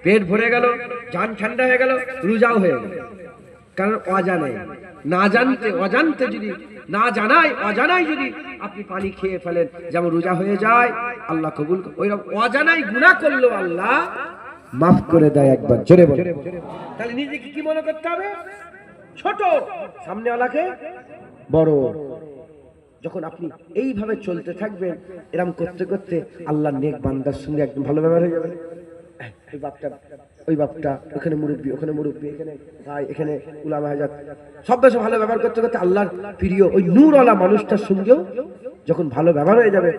পেট ভরে গেল, জান ঠান্ডা হয়ে গেল, রোজাও হয়ে গেল। কারণ অজানাই, না জানতে অজান্তে যদি, না জানাই অজানাই যদি আপনি পানি খেয়ে ফেলেন, যেমন রোজা হয়ে যায়, আল্লাহ কবুল। ওইরকম অজানাই গুনাহ করলেও আল্লাহ মাফ করে দেয়। একবার জোরে বলে। তাহলে নিজেকে কি মনে করতে হবে? ছোট, সামনেওয়ালাকে বড়। যখন আপনি এইভাবে চলতে থাকবেন, এরকম করতে করতে আল্লাহর নেক বান্দার সঙ্গে একদম ভালো ব্যবহার হয়ে যাবে। ওই বাপটা, ওই বাপটা, ওখানে মুরব্বী, ওখানে মুরব্বী, এখানে ভাই, এখানে উলামা হাজাত, সব বেশি ভালো ব্যবহার করতে করতে আল্লাহর প্রিয় ওই নূরওয়ালা মানুষটার সঙ্গেও যখন ভালো ব্যবহার হয়ে যাবে,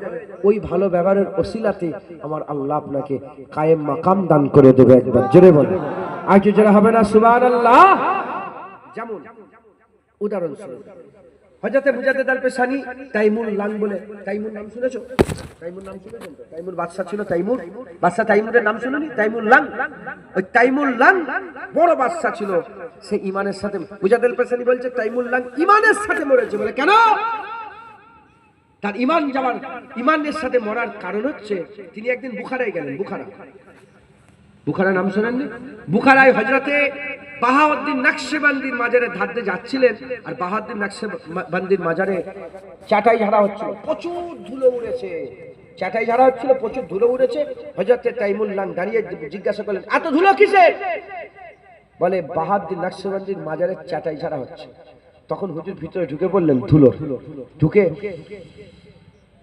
ওই ভালো ব্যবহারের ওসিলাতে আমার আল্লাহ আপনাকে কায়েম মাকাম দান করে দেবে। একবার জোরে বলে আর কি জোরে হবে না সুবহানাল্লাহ? যেমন উদাহরণস্বরূপ হযরতে মুজাদ্দিদ আল পেশানি তাইমুর লাং বলে, তাইমুর নাম শুনেছো? তাইমুর নাম শুনেছেন তো? তাইমুর বাদশা ছিল, তাইমুর বাদশা, তাইমুরের নাম শুনুনি? তাইমুর লাং, ওই তাইমুর লাং বড় বাদশা ছিল, সে ঈমানের সাথে, মুজাদ্দিদ আল পেশানি বলছে তাইমুর লাং ঈমানের সাথে মরেছে। বলে কেন? তার ঈমান যাওয়ার, ঈমানের সাথে মরার কারণ হচ্ছে তিনি একদিন বুখারায় গেলেন। বুখারা নাম শোনেননি? বুখারায় হযরতে বাহাউদ্দিন নকশবন্দির মাজারে ধারতে যাচ্ছিলেন, আর বাহাউদ্দিন নকশবন্দির মাজারে চাটাই ঝাড়া হচ্ছিল, প্রচুর ধুলো উড়েছে, চাটাই ঝাড়া হচ্ছিল, প্রচুর ধুলো উড়েছে। হযরতে তাইমুর লাং দাঁড়িয়ে জিজ্ঞাসা করলেন, এত ধুলো কিসের? বলে বাহাউদ্দিন নকশবন্দির মাজারে চাটাই ঝাড়া হচ্ছে। তখন হুজুর ভিতরে ঢুকে বললেন, ধুলো, ঢুকে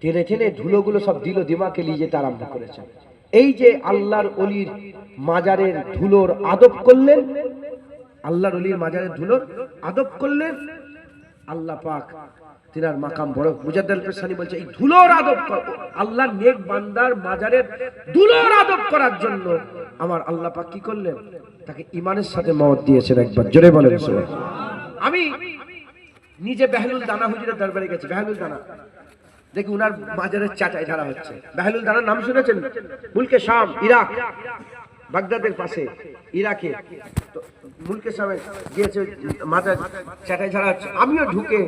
টেনে টেনে ধুলোগুলো সব দিল দিমাকে নিয়ে যেতে আরম্ভ করেছে। এই যে আল্লাহর ওলির মাজারের ধুলোর আদব করলেন, আল্লাহর ওলির মাজারের ধুলোর আদব করলেন, আল্লাহ পাক তিনার মাকাম বড়। মুজাদ্দেদ পেশানি বলছে এই ধুলোর আদব আল্লাহর নেক বান্দার মাজারের ধুলোর আদব করার জন্য আমার আল্লাহ পাক কি করলেন, তাকে ঈমানের সাথে মওত দিয়েছেন। একবার জোরে বলেন সুবহানাল্লাহ। আমি নিজে বেহলুল দানা হুজুরের দরবারে গেছি। বেহলুল দানা দেখি উনার মাজারের চাটাই ধারা হচ্ছে। বেহলুল দানার নাম শুনেছেন? মুলকে শাম, ইরাক, বাগদাদের পাশে ইরাকে মুলকে শামে গিয়েছে, মাজার চাটাই ধারা হচ্ছে। আমিও ঢুকে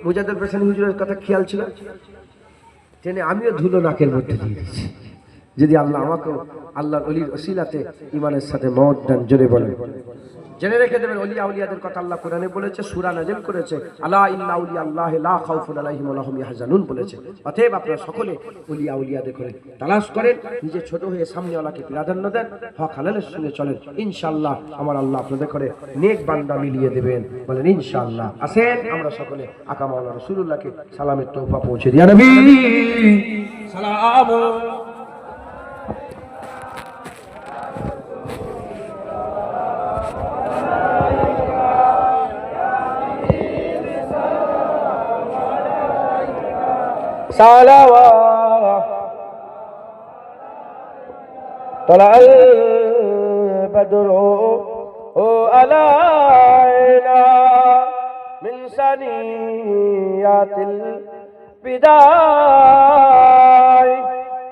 মুজাদ্দেদ পেশানি হুজুরের কথা খেয়াল ছিল, টেনে আমিও ধুলো নাকের মধ্যে দিয়েছি। যদি আল্লাহ আমাকে আল্লাহর ওলির ওসিলাতে ঈমানের সাথে মওত দেন, জোরে বলেন। জেনে রেখে দেবেন ওলিয়া আউলিয়াদের কথা আল্লাহ কোরআনে বলেছে, সূরা নাজিল করেছে, আলা ইন্না আউলিয়া আল্লাহি লা খাউফুন আলাইহিম ওয়া লা হুম ইয়াহজানুন বলেছে। অতএব আপনারা সকলে ওলিয়া আউলিয়াদের করে তালাশ করেন, নিজে ছোট হয়ে সামনেওয়ালাকে প্রাধান্য দেন, হক হালালের সঙ্গে চলেন। ইনশাআল্লাহ আমার আল্লাহ আপনাদের করে নেক বান্দা মিলিয়ে দেবেন, বলেন ইনশাআল্লাহ। আসেন আমরা সকলে আকা মাওলানা রাসূলুল্লাহকে সালামের তোহফা পৌঁছে দিই। ইয়া নবী সালাম। صلوات طلع البدر علينا من ثنيات البداء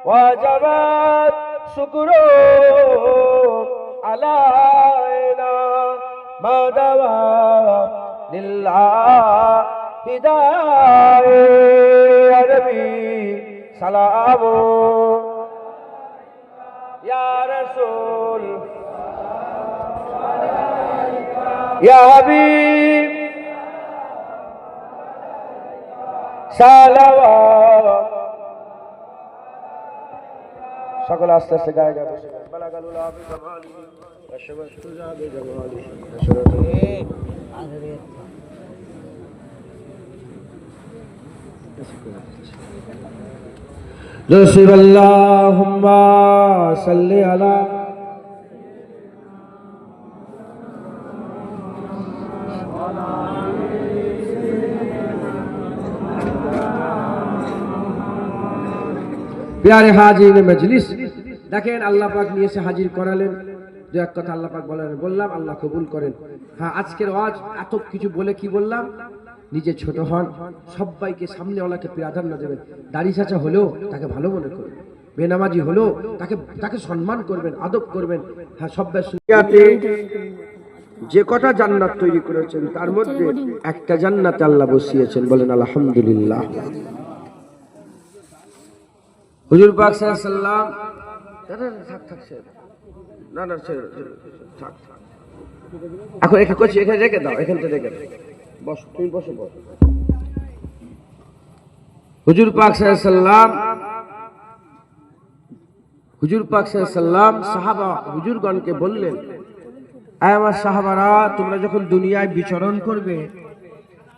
وجبت شكر علينا ما دوا لله هداية يا نبي سلام يا رسول يا حبيب صلوات সকল আস্তে আস্তে গায়ে গায়ে বসে বালাগালুল আবি জামালি আশরাফুল জাবি জামালি رسول اللهم صل على প্যারে হাজির মজলিস। দেখেন আল্লাহ পাক নিয়ে এসে হাজির করালেন, যে এক কথা আল্লাহ পাক বললাম আল্লাহ কবুল করেন। হ্যাঁ, আজকের ওয়াজ এত কিছু বলে কি বললাম, নিজে ছোট হন, সবাইকে সামনেওয়ালাকে প্রাধান্য দেবেন। দাড়ি চাচা হলেও তাকে ভালো মনে করবেন, বেনামাজি হলেও তাকে সম্মান করবেন, আদব করবেন। হ্যাঁ, সব্বার যে কটা জান্নাত তৈরি করেছেন তার মধ্যে একটা জান্নাতে আল্লাহ বসিয়েছেন, বলেন আলহামদুলিল্লাহ। হুজুর পাক সাল্লাল্লাহু আলাইহি সাল্লাম এখন এখানে করছি, এখানে রেখে দাও, এখানটা রেখে দাও, বস তুমি বসো বস। হুজুর পাক সাল্লাল্লাহু আলাইহি সাল্লাম সাহাবা হুজুরগণকে বললেন, আয় আমার সাহাবারা, তোমরা যখন দুনিয়ায় বিচরণ করবে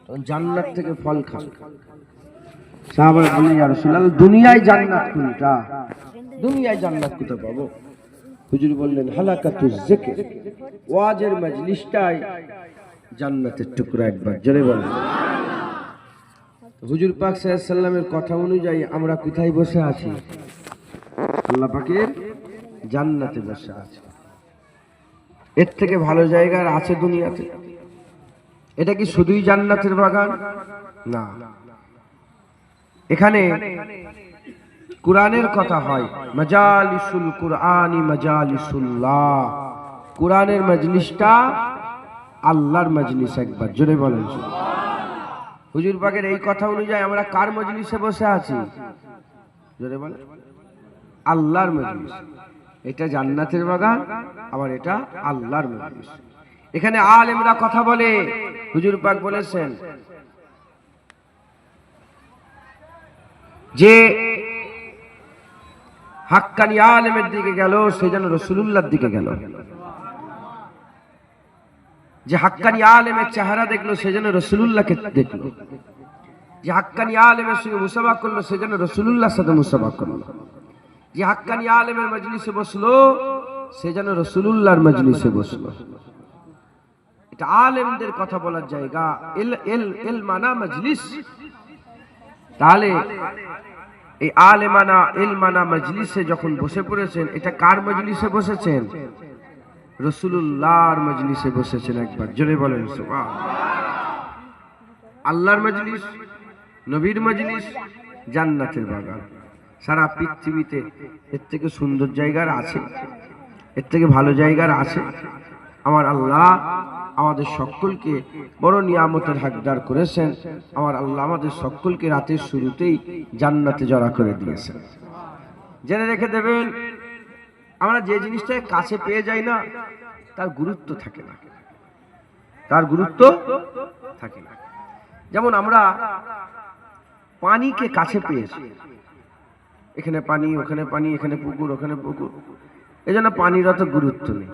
তখন জান্নাত থেকে ফল খাবে। সাহাবারা বললেন, ইয়া রাসূলুল্লাহ, দুনিয়ায় জান্নাত কোনটা? দুনিয়ায় জান্নাত কোথায় পাবো? হুজুর বললেন, হালাকাতুজ যিকর, ওয়াজের মজলিসটাই জান্নাতের টুকরা। একবার জোরে বলেন। হুজুর পাক সাল্লাল্লাহু আলাইহি সাল্লামের কথা অনুযায়ী আমরা কোথায় বসে আছি? আল্লাহ পাকের জান্নাতে বসে আছি। এর থেকে ভালো জায়গা আর আছে দুনিয়াতে? এটা কি শুধুই জান্নাতের বাগান? না, এখানে কুরআনের কথা হয়, মাজালিসুল কুরআনি মাজালিসুল্লাহ, কুরআনের মজলিসটা আল্লাহর মজলিস। একবার জোরে বলেন। হুজুর পাকের এই কথা অনুযায়ী আমরা কার মজলিসে বসে আছি? জোরে বলেন। আল্লাহর মজলিস। এটা জান্নাতের বাগান, আবার এটা আল্লাহর মজলিস। এখানে আলেমরা কথা বলে। হুজুর পাক বলেছেন যে হাক্কানি আলেমের দিকে গেল সে যেন রাসূলুল্লাহর দিকে গেল, যে হাক্কানি আলেমের চেহারা দেখলো সে যেন রাসূলুল্লাহকে দেখলো, যে হাক্কানি আলেমের সঙ্গে মুসাফা করলো সে যেন রাসূলুল্লাহর সাথে মুসাফা করলো, যে হাক্কানি আলেমের মজলিসে বসলো সে যেন রাসূলুল্লাহর মজলিসে বসলো। এটা আলেমদের কথা বলার জায়গা। এল মানা মজলিস, তাহলে এই আলেমানা ইলমানা মজলিসে যখন বসে পড়েছেন, এটা কার মজলিসে বসেছেন? রাসূলুল্লাহর মজলিসে বসেছেন। একবার জোরে বলেন সুবহান। আল্লাহর মজলিস, নবীর মজলিস, জান্নাতের বাগান। সারা পৃথিবীতে এর থেকে সুন্দর জায়গার আছে? এর থেকে ভালো জায়গার আছে? আমার আল্লাহ আমাদের সকলকে বড় নিয়ামতের হকদার করেছেন। আমার আল্লাহ আমাদের সকলকে রাতের শুরুতেই জান্নাতে জড়া করে দিয়েছেন। জেনে রেখে দেবেন, আমরা যে জিনিসটাকে কাছে পেয়ে যাই না, তার গুরুত্ব থাকে না, তার গুরুত্ব থাকে না। যেমন আমরা পানিকে কাছে পেয়েছি, এখানে পানি, ওখানে পানি, এখানে পুকুর, ওখানে পুকুর, এজন্য পানির অত গুরুত্ব নেই।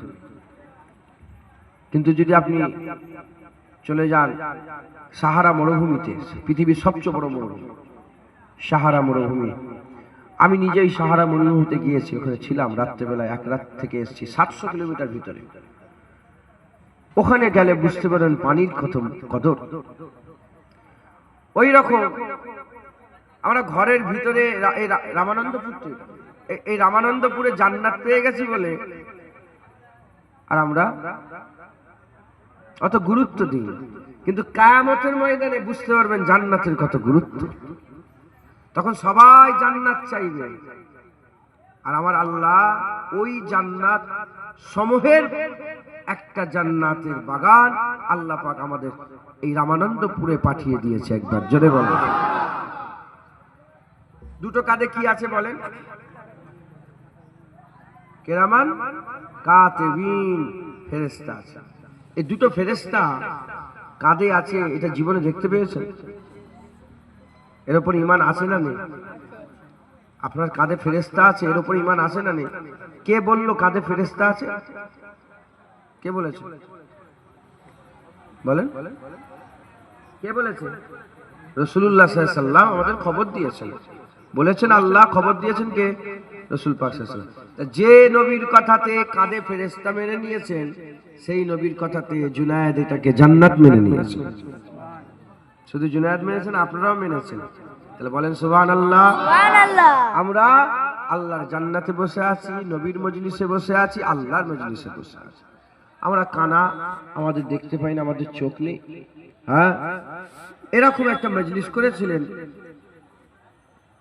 কিন্তু যদি আপনি চলে যান সাহারা মরুভূমিতে, পৃথিবীর সবচেয়ে বড় মরুভূমি সাহারা মরুভূমি, আমি নিজেই সাহারা মরুভূমিতে গিয়েছি, ওখানে ছিলাম রাত্রেবেলায়, এক রাত থেকে এসেছি, 700 কিলোমিটার ভিতরে। ওখানে গেলে বুঝতে পারেন পানির কত কদর। ওই রকম আমরা ঘরের ভিতরে রামানন্দপুর, এই রামানন্দপুরে জান্নাত পেয়ে গেছি বলে আর আমরা অত গুরুত্ব দিই, কিন্তু কিয়ামতের ময়দানে বুঝতে পারবেন জান্নাতের কত গুরুত্ব। তখন সবাই জান্নাত চাইবে, আর আমার আল্লাহ ওই জান্নাত সমূহের একটা জান্নাতের বাগান আল্লাহ পাক আমাদের এই রামানন্দপুরে পাঠিয়ে দিয়েছে। একবার জোরে বলেন। দুটো কাঁধে কি আছে বলেন? কিরামান কাতিবিন, ফেরেশতা আছে। এই দুটো ফেরেশতা কাঁধে আছে, এটা জীবনে দেখতে পেয়েছেন? এর উপর ঈমান আছে না নেই? আপনার কাঁধে ফেরেশতা আছে, এর উপর ঈমান আছে না নেই? কে বলল কাঁধে ফেরেশতা আছে? কে বলেছে বলেন? কে বলেছে? রাসূলুল্লাহ সাল্লাল্লাহু আলাইহি ওয়াসাল্লাম আমাদের খবর দিয়েছেন, বলেছেন। আল্লাহ খবর দিয়েছেন কে? রাসূল পাক সাল্লাল্লাহু আলাইহি ওয়াসাল্লাম। যে নবীর কথাতে কাঁধে ফেরেশতা মেনে নিয়েছেন, সেই নবীর কথাতে জুনায়েদ এটাকে জান্নাত মেনে নিয়েছেন। শুধু জুনায়েদ মেনেছেন, আপনারাও মেনেছেন। তাহলে বলেন সুবহানাল্লাহ। সুবহানাল্লাহ। আমরা আল্লাহর জান্নাতে বসে আছি, নবীর মজলিসে বসে আছি, আল্লাহর মজলিসে বসে আছি। আমরা কানা, আমাদের দেখতে পাই না, আমাদের চোখ নেই। হ্যাঁ, এরকম একটা মজলিস করেছিলেন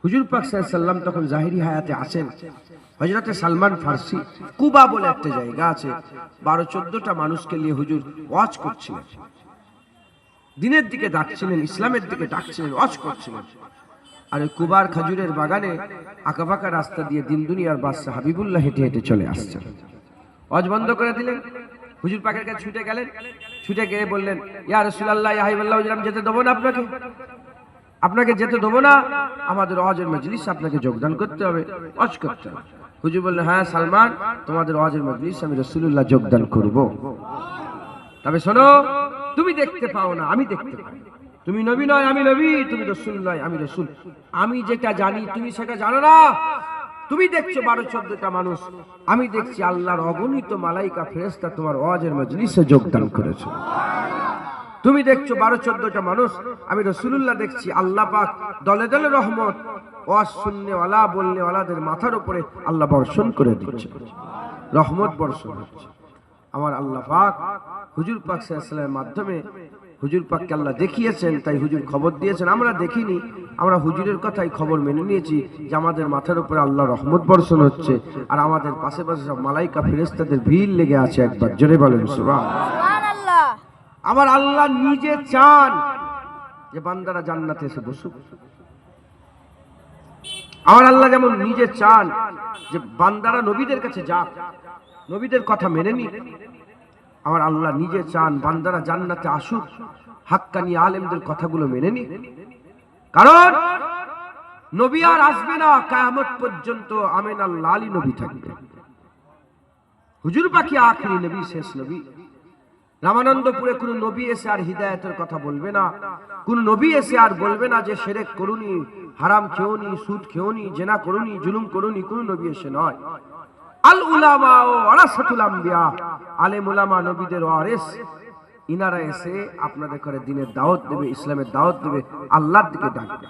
হুজুর পাক সাল্লাল্লাহু আলাইহি ওয়াসাল্লাম, তখন জাহিরি হায়াতে আছেন। হযরতে সালমান ফারসি, কুবা বলে একটা জায়গা আছে, 12-14টা মানুষকে নিয়ে হুজুর ওয়াজ করছিলেন, দিনের দিকে ডাকছিলেন, ইসলামের দিকে ডাকছিলেন, ওয়াজ করছিলেন। আর ওই কুবার খেজুরের বাগানে আঁকাবাঁকা রাস্তা দিয়ে দিন দুনিয়ার বাদশা হাবিবুল্লাহ হেঁটে হেঁটে চলে আসছেন। ওয়াজ বন্ধ করে দিলেন, হুজুর পাকের কাছে ছুটে গেলেন, ছুটে গিয়ে বললেন, ইয়া রাসূলুল্লাহ, ইয়া হাবিবাল্লাহ, হুজুর আমি যেতে দেবো না, আপনাকে যেতে দেবো না, আমাদের ওয়াজের মজলিস আপনাকে যোগদান করতে হবে, ওয়াজ করতে হবে। হুজুর বললেন, হ্যাঁ সালমান, তোমাদের ওয়াজের মজলিস আমি রাসূলুল্লাহ যোগদান করব, তবে শোনো, তুমি দেখতে পাও না, আমি দেখতে পাই। তুমি নবী নয়, আমি নবী, তুমি রাসূল নয়, আমি রাসূল। আমি যেটা জানি তুমি সেটা জানো না। তুমি দেখছো 12-14টা মানুষ, আমি দেখছি আল্লাহর অগণিত মালাইকা ফেরেশতা তোমার ওয়াজের মজলিসে যোগদান করেছে। তুমি দেখছো 12-14টা মানুষ, আমি রাসূলুল্লাহ দেখছি আল্লাহ পাক দলে দলে রহমত ওয়াজ শুননেওয়ালা বলনেওয়ালাদের মাথার উপরে আল্লাহ বর্ষণ করে দিচ্ছে, রহমত বর্ষণ হচ্ছে। আমার আল্লাহ পাক হুজুর পাক সাল্লাল্লাহু আলাইহি ওয়াসাল্লামের মাধ্যমে হুজুর পাককে আল্লাহ দেখিয়েছেন, তাই হুজুর খবর দিয়েছেন। আমরা দেখিনি, আমরা হুজুরের কথাই খবর মেনে নিয়েছি যে আমাদের মাথার উপরে আল্লাহ রহমত বর্ষণ হচ্ছে, আর আমাদের পাশে পাশে সব মালাইকা ফেরেশতাদের ভিড় লেগে আছে। একবার জোরে বলেন সুবহানাল্লাহ। আমার আল্লাহ নিজে চান যে বান্দারা জান্নাতে এসে বসুক। আমার আল্লাহ যেমন নিজে চান যে বান্দারা নবীদের কাছে যাক, নবীদের কথা মেনে নিক, আমার আল্লাহ নিজে চান বান্দারা জান্নাতে আসুক, হাক্কানি আলেমদের কথাগুলো মেনে নিক। কারণ নবী আর আসবে না, কিয়ামত পর্যন্ত আমিনাল লালি নবী থাকবে। হুজুর পাকি আখেরি নবী, শেষ নবী। রামানন্দপুরে কোন নবী এসে আর হিদায়াতের কথা বলবে না, কোন নবী এসে আর বলবে না যে শিরক করুনি, হারাম খেওনি, সুদ খেওনি, জিনা করুনি, জুলুম করুনি, কোন নবী এসে নয়। আল উলামা ওয়ারাসাতুল আম্বিয়া, আলেম উলামা নবীদের ওয়ারিস, ইনারা এসে আপনাদের করে দ্বীনের দাওয়াত দেবে, ইসলামের দাওয়াত দেবে, আল্লাহর দিকে ডাকবে।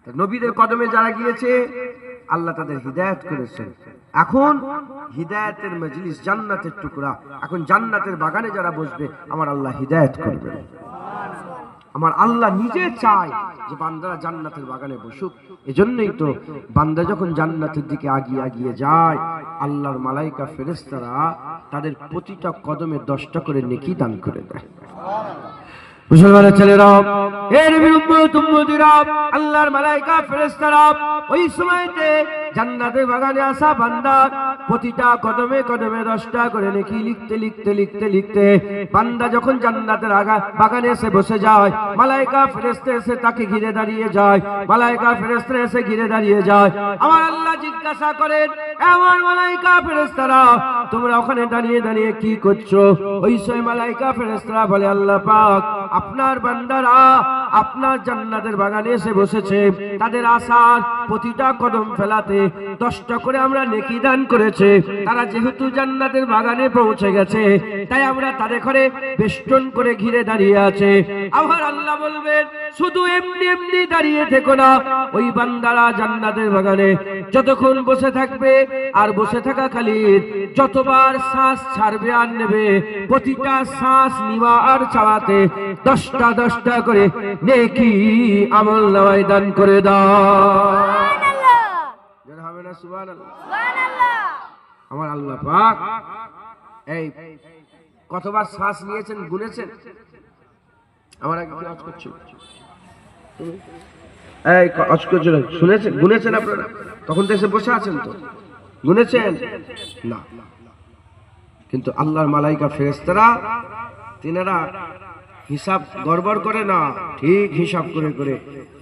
তা নবীদের কদমে যারা গিয়েছে আল্লাহ তাদের হিদায়াত করেছেন। এখন হিদায়াতের মজলিস, জান্নাতের টুকরা, এখন জান্নাতের বাগানে যারা বসবে আমার আল্লাহ হিদায়াত করবেন। আমার আল্লাহ নিজে চায় যে বান্দারা জান্নাতের বাগানে বসুক। এজন্যই তো বান্দা যখন জান্নাতের দিকে আগিয়ে আগিয়ে যায়, আল্লাহর মালাইকা ফেরেশতারা তাদের প্রতিটা কদমে 10টা করে নেকি দান করে দেয়। মুসলমানের ছেলেরা, এর উম্মতিরা, আল্লাহর মালাইকা ফেরেশতারা ওই সময়তে জান্নাতের বাগানে আসা বান্দা প্রতিটা কদমে কদমে 10টা করে নেকি লিখতে লিখতে লিখতে লিখতে বান্দা যখন জান্নাতের বাগানে এসে বসে যায়, মালাইকা ফেরেশতা এসে তাকে ঘিরে দাঁড়িয়ে যায়, মালাইকা ফেরেশতা এসে ঘিরে দাঁড়িয়ে যায়। আমার আল্লাহ জিজ্ঞাসা করেন, আমার মালাইকা ফেরেশতারা তোমরা ওখানে দাঁড়িয়ে দাঁড়িয়ে কি করছো? ওই সময় মালাইকা ফেরেশতারা বলে, আল্লাহ পাক, আপনার বান্দারা আপনার জান্নাতের বাগানে এসে বসেছে, তাদের আসার প্রতিটা কদম ফেলাতে 10টা করে আমরা নেকি দান করেছে। তারা যেহেতু জান্নাতের বাগানে পৌঁছে গেছে, তাই আমরা তাদের ঘরে বেষ্টন করে ঘিরে দাঁড়িয়ে আছে। আমার আল্লাহ বলবেন, শুধু এমনি এমনি দাঁড়িয়ে থেকো না, ওই বান্দারা জান্নাতের বাগানে যতক্ষণ বসে থাকবে আর বসে থাকা কালীন যতবার শ্বাস ছাড়বে আর নেবে, প্রতিটা শ্বাস নিবা আর ছাড়াতে 10টা করে নেকি আমল নামায় দান করে দাও। হবে না? সুবহানাল্লাহ। আমার আল্লাহ পাক এই কতবার শ্বাস নিয়েছেন গুনেছেন? আমার আগে কি আওয়াজ করছো? এই আওয়াজ করছো না? শুনেছেন? গুনেছেন আপনারা? তখন তো এসে বসে আছেন, তো গুনেছেন না? কিন্তু আল্লাহর মালাইকা ফেরেশতারা তিনারা হিসাব গড়বড় করে না, ঠিক হিসাব করে করে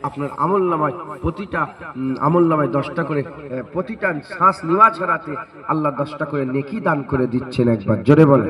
আপনার আমল নামায় প্রতিটা আমল নামায় 10টা করে, প্রতিটা শ্বাস নেওয়া ছাড়াতে আল্লাহ 10টা করে নেকি দান করে দিচ্ছেন। একবার জোরে বলেন।